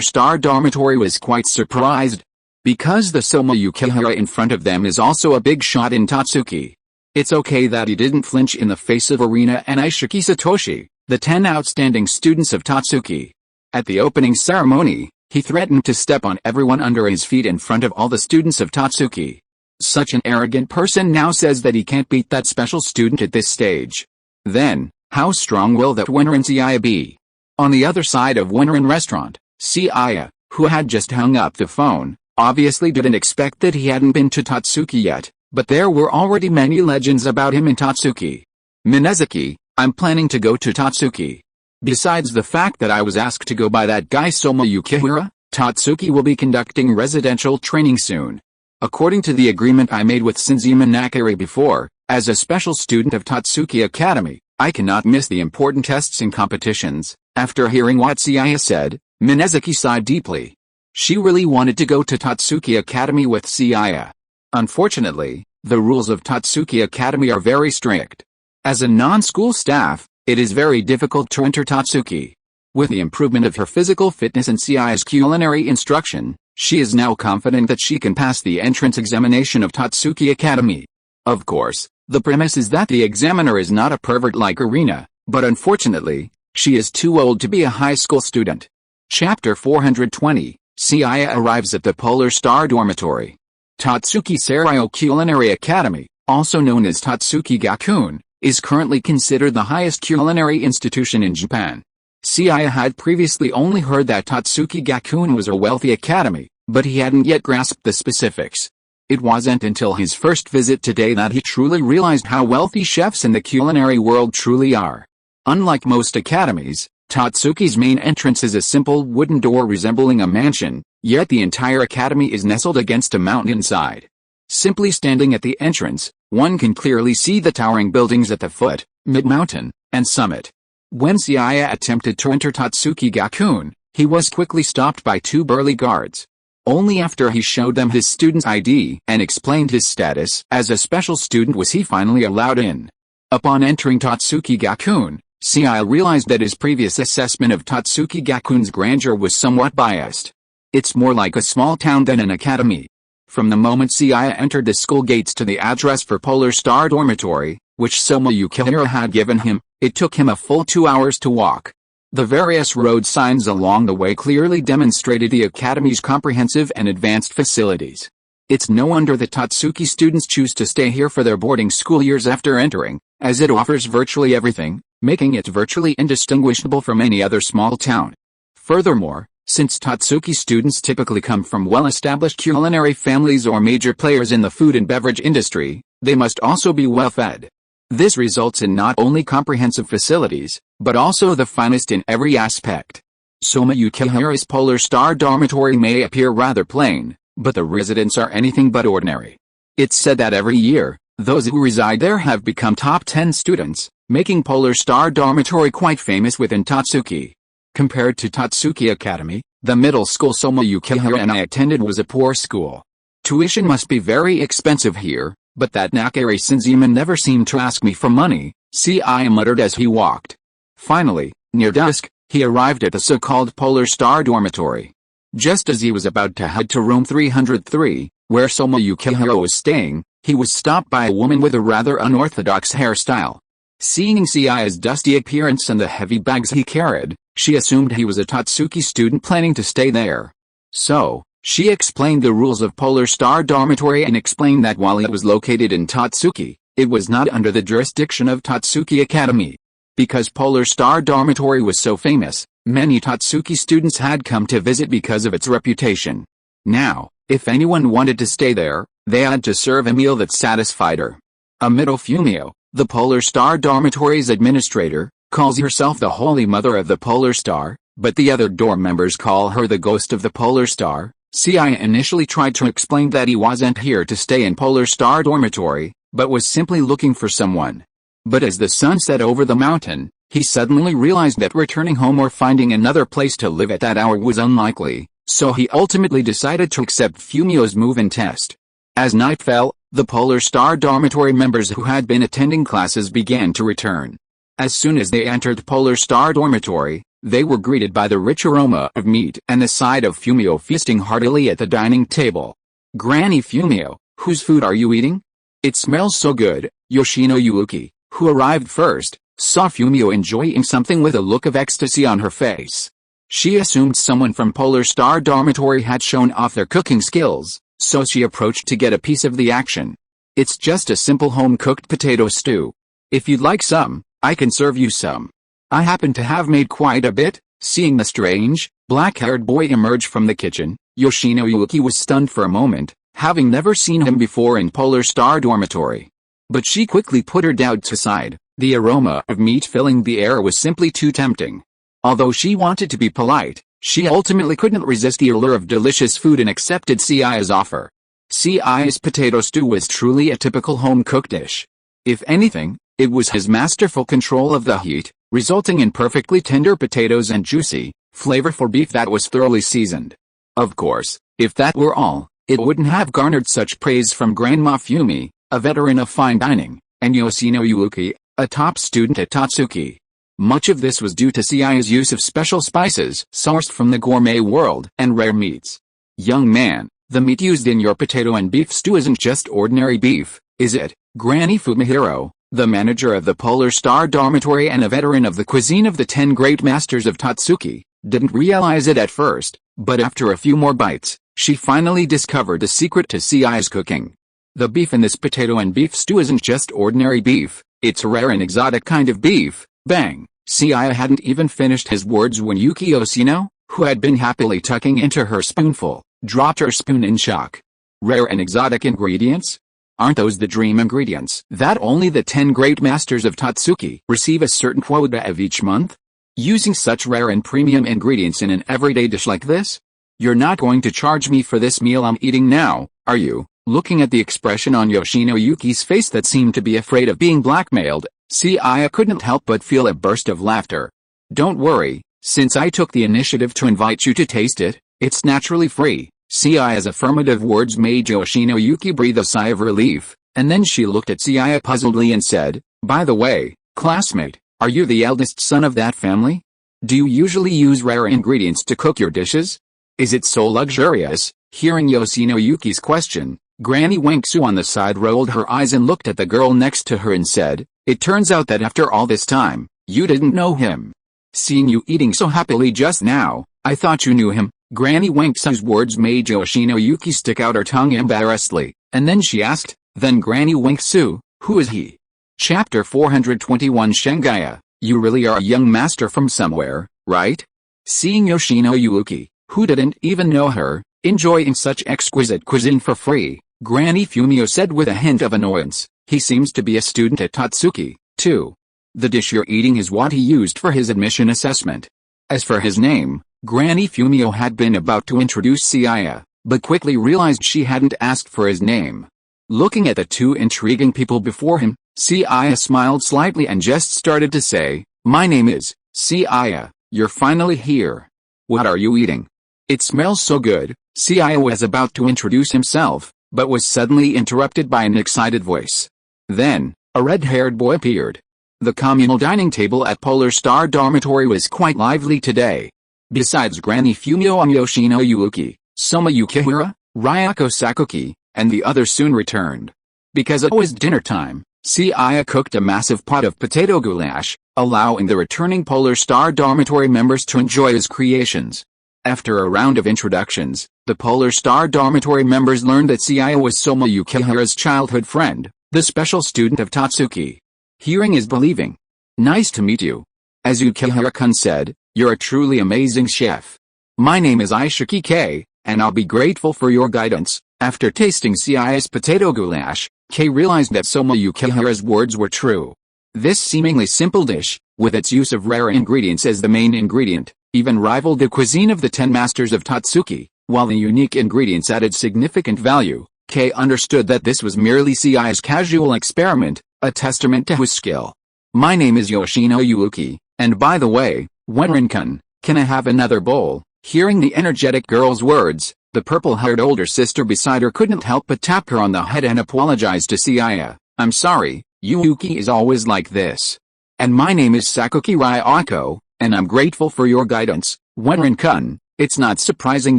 Star Dormitory was quite surprised. Because the Soma Yukihira in front of them is also a big shot in Tatsuki. It's okay that he didn't flinch in the face of Arena and Aishiki Satoshi, the 10 outstanding students of Tatsuki. At the opening ceremony, he threatened to step on everyone under his feet in front of all the students of Tatsuki. Such an arrogant person now says that he can't beat that special student at this stage. Then, how strong will that winner in Seiya be? On the other side of winner in restaurant, Seiya, who had just hung up the phone, obviously didn't expect that he hadn't been to Tatsuki yet, but there were already many legends about him in Tatsuki. Minazuki, I'm planning to go to Tatsuki. Besides the fact that I was asked to go by that guy Soma Yukihira, Tatsuki will be conducting residential training soon. According to the agreement I made with Shinzima Nakari before, as a special student of Tatsuki Academy, I cannot miss the important tests and competitions. After hearing what Seiya said, Minazuki sighed deeply. She really wanted to go to Tatsuki Academy with Seiya. Unfortunately, the rules of Tatsuki Academy are very strict. As a non-school staff, it is very difficult to enter Tatsuki. With the improvement of her physical fitness and Seiya's culinary instruction, she is now confident that she can pass the entrance examination of Tatsuki Academy. Of course, the premise is that the examiner is not a pervert like Arena, but unfortunately, she is too old to be a high school student. Chapter 420, Seiya arrives at the Polar Star Dormitory. Tatsuki Seiryo Culinary Academy, also known as Tatsuki Gakuen, is currently considered the highest culinary institution in Japan. Seiya had previously only heard that Tatsuki Gakuen was a wealthy academy, but he hadn't yet grasped the specifics. It wasn't until his first visit today that he truly realized how wealthy chefs in the culinary world truly are. Unlike most academies, Tatsuki's main entrance is a simple wooden door resembling a mansion, yet the entire academy is nestled against a mountainside. Simply standing at the entrance, one can clearly see the towering buildings at the foot, mid-mountain, and summit. When Seiya attempted to enter Tatsuki Gakuen, he was quickly stopped by two burly guards. Only after he showed them his student's ID and explained his status as a special student was he finally allowed in. Upon entering Tatsuki Gakuen, Seiya realized that his previous assessment of Tatsuki Gakuen's grandeur was somewhat biased. It's more like a small town than an academy. From the moment Seiya entered the school gates to the address for Polar Star Dormitory, which Soma Yukihira had given him, it took him a full 2 hours to walk. The various road signs along the way clearly demonstrated the academy's comprehensive and advanced facilities. It's no wonder that Tatsuki students choose to stay here for their boarding school years after entering, as it offers virtually everything, making it virtually indistinguishable from any other small town. Furthermore, since Tatsuki students typically come from well-established culinary families or major players in the food and beverage industry, they must also be well-fed. This results in not only comprehensive facilities, but also the finest in every aspect. Soma Yukihira's Polar Star Dormitory may appear rather plain, but the residents are anything but ordinary. It's said that every year, those who reside there have become top 10 students, making Polar Star Dormitory quite famous within Tatsuki. Compared to Tatsuki Academy, the middle school Soma Yukihira and I attended was a poor school. Tuition must be very expensive here, but that Nakari Shinzima never seemed to ask me for money, Seiya muttered as he walked. Finally, near dusk, he arrived at the so-called Polar Star Dormitory. Just as he was about to head to room 303, where Soma Yukihira was staying, he was stopped by a woman with a rather unorthodox hairstyle. Seeing Seiya's dusty appearance and the heavy bags he carried, she assumed he was a Tatsuki student planning to stay there. So, she explained the rules of Polar Star Dormitory and explained that while it was located in Tatsuki, it was not under the jurisdiction of Tatsuki Academy. Because Polar Star Dormitory was so famous, many Tatsuki students had come to visit because of its reputation. Now, if anyone wanted to stay there, they had to serve a meal that satisfied her. Amito Fumio, the Polar Star Dormitory's administrator, calls herself the Holy Mother of the Polar Star, but the other dorm members call her the Ghost of the Polar Star. Seiya initially tried to explain that he wasn't here to stay in Polar Star Dormitory, but was simply looking for someone. But as the sun set over the mountain, he suddenly realized that returning home or finding another place to live at that hour was unlikely, so he ultimately decided to accept Fumio's move-in test. As night fell, the Polar Star Dormitory members who had been attending classes began to return. As soon as they entered Polar Star Dormitory, they were greeted by the rich aroma of meat and the sight of Fumio feasting heartily at the dining table. "Granny Fumio, whose food are you eating? It smells so good." Yoshino Yuuki, who arrived first, saw Fumio enjoying something with a look of ecstasy on her face. She assumed someone from Polar Star Dormitory had shown off their cooking skills, so she approached to get a piece of the action. "It's just a simple home-cooked potato stew. If you'd like some, I can serve you some. I happen to have made quite a bit." Seeing the strange, black-haired boy emerge from the kitchen, Yoshino Yuuki was stunned for a moment, having never seen him before in Polar Star Dormitory. But she quickly put her doubts aside. The aroma of meat filling the air was simply too tempting. Although she wanted to be polite, she ultimately couldn't resist the allure of delicious food and accepted Seiya's offer. Seiya's potato stew was truly a typical home-cooked dish. If anything, it was his masterful control of the heat, resulting in perfectly tender potatoes and juicy, flavorful beef that was thoroughly seasoned. Of course, if that were all, it wouldn't have garnered such praise from Grandma Fumi, a veteran of fine dining, and Yoshino Yuuki, a top student at Tatsuki. Much of this was due to Seiya's use of special spices sourced from the gourmet world and rare meats. "Young man, the meat used in your potato and beef stew isn't just ordinary beef, is it?" Granny Fumihiro, the manager of the Polar Star Dormitory and a veteran of the cuisine of the 10 great masters of Tatsuki, didn't realize it at first, but after a few more bites, she finally discovered the secret to Seiya's cooking. "The beef in this potato and beef stew isn't just ordinary beef, it's a rare and exotic kind of beef." Bang! Seiya hadn't even finished his words when Yuki Yoshino, who had been happily tucking into her spoonful, dropped her spoon in shock. "Rare and exotic ingredients? Aren't those the dream ingredients that only the 10 great masters of Tatsuki receive a certain quota of each month? Using such rare and premium ingredients in an everyday dish like this? You're not going to charge me for this meal I'm eating now, are you?" Looking at the expression on Yoshino Yuki's face that seemed to be afraid of being blackmailed, Seiya couldn't help but feel a burst of laughter. "Don't worry, since I took the initiative to invite you to taste it, it's naturally free." Seiya's affirmative words made Yoshino Yuki breathe a sigh of relief, and then she looked at Seiya puzzledly and said, "By the way, classmate, are you the eldest son of that family? Do you usually use rare ingredients to cook your dishes? Is it so luxurious?" Hearing Yoshino Yuki's question, Granny Wenksu on the side rolled her eyes and looked at the girl next to her and said, "It turns out that after all this time, you didn't know him. Seeing you eating so happily just now, I thought you knew him." Granny Wenksu's words made Yoshino Yuki stick out her tongue embarrassedly, and then she asked, "Then Granny Wenksu, who is he?" Chapter 421 Shengaya, you really are a young master from somewhere, right? Seeing Yoshino Yuki, who didn't even know her, enjoying such exquisite cuisine for free, Granny Fumio said with a hint of annoyance, "He seems to be a student at Tatsuki, too. The dish you're eating is what he used for his admission assessment. As for his name, Granny Fumio had been about to introduce Seiya, but quickly realized she hadn't asked for his name. Looking at the two intriguing people before him, Seiya smiled slightly and just started to say, "My name is Seiya, you're finally here. What are you eating? It smells so good." Seiya was about to introduce himself, but was suddenly interrupted by an excited voice. Then, a red-haired boy appeared. The communal dining table at Polar Star Dormitory was quite lively today. Besides Granny Fumio and Yoshino Yuuki, Soma Yukihira, Ryako Sakuki, and the others soon returned. Because it was dinner time, Seiya cooked a massive pot of potato goulash, allowing the returning Polar Star Dormitory members to enjoy his creations. After a round of introductions, the Polar Star Dormitory members learned that Seiya was Soma Yukihira's childhood friend, the special student of Tatsuki. Hearing is believing. "Nice to meet you. As Yukihira-kun said, you're a truly amazing chef. My name is Aishiki K, and I'll be grateful for your guidance." After tasting Seiya's potato goulash, Kei realized that Soma Yukihira's words were true. This seemingly simple dish, with its use of rare ingredients as the main ingredient, even rivaled the cuisine of the 10 masters of Tatsuki. While the unique ingredients added significant value, Kei understood that this was merely Seiya's casual experiment, a testament to his skill. "My name is Yoshino Yuuki, and by the way, Wenrin-kun, can I have another bowl?" Hearing the energetic girl's words, the purple-haired older sister beside her couldn't help but tap her on the head and apologize to Seiya. "I'm sorry, Yuuki is always like this. And my name is Sakuki Ryako, and I'm grateful for your guidance, Wenrin-kun." It's not surprising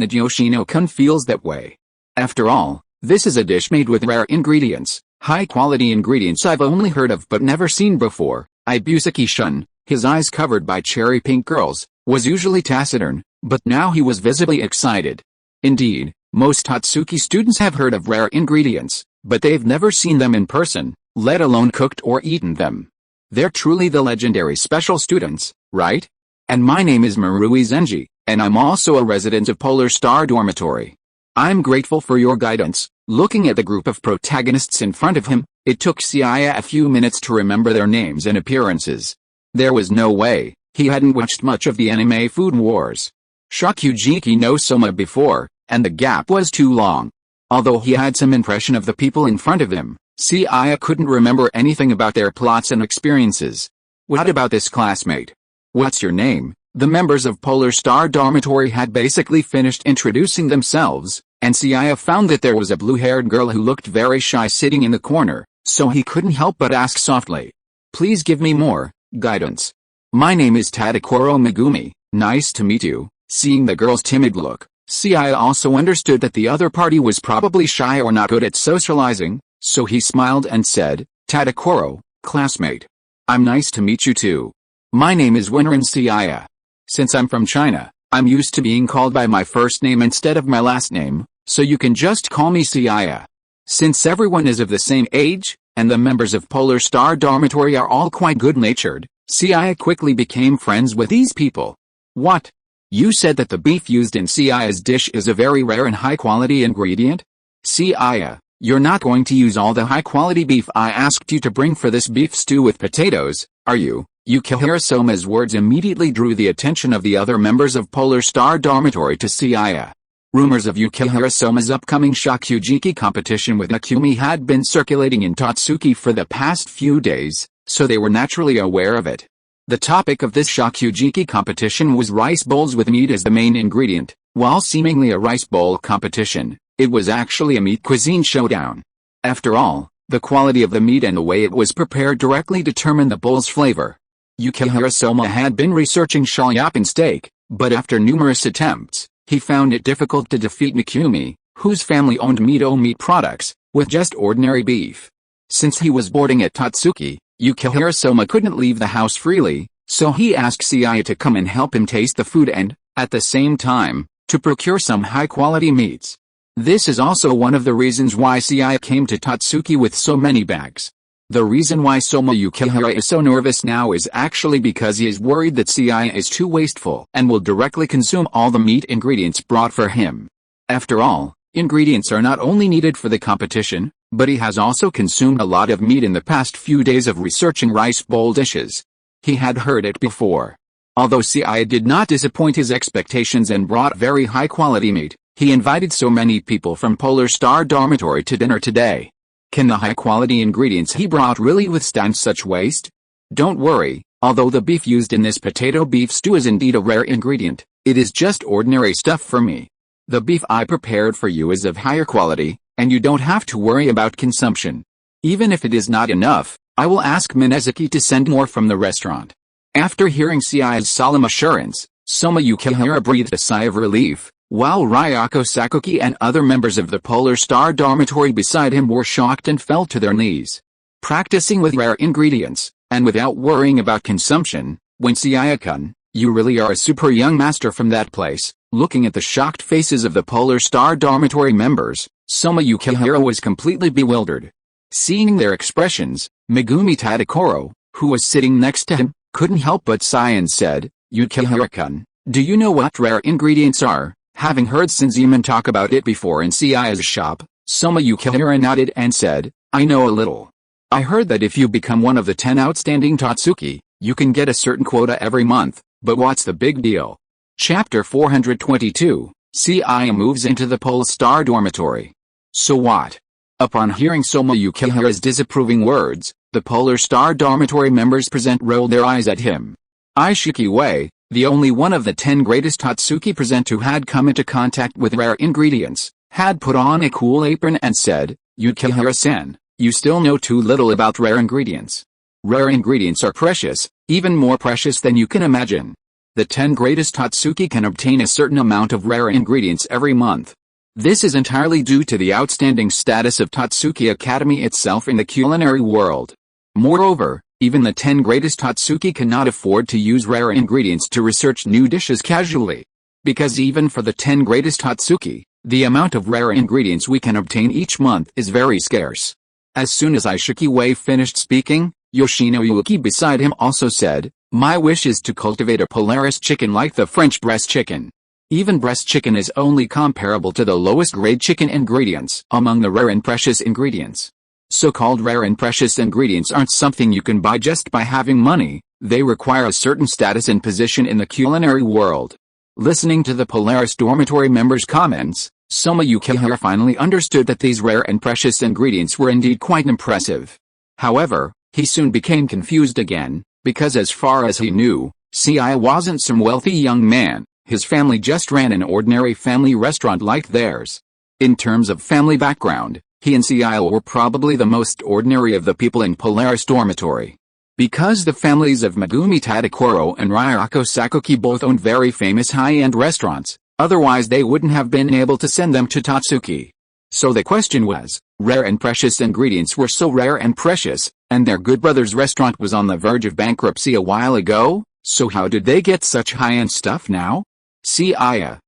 that Yoshino-kun feels that way. After all, this is a dish made with rare ingredients, high-quality ingredients I've only heard of but never seen before. Ibusaki-shun, his eyes covered by cherry-pink curls, was usually taciturn, but now he was visibly excited. Indeed, most Tatsuki students have heard of rare ingredients, but they've never seen them in person, let alone cooked or eaten them. They're truly the legendary special students, right? "And my name is Marui Zenji, and I'm also a resident of Polar Star Dormitory. I'm grateful for your guidance." Looking at the group of protagonists in front of him, it took Seiya a few minutes to remember their names and appearances. There was no way he hadn't watched much of the anime Food Wars. Shokugeki no Soma before, and the gap was too long. Although he had some impression of the people in front of him, Seiya couldn't remember anything about their plots and experiences. "What about this classmate? What's your name?" The members of Polar Star Dormitory had basically finished introducing themselves, and Seiya found that there was a blue-haired girl who looked very shy sitting in the corner, so he couldn't help but ask softly, "Please give me more guidance. My name is Tadakoro Megumi, nice to meet you." Seeing the girl's timid look, Seiya also understood that the other party was probably shy or not good at socializing, so he smiled and said, "Tadakoro, classmate. I'm nice to meet you too. My name is Wenrin Seiya. Since I'm from China, I'm used to being called by my first name instead of my last name, so you can just call me Seiya." Since everyone is of the same age, and the members of Polar Star Dormitory are all quite good-natured, Seiya quickly became friends with these people. "What? You said that the beef used in Seiya's dish is a very rare and high-quality ingredient? Seiya, you're not going to use all the high-quality beef I asked you to bring for this beef stew with potatoes, are you?" Yukihira Soma's words immediately drew the attention of the other members of Polar Star Dormitory to Seiya. Rumors of Yukihira Soma's upcoming Shokugeki competition with Akumi had been circulating in Tatsuki for the past few days, so they were naturally aware of it. The topic of this Shokugeki competition was rice bowls with meat as the main ingredient. While seemingly a rice bowl competition, it was actually a meat cuisine showdown. After all, the quality of the meat and the way it was prepared directly determined the bowl's flavor. Yukihira Soma had been researching Shoryuken steak, but after numerous attempts, he found it difficult to defeat Mikumi, whose family owned meat products, with just ordinary beef. Since he was boarding at Tatsuki, Yukihira Soma couldn't leave the house freely, so he asked Seiya to come and help him taste the food and, at the same time, to procure some high-quality meats. This is also one of the reasons why Seiya came to Tatsuki with so many bags. The reason why Soma Yukihira is so nervous now is actually because he is worried that Seiya is too wasteful and will directly consume all the meat ingredients brought for him. After all, ingredients are not only needed for the competition, but he has also consumed a lot of meat in the past few days of researching rice bowl dishes. He had heard it before. Although Seiya did not disappoint his expectations and brought very high-quality meat, he invited so many people from Polar Star Dormitory to dinner today. Can the high-quality ingredients he brought really withstand such waste? Don't worry, although the beef used in this potato beef stew is indeed a rare ingredient, it is just ordinary stuff for me. The beef I prepared for you is of higher quality, and you don't have to worry about consumption. Even if it is not enough, I will ask Minazuki to send more from the restaurant. After hearing Seiya's solemn assurance, Soma Yukihira breathed a sigh of relief, while Ryako Sakuki and other members of the Polar Star Dormitory beside him were shocked and fell to their knees. Practicing with rare ingredients, and without worrying about consumption, when Seiya-kun, you really are a super young master from that place. Looking at the shocked faces of the Polar Star Dormitory members, Soma Yukihira was completely bewildered. Seeing their expressions, Megumi Tadakoro, who was sitting next to him, couldn't help but sigh and said, Yukihira-kun, do you know what rare ingredients are? Having heard Shinzemon talk about it before in Seiya's shop, Soma Yukihira nodded and said, I know a little. I heard that if you become one of the 10 outstanding Tatsuki, you can get a certain quota every month, but what's the big deal? Chapter 422, Seiya moves into the Polar Star Dormitory. So what? Upon hearing Soma Yukihira's disapproving words, the Polar Star Dormitory members present rolled their eyes at him. Ishiki Wei, the only one of the 10 greatest Tatsuki present who had come into contact with rare ingredients, had put on a cool apron and said, Yukihira-san, you still know too little about rare ingredients. Rare ingredients are precious, even more precious than you can imagine. The 10 greatest Tatsuki can obtain a certain amount of rare ingredients every month. This is entirely due to the outstanding status of Tatsuki Academy itself in the culinary world. Moreover, even the 10 greatest Tatsuki cannot afford to use rare ingredients to research new dishes casually. Because even for the 10 greatest Tatsuki, the amount of rare ingredients we can obtain each month is very scarce. As soon as Ishiki Wei finished speaking, Yoshino Yuki beside him also said, my wish is to cultivate a Polaris chicken like the French breast chicken. Even breast chicken is only comparable to the lowest grade chicken ingredients among the rare and precious ingredients. So-called rare and precious ingredients aren't something you can buy just by having money, they require a certain status and position in the culinary world. Listening to the Polaris Dormitory members' comments, Soma Yukihira finally understood that these rare and precious ingredients were indeed quite impressive. However, he soon became confused again, because as far as he knew, Seiya wasn't some wealthy young man, his family just ran an ordinary family restaurant like theirs. In terms of family background, he and Seiya were probably the most ordinary of the people in Polaris Dormitory. Because the families of Megumi Tadakoro and Ryako Sakuki both owned very famous high-end restaurants, otherwise they wouldn't have been able to send them to Tatsuki. So the question was, rare and precious ingredients were so rare and precious, and their good brother's restaurant was on the verge of bankruptcy a while ago, so how did they get such high-end stuff now? Seiya,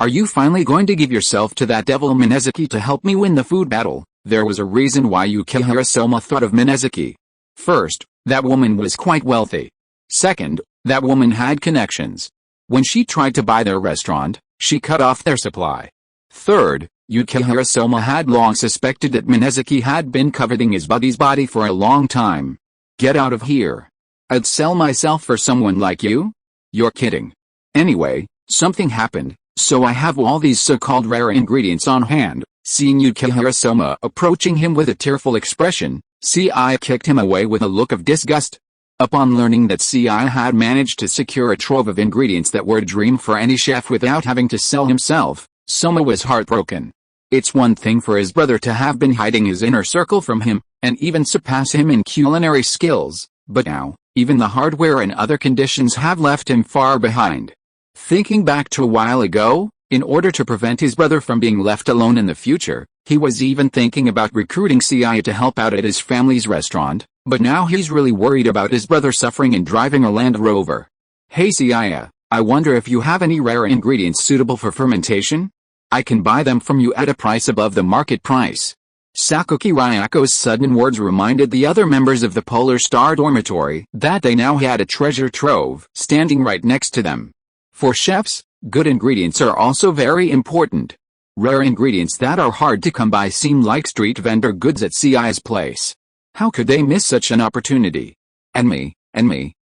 are you finally going to give yourself to that devil Minazuki to help me win the food battle? There was a reason why Yukihira Soma thought of Minazuki. First, that woman was quite wealthy. Second, that woman had connections. When she tried to buy their restaurant, she cut off their supply. Third, Yukihira Soma had long suspected that Minazuki had been coveting his buddy's body for a long time. Get out of here. I'd sell myself for someone like you? You're kidding. Anyway, something happened, so I have all these so-called rare ingredients on hand. Seeing Yukihira Soma approaching him with a tearful expression, Seiya kicked him away with a look of disgust. Upon learning that Seiya had managed to secure a trove of ingredients that were a dream for any chef without having to sell himself, Soma was heartbroken. It's one thing for his brother to have been hiding his inner circle from him, and even surpass him in culinary skills, but now, even the hardware and other conditions have left him far behind. Thinking back to a while ago, in order to prevent his brother from being left alone in the future, he was even thinking about recruiting Seiya to help out at his family's restaurant, but now he's really worried about his brother suffering and driving a Land Rover. Hey Seiya, I wonder if you have any rare ingredients suitable for fermentation? I can buy them from you at a price above the market price. Sakuki Ryako's sudden words reminded the other members of the Polar Star Dormitory that they now had a treasure trove standing right next to them. For chefs, good ingredients are also very important. Rare ingredients that are hard to come by seem like street vendor goods at Seiya's place. How could they miss such an opportunity? And me,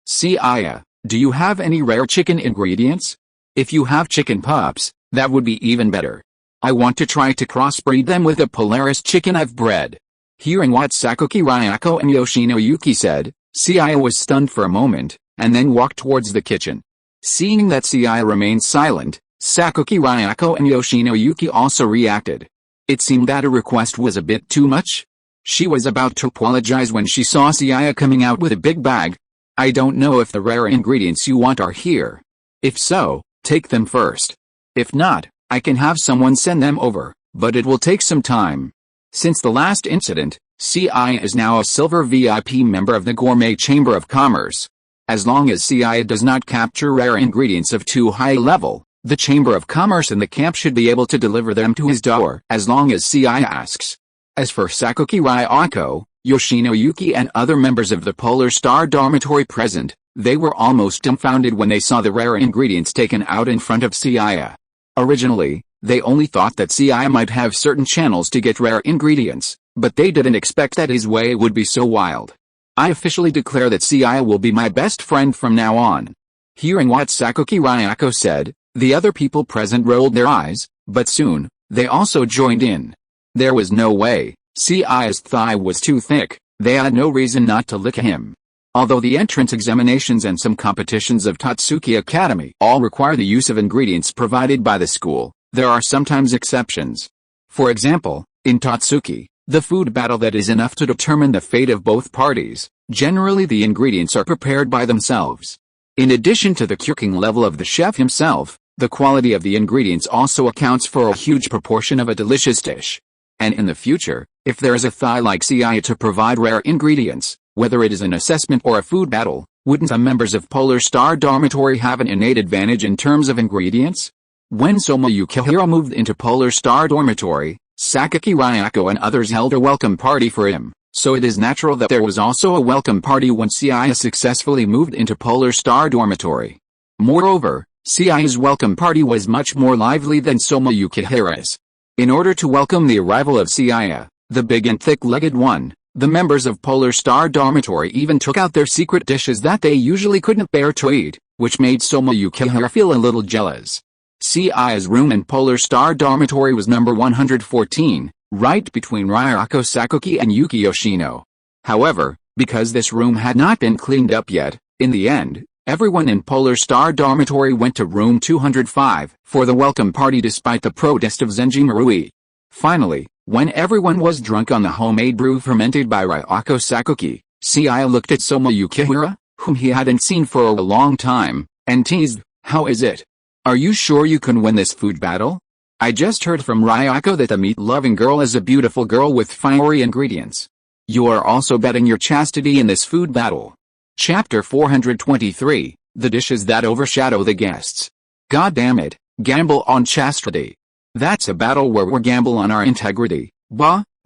Seiya, Do you have any rare chicken ingredients? If you have chicken pups, that would be even better. I want to try to crossbreed them with the Polaris chicken I've bred. Hearing what Sakuki Ryako and Yoshino Yuki said, Seiya was stunned for a moment, and then walked towards the kitchen. Seeing that Seiya remained silent, Sakuki Ryako and Yoshino Yuki also reacted. It seemed that a request was a bit too much. She was about to apologize when she saw Seiya coming out with a big bag. I don't know if the rare ingredients you want are here. If so, take them first. If not, I can have someone send them over, but it will take some time. Since the last incident, Seiya is now a silver VIP member of the Gourmet Chamber of Commerce. As long as Seiya does not capture rare ingredients of too high level, the Chamber of Commerce in the camp should be able to deliver them to his door as long as Seiya asks. As for Sakuki Ryako, Yoshino Yuki and other members of the Polar Star Dormitory present, they were almost dumbfounded when they saw the rare ingredients taken out in front of Seiya. Originally, they only thought that Seiya might have certain channels to get rare ingredients, but they didn't expect that his way would be so wild. I officially declare that Seiya will be my best friend from now on. Hearing what Sakuki Ryako said, the other people present rolled their eyes, but soon, they also joined in. There was no way. Seiya's thigh was too thick, they had no reason not to lick him. Although the entrance examinations and some competitions of Tatsuki Academy all require the use of ingredients provided by the school, there are sometimes exceptions. For example, in Tatsuki, the food battle that is enough to determine the fate of both parties, generally the ingredients are prepared by themselves. In addition to the cooking level of the chef himself, the quality of the ingredients also accounts for a huge proportion of a delicious dish. And in the future, if there is a thigh like Seiya to provide rare ingredients, whether it is an assessment or a food battle, wouldn't some members of Polar Star Dormitory have an innate advantage in terms of ingredients? When Soma Yukihiro moved into Polar Star Dormitory, Sakuki Ryako and others held a welcome party for him, so it is natural that there was also a welcome party when Seiya successfully moved into Polar Star Dormitory. Moreover, Seiya's welcome party was much more lively than Soma Yukihiro's. In order to welcome the arrival of Seiya, the big and thick-legged one, the members of Polar Star Dormitory even took out their secret dishes that they usually couldn't bear to eat, which made Soma Yukihiro feel a little jealous. Seiya's room in Polar Star Dormitory was number 114, right between Ryako Sakuki and Yuki Yoshino. However, because this room had not been cleaned up yet, in the end, everyone in Polar Star Dormitory went to room 205 for the welcome party despite the protest of Zenji Marui. Finally, when everyone was drunk on the homemade brew fermented by Ryako Sakuki, Seiya looked at Soma Yukihiro, whom he hadn't seen for a long time, and teased, "How is it? Are you sure you can win this food battle? I just heard from Ryako that the meat-loving girl is a beautiful girl with fiery ingredients. You are also betting your chastity in this food battle." Chapter 423, The Dishes That Overshadow the Guests. God damn it, gamble on chastity. That's a battle where we're gamble on our integrity,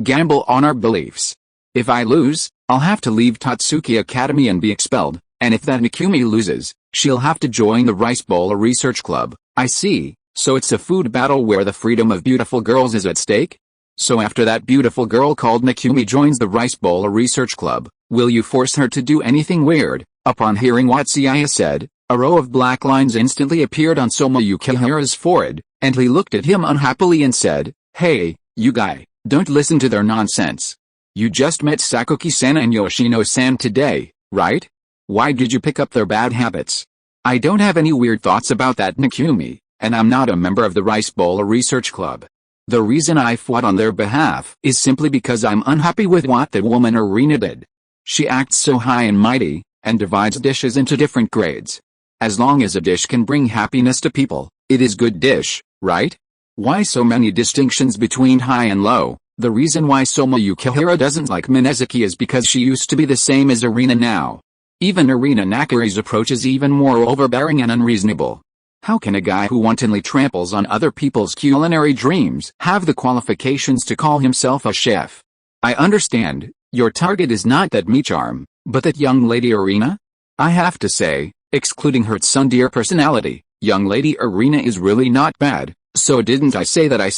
gamble on our beliefs. If I lose, I'll have to leave Tatsuki Academy and be expelled, and if that Mikumi loses, she'll have to join the Rice Bowl Research Club. I see, so it's a food battle where the freedom of beautiful girls is at stake? So after that beautiful girl called Mikumi joins the Rice Bowl Research Club, will you force her to do anything weird? Upon hearing what Seiya said, a row of black lines instantly appeared on Soma Yukihiro's forehead, and he looked at him unhappily and said, "Hey, you guy, don't listen to their nonsense. You just met Sakuki-san and Yoshino-san today, right? Why did you pick up their bad habits? I don't have any weird thoughts about that Mikumi, and I'm not a member of the Rice Bowl Research Club. The reason I fought on their behalf is simply because I'm unhappy with what that woman Arena did. She acts so high and mighty, and divides dishes into different grades. As long as a dish can bring happiness to people, it is good dish, right? Why so many distinctions between high and low? The reason why Soma Yukihiro doesn't like Minazuki is because she used to be the same as Arena now. Even Arena Nakari's approach is even more overbearing and unreasonable. How can a guy who wantonly tramples on other people's culinary dreams have the qualifications to call himself a chef? I understand, your target is not that Micharm, but that young lady Arena? I have to say, excluding her tsundere personality, young lady Arena is really not bad, so didn't I say that I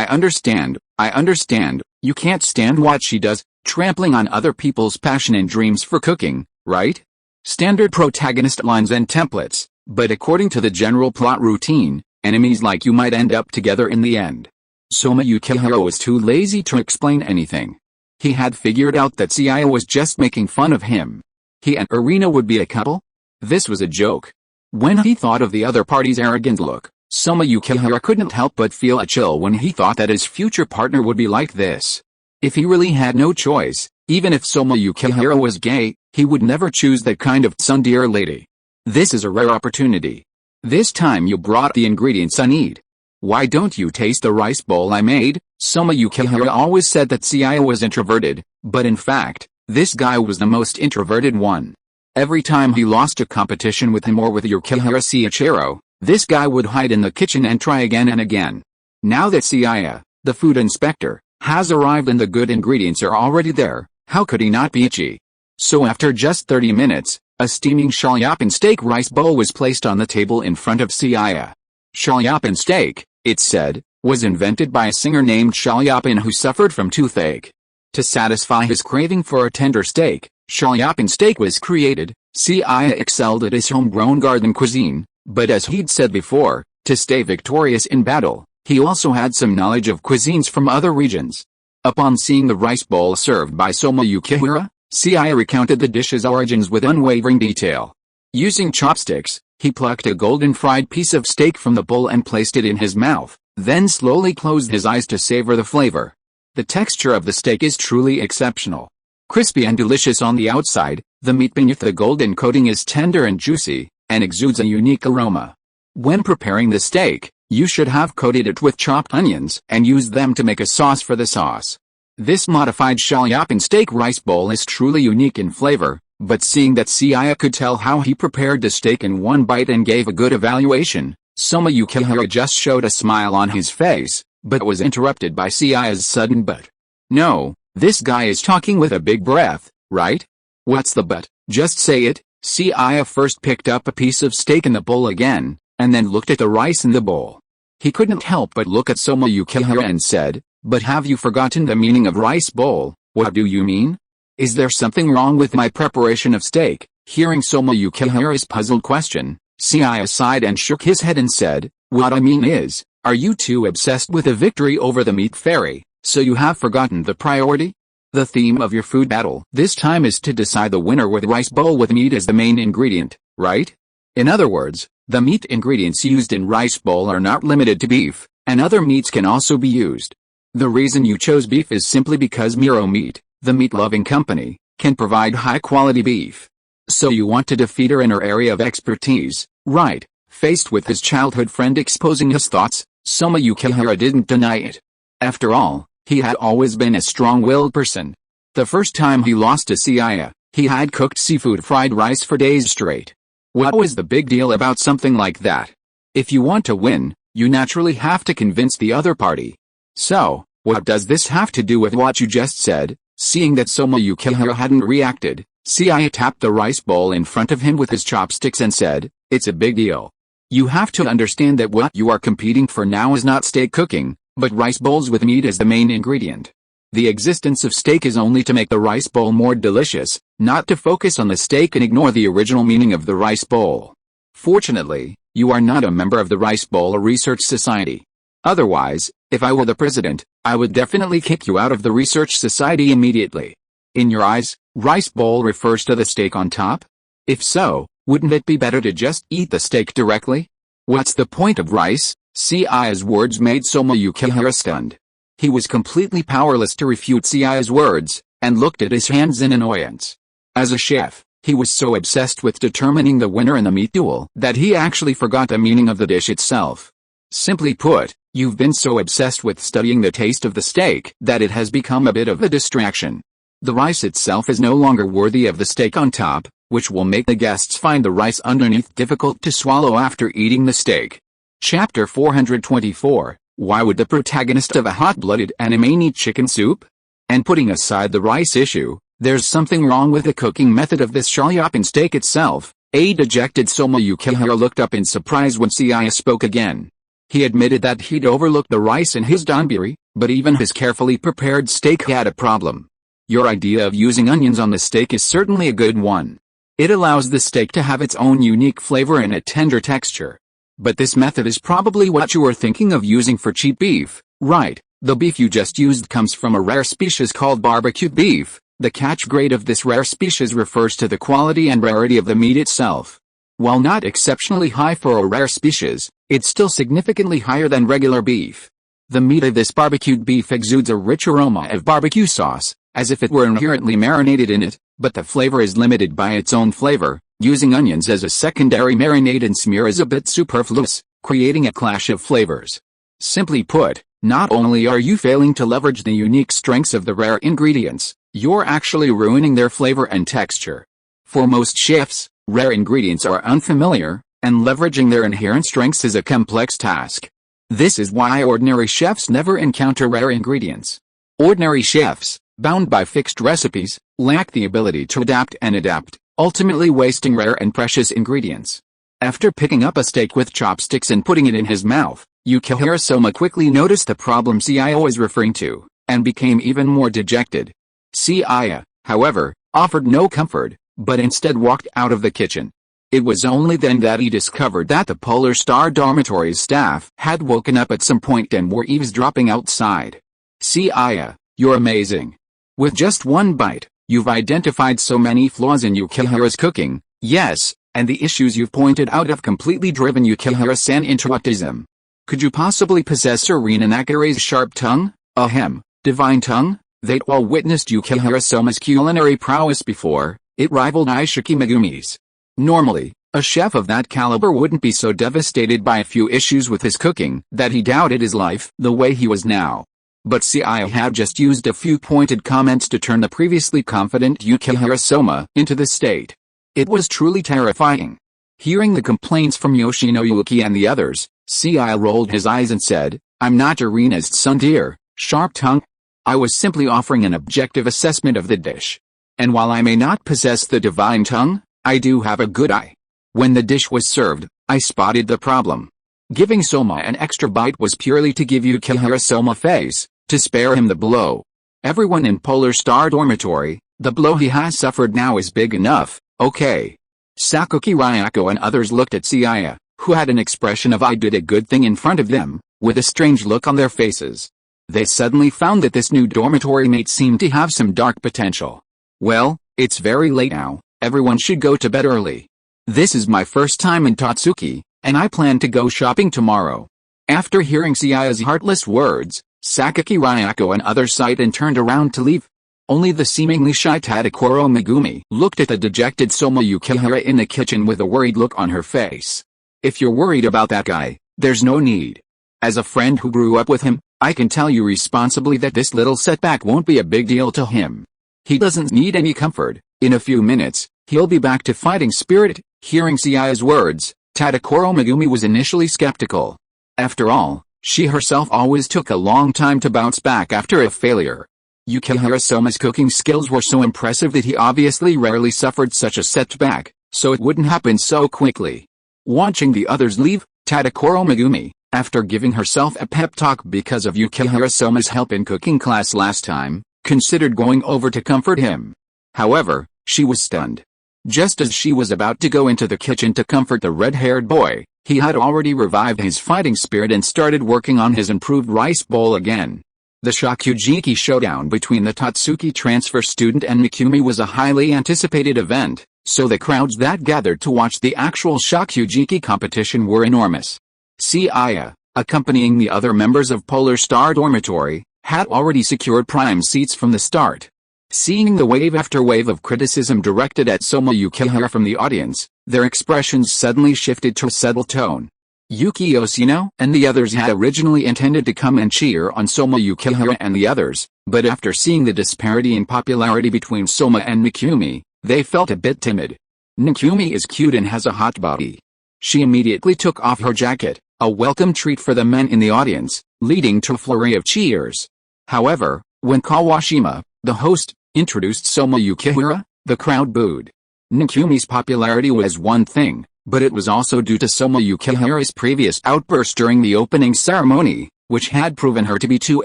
understand, you can't stand what she does, trampling on other people's passion and dreams for cooking, right? Standard protagonist lines and templates, but according to the general plot routine, enemies like you might end up together in the end. Soma Yukihiro was too lazy to explain anything. He had figured out that Seiya was just making fun of him. He and Irina would be a couple? This was a joke. When he thought of the other party's arrogant look, Soma Yukihiro couldn't help but feel a chill when he thought that his future partner would be like this. If he really had no choice, even if Soma Yukihiro was gay, he would never choose that kind of tsundere lady. This is a rare opportunity. This time you brought the ingredients I need. Why don't you taste the rice bowl I made? Soma Yukihiro always said that Seiya was introverted, but in fact, this guy was the most introverted one. Every time he lost a competition with him or with Yukihiro Seiichiro, this guy would hide in the kitchen and try again and again. Now that Seiya, the food inspector, has arrived and the good ingredients are already there, how could he not be itchy? So after just 30 minutes, a steaming shalyapin steak rice bowl was placed on the table in front of Seiya. Shalyapin steak, it said, was invented by a singer named Shalyapin who suffered from toothache. To satisfy his craving for a tender steak, Shalyapin steak was created. Seiya excelled at his homegrown garden cuisine, but as he'd said before, to stay victorious in battle, he also had some knowledge of cuisines from other regions. Upon seeing the rice bowl served by Soma Yukihiro, Seiya recounted the dish's origins with unwavering detail. Using chopsticks, he plucked a golden fried piece of steak from the bowl and placed it in his mouth, then slowly closed his eyes to savor the flavor. The texture of the steak is truly exceptional. Crispy and delicious on the outside, the meat beneath the golden coating is tender and juicy, and exudes a unique aroma. When preparing the steak, you should have coated it with chopped onions and used them to make a sauce for the sauce. This modified shalyapin steak rice bowl is truly unique in flavor, but seeing that Seiya could tell how he prepared the steak in one bite and gave a good evaluation, Soma Yukihiro just showed a smile on his face, but was interrupted by Seiya's sudden "but." No, this guy is talking with a big breath, right? What's the but? Just say it. Seiya first picked up a piece of steak in the bowl again, and then looked at the rice in the bowl. He couldn't help but look at Soma Yukihiro and said, "But have you forgotten the meaning of rice bowl? What do you mean? Is there something wrong with my preparation of steak?" Hearing Soma Yukihiro's puzzled question, Seiya sighed and shook his head and said, "What I mean is, are you too obsessed with a victory over the meat fairy, so you have forgotten the priority? The theme of your food battle this time is to decide the winner with rice bowl with meat as the main ingredient, right? In other words, the meat ingredients used in rice bowl are not limited to beef, and other meats can also be used. The reason you chose beef is simply because Miro Meat, the meat-loving company, can provide high-quality beef. So you want to defeat her in her area of expertise, right?" Faced with his childhood friend exposing his thoughts, Soma Yukihiro didn't deny it. After all, he had always been a strong-willed person. The first time he lost to Seiya, he had cooked seafood fried rice for days straight. What was the big deal about something like that? If you want to win, you naturally have to convince the other party. So, what does this have to do with what you just said? Seeing that Soma Yukihiro hadn't reacted, Seiya tapped the rice bowl in front of him with his chopsticks and said, "It's a big deal. You have to understand that what you are competing for now is not steak cooking, but rice bowls with meat as the main ingredient. The existence of steak is only to make the rice bowl more delicious, not to focus on the steak and ignore the original meaning of the rice bowl. Fortunately, you are not a member of the Rice Bowl Research Society. Otherwise, if I were the president, I would definitely kick you out of the Research Society immediately. In your eyes, rice bowl refers to the steak on top? If so, wouldn't it be better to just eat the steak directly? What's the point of rice?" Seiya's words made Soma Yukihiro stunned. He was completely powerless to refute Seiya's words, and looked at his hands in annoyance. As a chef, he was so obsessed with determining the winner in the meat duel that he actually forgot the meaning of the dish itself. Simply put, you've been so obsessed with studying the taste of the steak that it has become a bit of a distraction. The rice itself is no longer worthy of the steak on top, which will make the guests find the rice underneath difficult to swallow after eating the steak. Chapter 424, Why would the protagonist of a hot-blooded anime need chicken soup? And putting aside the rice issue, there's something wrong with the cooking method of this shalyapin steak itself. A dejected Soma Yukihiro looked up in surprise when Seiya spoke again. He admitted that he'd overlooked the rice in his donburi, but even his carefully prepared steak had a problem. Your idea of using onions on the steak is certainly a good one. It allows the steak to have its own unique flavor and a tender texture. But this method is probably what you are thinking of using for cheap beef, right? The beef you just used comes from a rare species called barbecued beef. The catch grade of this rare species refers to the quality and rarity of the meat itself. While not exceptionally high for a rare species, it's still significantly higher than regular beef. The meat of this barbecued beef exudes a rich aroma of barbecue sauce, as if it were inherently marinated in it, but the flavor is limited by its own flavor. Using onions as a secondary marinade and smear is a bit superfluous, creating a clash of flavors. Simply put, not only are you failing to leverage the unique strengths of the rare ingredients, you're actually ruining their flavor and texture. For most chefs, rare ingredients are unfamiliar, and leveraging their inherent strengths is a complex task. This is why ordinary chefs never encounter rare ingredients. Ordinary chefs, bound by fixed recipes, lack the ability to adapt, ultimately wasting rare and precious ingredients. After picking up a steak with chopsticks and putting it in his mouth, Yukihira Soma quickly noticed the problem Seiya was referring to, and became even more dejected. Seiya, however, offered no comfort, but instead walked out of the kitchen. It was only then that he discovered that the Polar Star Dormitory's staff had woken up at some point and were eavesdropping outside. Seiya, you're amazing. With just one bite, you've identified so many flaws in Yukihira's cooking. Yes, and the issues you've pointed out have completely driven Yukihira-san into autism. Could you possibly possess Serena Nakare's sharp tongue? Ahem, divine tongue? They'd all witnessed Yukihira Soma's culinary prowess before. It rivaled Aishiki Megumi's. Normally, a chef of that caliber wouldn't be so devastated by a few issues with his cooking that he doubted his life the way he was now. But Seiya had just used a few pointed comments to turn the previously confident Yukihira Soma into this state. It was truly terrifying. Hearing the complaints from Yoshinouki and the others, Seiya rolled his eyes and said, "I'm not Irina's son, dear, sharp tongue. I was simply offering an objective assessment of the dish. And while I may not possess the divine tongue, I do have a good eye." When the dish was served, I spotted the problem. Giving Soma an extra bite was purely to give Yukihira Soma face, to spare him the blow. Everyone in Polar Star Dormitory, the blow he has suffered now is big enough, okay? Sakuki Ryako and others looked at Seiya, who had an expression of "I did a good thing" in front of them, with a strange look on their faces. They suddenly found that this new dormitory mate seemed to have some dark potential. Well, it's very late now, everyone should go to bed early. This is my first time in Tatsuki, and I plan to go shopping tomorrow. After hearing Seiya's heartless words, Sakuki Ryako and others sighed and turned around to leave. Only the seemingly shy Tadakoro Megumi looked at the dejected Soma Yukihira in the kitchen with a worried look on her face. If you're worried about that guy, there's no need. As a friend who grew up with him, I can tell you responsibly that this little setback won't be a big deal to him. He doesn't need any comfort. In a few minutes, he'll be back to fighting spirit. Hearing Seiya's words, Tadakoro Megumi was initially skeptical. After all, she herself always took a long time to bounce back after a failure. Yukihira Soma's cooking skills were so impressive that he obviously rarely suffered such a setback, so it wouldn't happen so quickly. Watching the others leave, Tadakoro Megumi, after giving herself a pep talk because of Yukihira Soma's help in cooking class last time, considered going over to comfort him. However, she was stunned. Just as she was about to go into the kitchen to comfort the red-haired boy, he had already revived his fighting spirit and started working on his improved rice bowl again. The Shokugeki showdown between the Tatsuki transfer student and Mikumi was a highly anticipated event, so the crowds that gathered to watch the actual Shokugeki competition were enormous. Seiya, accompanying the other members of Polar Star Dormitory, had already secured prime seats from the start. Seeing the wave after wave of criticism directed at Soma Yukihira from the audience, their expressions suddenly shifted to a settled tone. Yuki Yoshino and the others had originally intended to come and cheer on Soma Yukihira and the others, but after seeing the disparity in popularity between Soma and Mikumi, they felt a bit timid. Mikumi is cute and has a hot body. She immediately took off her jacket, a welcome treat for the men in the audience, leading to a flurry of cheers. However, when Kawashima, the host, introduced Soma Yukihira, the crowd booed. Mikumi's popularity was one thing, but it was also due to Soma Yukihira's previous outburst during the opening ceremony, which had proven her to be too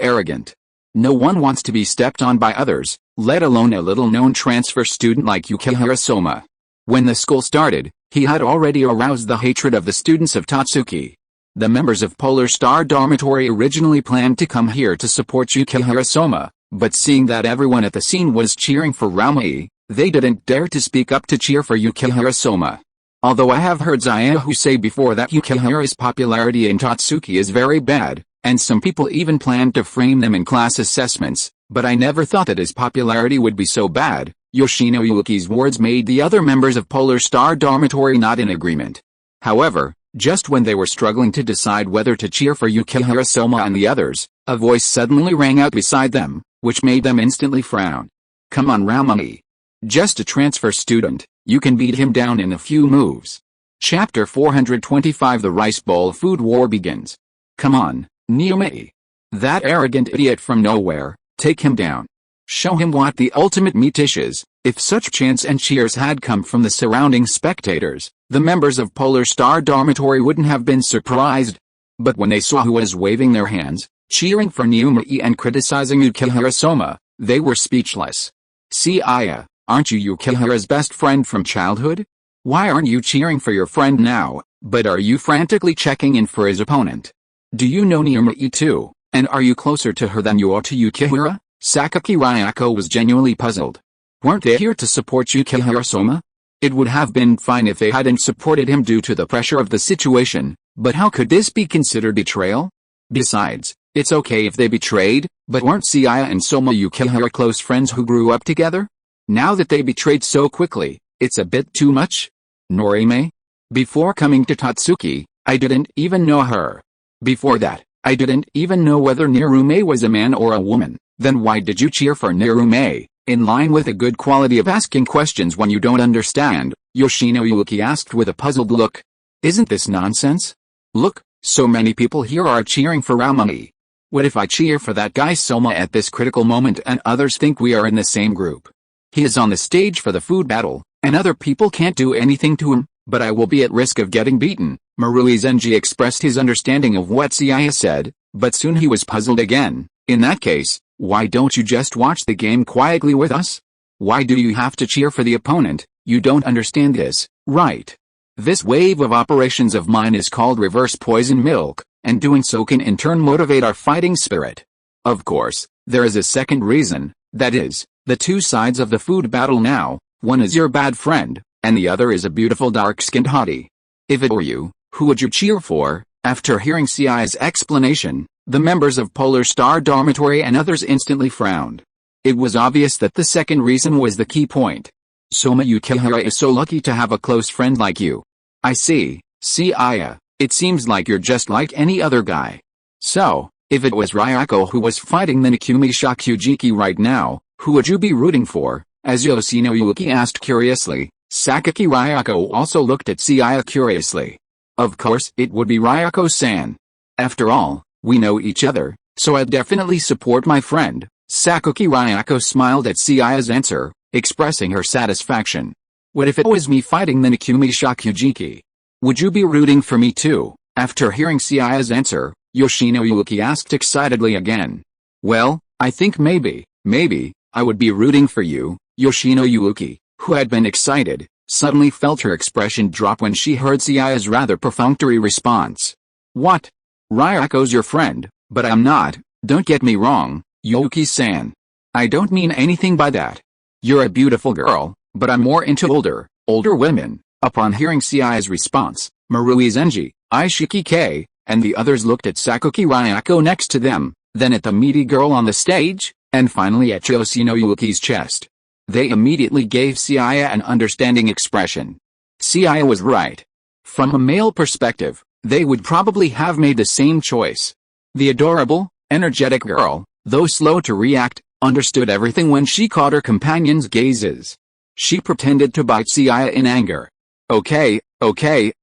arrogant. No one wants to be stepped on by others, let alone a little-known transfer student like Yukihira Soma. When the school started, he had already aroused the hatred of the students of Tatsuki. The members of Polar Star Dormitory originally planned to come here to support Yukihira Soma, but seeing that everyone at the scene was cheering for Ramai, they didn't dare to speak up to cheer for Yukihira Soma. Although I have heard Zayahu say before that Yukihira's popularity in Tatsuki is very bad, and some people even planned to frame them in class assessments, but I never thought that his popularity would be so bad. Yoshino Yuki's words made the other members of Polar Star Dormitory not in agreement. However, just when they were struggling to decide whether to cheer for Yukihira Soma and the others, a voice suddenly rang out beside them, which made them instantly frown. Come on Ramai. Just a transfer student, you can beat him down in a few moves. Chapter 425 The Rice Bowl Food War begins. Come on, Niomei. That arrogant idiot from nowhere, take him down. Show him what the ultimate meat dish is. If such chants and cheers had come from the surrounding spectators, the members of Polar Star Dormitory wouldn't have been surprised. But when they saw who was waving their hands, cheering for Niomei and criticizing Yukihira Soma, they were speechless. Seiya, aren't you Yukihira's best friend from childhood? Why aren't you cheering for your friend now, but are you frantically checking in for his opponent? Do you know Niomei too, and are you closer to her than you are to Yukihira? Sakaki Ryako was genuinely puzzled. Weren't they here to support Yukihira Soma? It would have been fine if they hadn't supported him due to the pressure of the situation, but how could this be considered betrayal? Besides, it's okay if they betrayed, but weren't Seiya and Soma Yukihira close friends who grew up together? Now that they betrayed so quickly, it's a bit too much. Norime? Before coming to Tatsuki, I didn't even know her. Before that, I didn't even know whether Nirume was a man or a woman. Then why did you cheer for Nirume? In line with a good quality of asking questions when you don't understand, Yoshino Yuki asked with a puzzled look. Isn't this nonsense? Look, so many people here are cheering for Ramai. What if I cheer for that guy Soma at this critical moment and others think we are in the same group? He is on the stage for the food battle, and other people can't do anything to him, but I will be at risk of getting beaten. Marui Zenji expressed his understanding of what Seiya said, but soon he was puzzled again. In that case, why don't you just watch the game quietly with us? Why do you have to cheer for the opponent? You don't understand this, right? This wave of operations of mine is called reverse poison milk, and doing so can in turn motivate our fighting spirit. Of course, there is a second reason, that is, the two sides of the food battle now, one is your bad friend, and the other is a beautiful dark-skinned hottie. If it were you, who would you cheer for? After hearing Seiya's explanation, the members of Polar Star Dormitory and others instantly frowned. It was obvious that the second reason was the key point. Soma Yukihira is so lucky to have a close friend like you. I see, Seiya, it seems like you're just like any other guy. So, if it was Ryako who was fighting the Nikumi Shakugeki right now, who would you be rooting for? As Yoshino Yuki asked curiously, Sakaki Ryako also looked at Seiya curiously. Of course it would be Ryako-san. After all, we know each other, so I'd definitely support my friend. Sakaki Ryako smiled at Seiya's answer, expressing her satisfaction. What if it was me fighting the Nikumi Shakugeki? Would you be rooting for me too? After hearing Seiya's answer, Yoshino Yuki asked excitedly again. Well, I think maybe, I would be rooting for you. Yoshino Yuki, who had been excited, suddenly felt her expression drop when she heard Seiya's rather perfunctory response. What? Ryako's your friend, but I'm not, don't get me wrong, Yuki-san. I don't mean anything by that. You're a beautiful girl, but I'm more into older women. Upon hearing Seiya's response, Marui Zenji, Aishiki K, and the others looked at Sakaki Ryako next to them, then at the meaty girl on the stage, and finally at Yoshino Yuki's chest. They immediately gave Seiya an understanding expression. Seiya was right. From a male perspective, they would probably have made the same choice. The adorable, energetic girl, though slow to react, understood everything when she caught her companion's gazes. She pretended to bite Seiya in anger. Okay,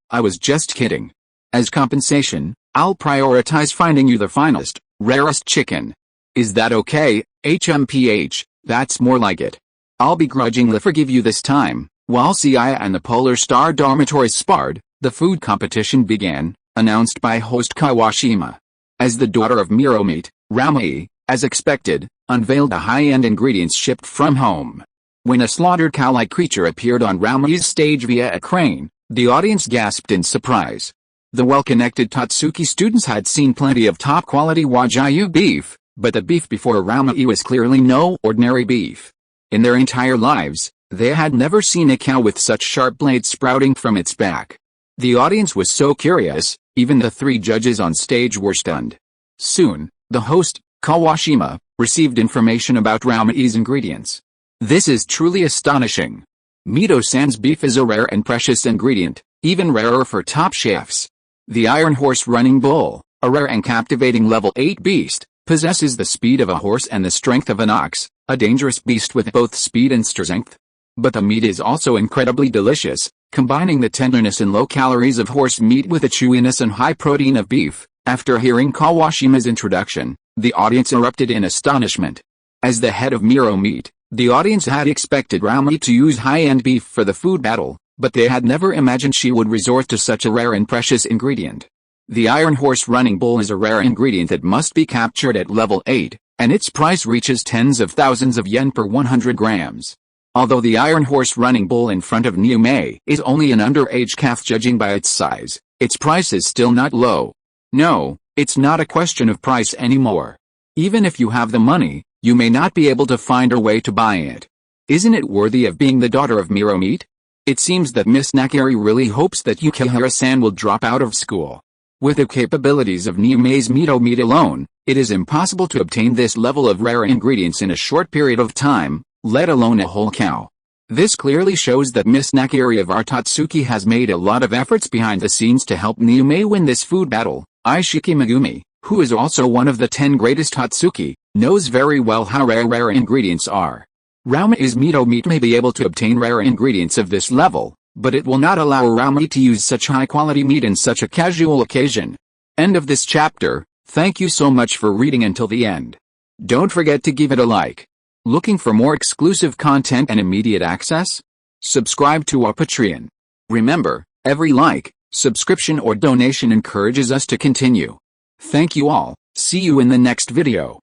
I was just kidding. As compensation, I'll prioritize finding you the finest, rarest chicken. Is that okay, HMPH? That's more like it. I'll begrudgingly forgive you this time. While Seiya and the Polar Star Dormitory sparred, the food competition began, announced by host Kawashima. As the daughter of Miromeat, Ramai, as expected, unveiled the high-end ingredients shipped from home. When a slaughtered cow-like creature appeared on Raumi's stage via a crane, the audience gasped in surprise. The well-connected Tatsuki students had seen plenty of top-quality Wagyu beef, but the beef before Raumi was clearly no ordinary beef. In their entire lives, they had never seen a cow with such sharp blades sprouting from its back. The audience was so curious, even the 3 judges on stage were stunned. Soon, the host, Kawashima, received information about Raumi's ingredients. This is truly astonishing. Mito-san's beef is a rare and precious ingredient, even rarer for top chefs. The Iron Horse Running Bull, a rare and captivating level 8 beast, possesses the speed of a horse and the strength of an ox, a dangerous beast with both speed and strength. But the meat is also incredibly delicious, combining the tenderness and low calories of horse meat with the chewiness and high protein of beef. After hearing Kawashima's introduction, the audience erupted in astonishment. As the head of Miro Meat, the audience had expected Raumi to use high-end beef for the food battle, but they had never imagined she would resort to such a rare and precious ingredient. The Iron Horse Running Bull is a rare ingredient that must be captured at level 8, and its price reaches tens of thousands of yen per 100 grams. Although the Iron Horse Running Bull in front of Niume is only an underage calf judging by its size, its price is still not low. No, it's not a question of price anymore. Even if you have the money, you may not be able to find a way to buy it. Isn't it worthy of being the daughter of Miro Meat? It seems that Miss Nakiri really hopes that Yukihira-san will drop out of school. With the capabilities of Niume's Mito Meat alone, it is impossible to obtain this level of rare ingredients in a short period of time, let alone a whole cow. This clearly shows that Miss Nakiri of Artatsuki has made a lot of efforts behind the scenes to help Niume win this food battle. Aishiki Megumi, who is also one of the 10 greatest Tatsuki, knows very well how rare ingredients are. Raumi's Mito Meat may be able to obtain rare ingredients of this level, but it will not allow Raumi to use such high-quality meat in such a casual occasion. End of this chapter. Thank you so much for reading until the end. Don't forget to give it a like. Looking for more exclusive content and immediate access? Subscribe to our Patreon. Remember, every like, subscription or donation encourages us to continue. Thank you all. See you in the next video.